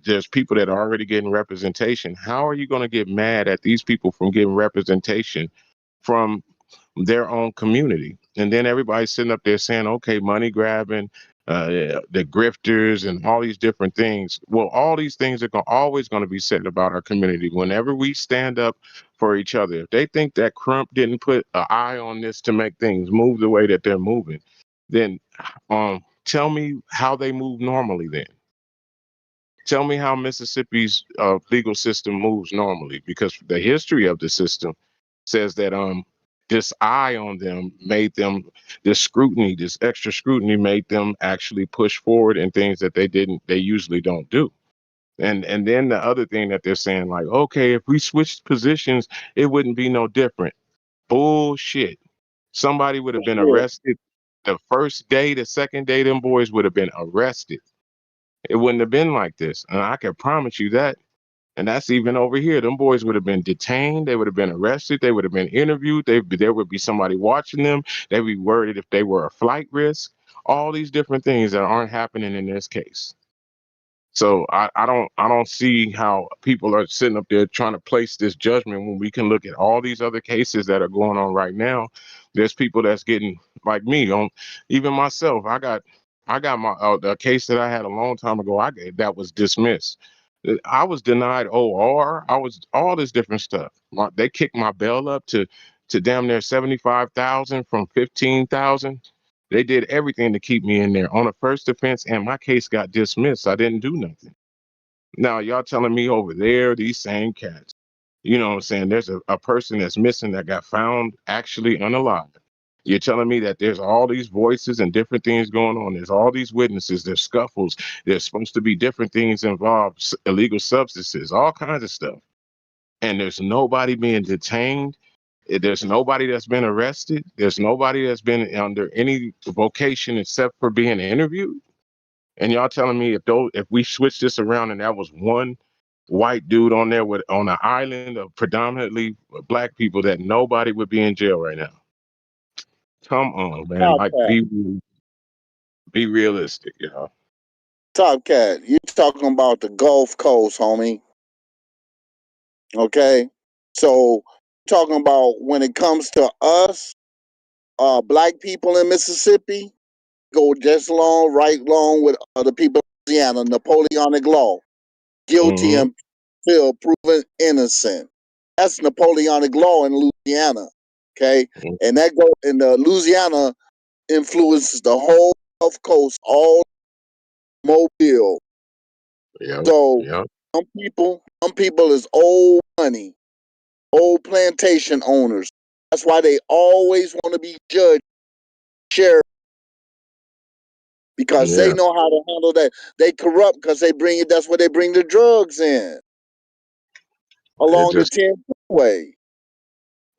there's people that are already getting representation. How are you going to get mad at these people from getting representation from their own community? And then everybody's sitting up there saying, okay, money grabbing, the grifters and all these different things. Well, all these things are always going to be said about our community whenever we stand up for each other. If they think that Crump didn't put an eye on this to make things move the way that they're moving, then tell me how they move normally then. Tell me how Mississippi's legal system moves normally, because the history of the system says that this eye on them made them, this extra scrutiny made them actually push forward in things that they usually don't do. And then the other thing that they're saying, like, okay, if we switched positions, it wouldn't be no different. Bullshit. Somebody would have been arrested the first day, the second day, them boys would have been arrested. It wouldn't have been like this. And I can promise you that. And that's even over here. Them boys would have been detained. They would have been arrested. They would have been interviewed. There would be somebody watching them. They'd be worried if they were a flight risk. All these different things that aren't happening in this case. So I don't see how people are sitting up there trying to place this judgment when we can look at all these other cases that are going on right now. There's people that's getting, like me, on even myself. I got my a case that I had a long time ago. That was dismissed. I was denied OR. I was all this different stuff. They kicked my bail up to damn near 75,000 from 15,000. They did everything to keep me in there on a first offense, and my case got dismissed. I didn't do nothing. Now, y'all telling me over there, these same cats, you know what I'm saying? There's a person that's missing that got found actually unalive. You're telling me that there's all these voices and different things going on. There's all these witnesses, there's scuffles. There's supposed to be different things involved, illegal substances, all kinds of stuff. And there's nobody being detained. There's nobody that's been arrested. There's nobody that's been under any vocation except for being interviewed. And y'all telling me if we switch this around and that was one white dude on there on an island of predominantly black people, that nobody would be in jail right now? Come on, man. Top Like Cat. be realistic, y'all. Top Cat, you talking about the Gulf Coast, homie. Okay? So talking about when it comes to us, black people in Mississippi, go just right along with the people of Louisiana, Napoleonic law. Guilty Mm-hmm. until proven innocent. That's Napoleonic law in Louisiana. Okay? Mm-hmm. And that Louisiana influences the whole Gulf Coast, all Mobile. Yeah. So Yeah. some people is old money, old plantation owners. That's why they always want to be judged, sheriff, because they Yeah. know how to handle that. They corrupt because they bring it. That's where they bring the drugs in It along the just 10 way.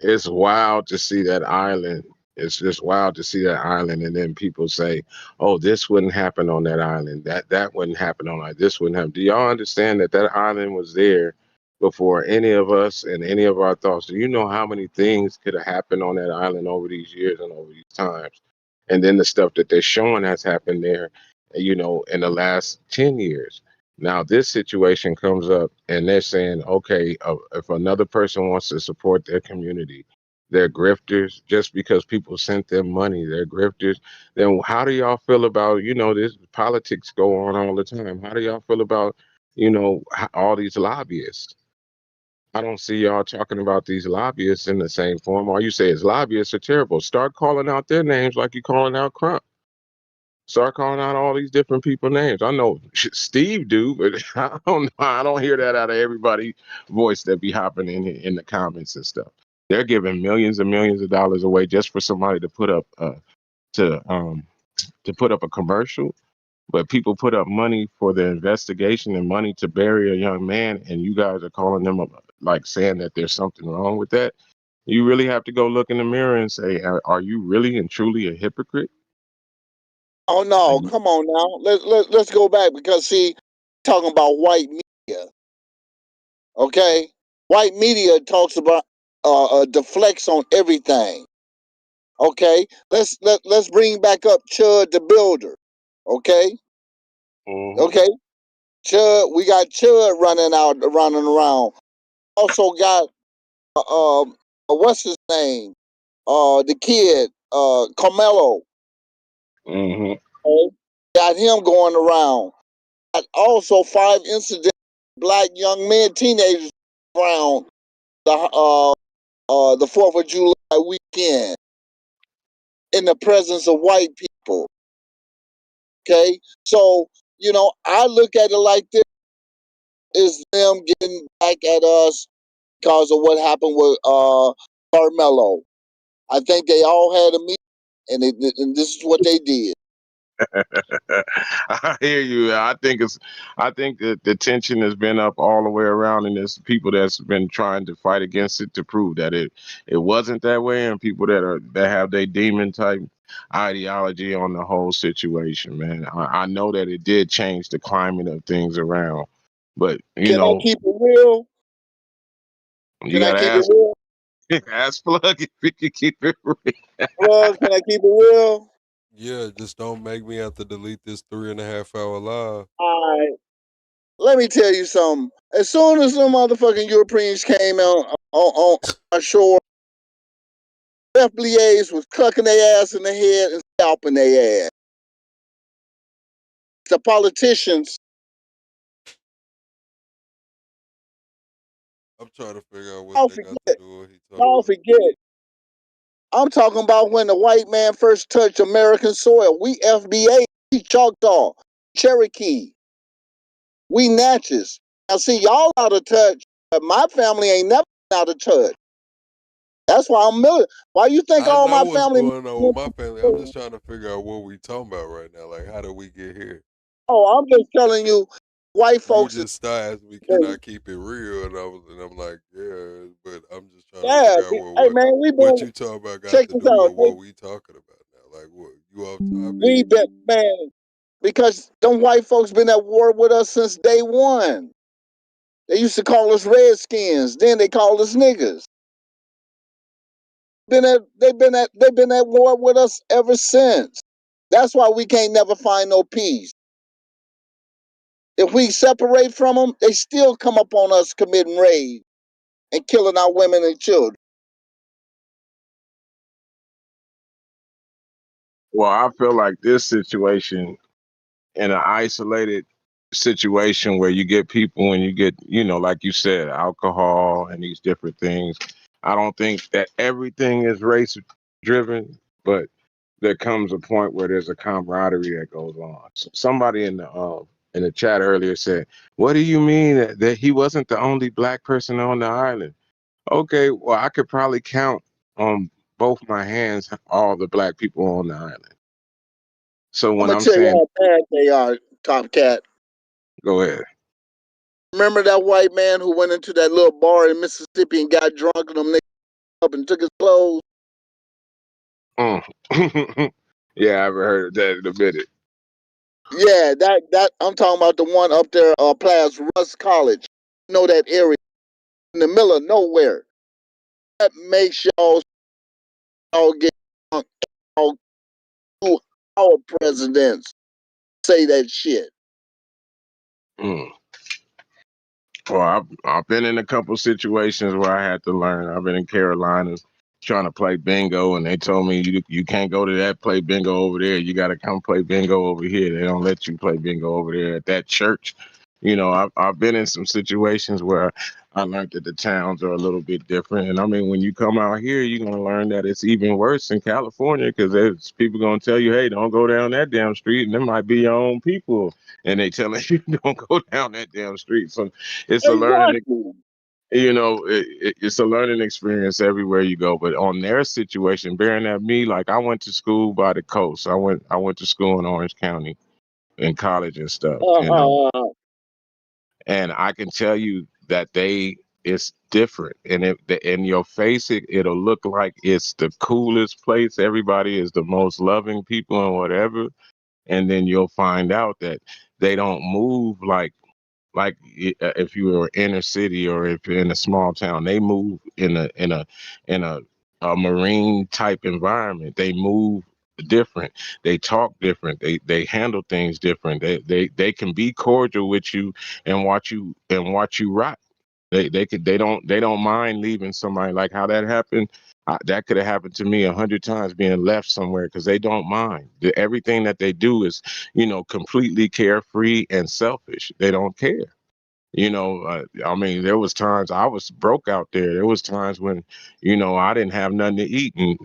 It's wild to see that island It's just wild to see that island, and then people say, "Oh, this wouldn't happen on that island. That wouldn't happen on that. This wouldn't happen." Do y'all understand that that island was there before any of us and any of our thoughts? Do you know how many things could have happened on that island over these years and over these times? And then the stuff that they're showing has happened there, in the last 10 years. Now this situation comes up, and they're saying, okay, if another person wants to support their community, they're grifters just because people sent them money. They're grifters. Then how do y'all feel about, this politics go on all the time? How do y'all feel about, all these lobbyists? I don't see y'all talking about these lobbyists in the same form. All you say is lobbyists are terrible. Start calling out their names like you're calling out Crump. Start calling out all these different people names. I know Steve do, but I don't know. I don't hear that out of everybody's voice that be hopping in the comments and stuff. They're giving millions and millions of dollars away just for somebody to put up to to put up a commercial. But people put up money for the investigation and money to bury a young man, and you guys are calling them up, like saying that there's something wrong with that. You really have to go look in the mirror and say, are you really and truly a hypocrite? Oh no, come on now. Let's go back because see, talking about white media. Okay, white media talks about deflects on everything. Okay, let's bring back up Chud the Builder. Okay, okay, Chud. We got Chud running around. Also got what's his name? The kid, Carmelo. Okay? Got him going around. Got also 5 incidents, black young men, teenagers around the 4th of July weekend in the presence of white people. Okay, so I look at it like this: is them getting back at us because of what happened with Carmelo. I think they all had a meeting, and this is what they did. I hear you. I think that the tension has been up all the way around, and there's people that's been trying to fight against it to prove that it wasn't that way, and people that have their demon type ideology on the whole situation, man. I know that it did change the climate of things around, but Can I keep it real? you Can I gotta keep it ask real? ask Plug if you can keep it real. Plug, can I keep it real? Yeah, just don't make me have to delete this 3.5 hour live. All right. Let me tell you something. As soon as some motherfucking Europeans came on our shore, FBAs was clucking their ass in the head and scalping their ass. The politicians. I'm trying to figure out what Don't they got to forget. do with he talking Don't about. forget. I'm talking about when the white man first touched American soil. We FBA, we Choctaw, Cherokee, we Natchez. Now see, y'all out of touch, but my family ain't never been out of touch. That's why I'm milling. Why you think I all know my what's family? going on with my family. I'm just trying to figure out what we talking about right now. Like, how did we get here? Oh, I'm just telling you, white You folks. just started asking me, can I keep it real? And I'm like, yeah, but I'm just trying to Yeah, figure out hey man, we what been you talking about got check to this do out. with what we talking about now. Like, what you off topic? We been man because them white folks been at war with us since day one. They used to call us redskins. Then they called us niggas. They've been at war with us ever since. That's why we can't never find no peace. If we separate from them, they still come up on us committing raid and killing our women and children. Well, I feel like this situation in an isolated situation where you get people and you get, like you said, alcohol and these different things. I don't think that everything is race driven, but there comes a point where there's a camaraderie that goes on. Somebody in the chat earlier said, "What do you mean that he wasn't the only black person on the island?" Okay, well, I could probably count on both my hands all the black people on the island. So I'm when gonna I'm tell you saying, how bad they are, Top Cat. go ahead. Remember that white man who went into that little bar in Mississippi and got drunk and them niggas up and took his clothes? Yeah, I haven't heard of that in a minute. Yeah, that I'm talking about the one up there, past Russ College. You know that area in the middle of nowhere. That makes y'all get drunk. All two our presidents say that shit. Mm. Well, I've been in a couple situations where I had to learn. I've been in Carolina trying to play bingo, and they told me you can't go to that play bingo over there. You got to come play bingo over here. They don't let you play bingo over there at that church. You know, I've been in some situations where I learned that the towns are a little bit different. And I mean, when you come out here, you're gonna learn that it's even worse in California because there's people gonna tell you, hey, don't go down that damn street, and there might be your own people, and they telling you don't go down that damn street. So it's a learning, Exactly. you know, it's a learning experience everywhere you go. But on their situation, bearing that me, like I went to school by the coast. I went to school in Orange County in college and stuff, and I can tell you that it's different, and in your face it'll look like it's the coolest place. Everybody is the most loving people and whatever, and then you'll find out that they don't move like if you were inner city or if you're in a small town. They move in a marine type environment. They move different. They talk different. They handle things different. They can be cordial with you and watch you rock. They don't mind leaving somebody. Like how that happened. That could have happened to me 100 times, being left somewhere, because they don't mind. Everything that they do is, completely carefree and selfish. They don't care. I mean, there was times I was broke out there. There was times when, I didn't have nothing to eat, and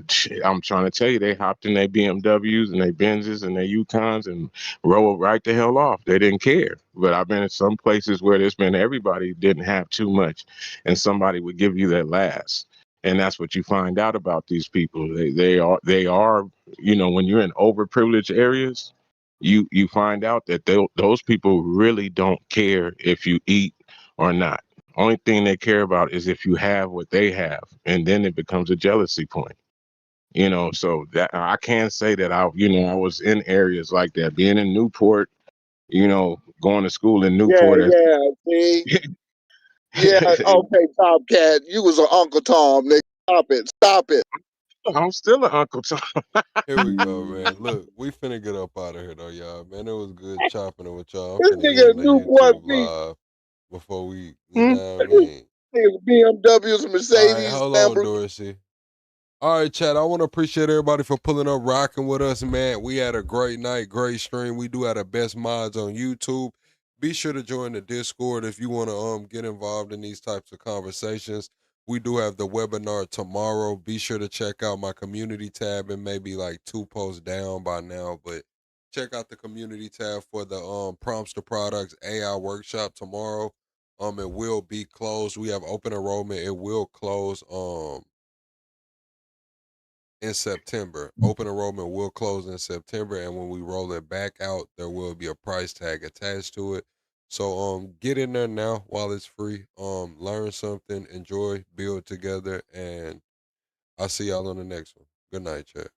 I'm trying to tell you, they hopped in their BMWs and their Benzes and their Yukons and rolled right the hell off. They didn't care. But I've been in some places where there's been everybody didn't have too much, and somebody would give you that last. And that's what you find out about these people. They are, when you're in overprivileged areas, you find out that those people really don't care if you eat or not. Only thing they care about is if you have what they have, and then it becomes a jealousy point. So that I can say that I was in areas like that, being in Newport, going to school in Yeah, Newport. yeah. See, yeah. Okay, Top Cat, you was an Uncle Tom, nigga. Stop it. I'm still an Uncle Tom. Here we go, man. Look, we finna get up out of here though, y'all. Man, it was good chopping it with y'all. I'm This finna nigga end the Newport YouTube beat live before you know what I niggas mean? BMWs, All right, Mercedes, hold on, Lamborghini. Dorsey. All right, chat. I want to appreciate everybody for pulling up, rocking with us, man. We had a great night, great stream. We do have the best mods on YouTube. Be sure to join the Discord if you want to get involved in these types of conversations. We do have the webinar tomorrow. Be sure to check out my community tab. It may be like 2 posts down by now, but check out the community tab for the prompts to products AI workshop tomorrow. It will be closed. We have open enrollment. It will close in September. Open enrollment will close in September, and when we roll it back out, there will be a price tag attached to it. So get in there now while it's free. Learn something, enjoy, build together, and I'll see y'all on the next one. Good night, chat.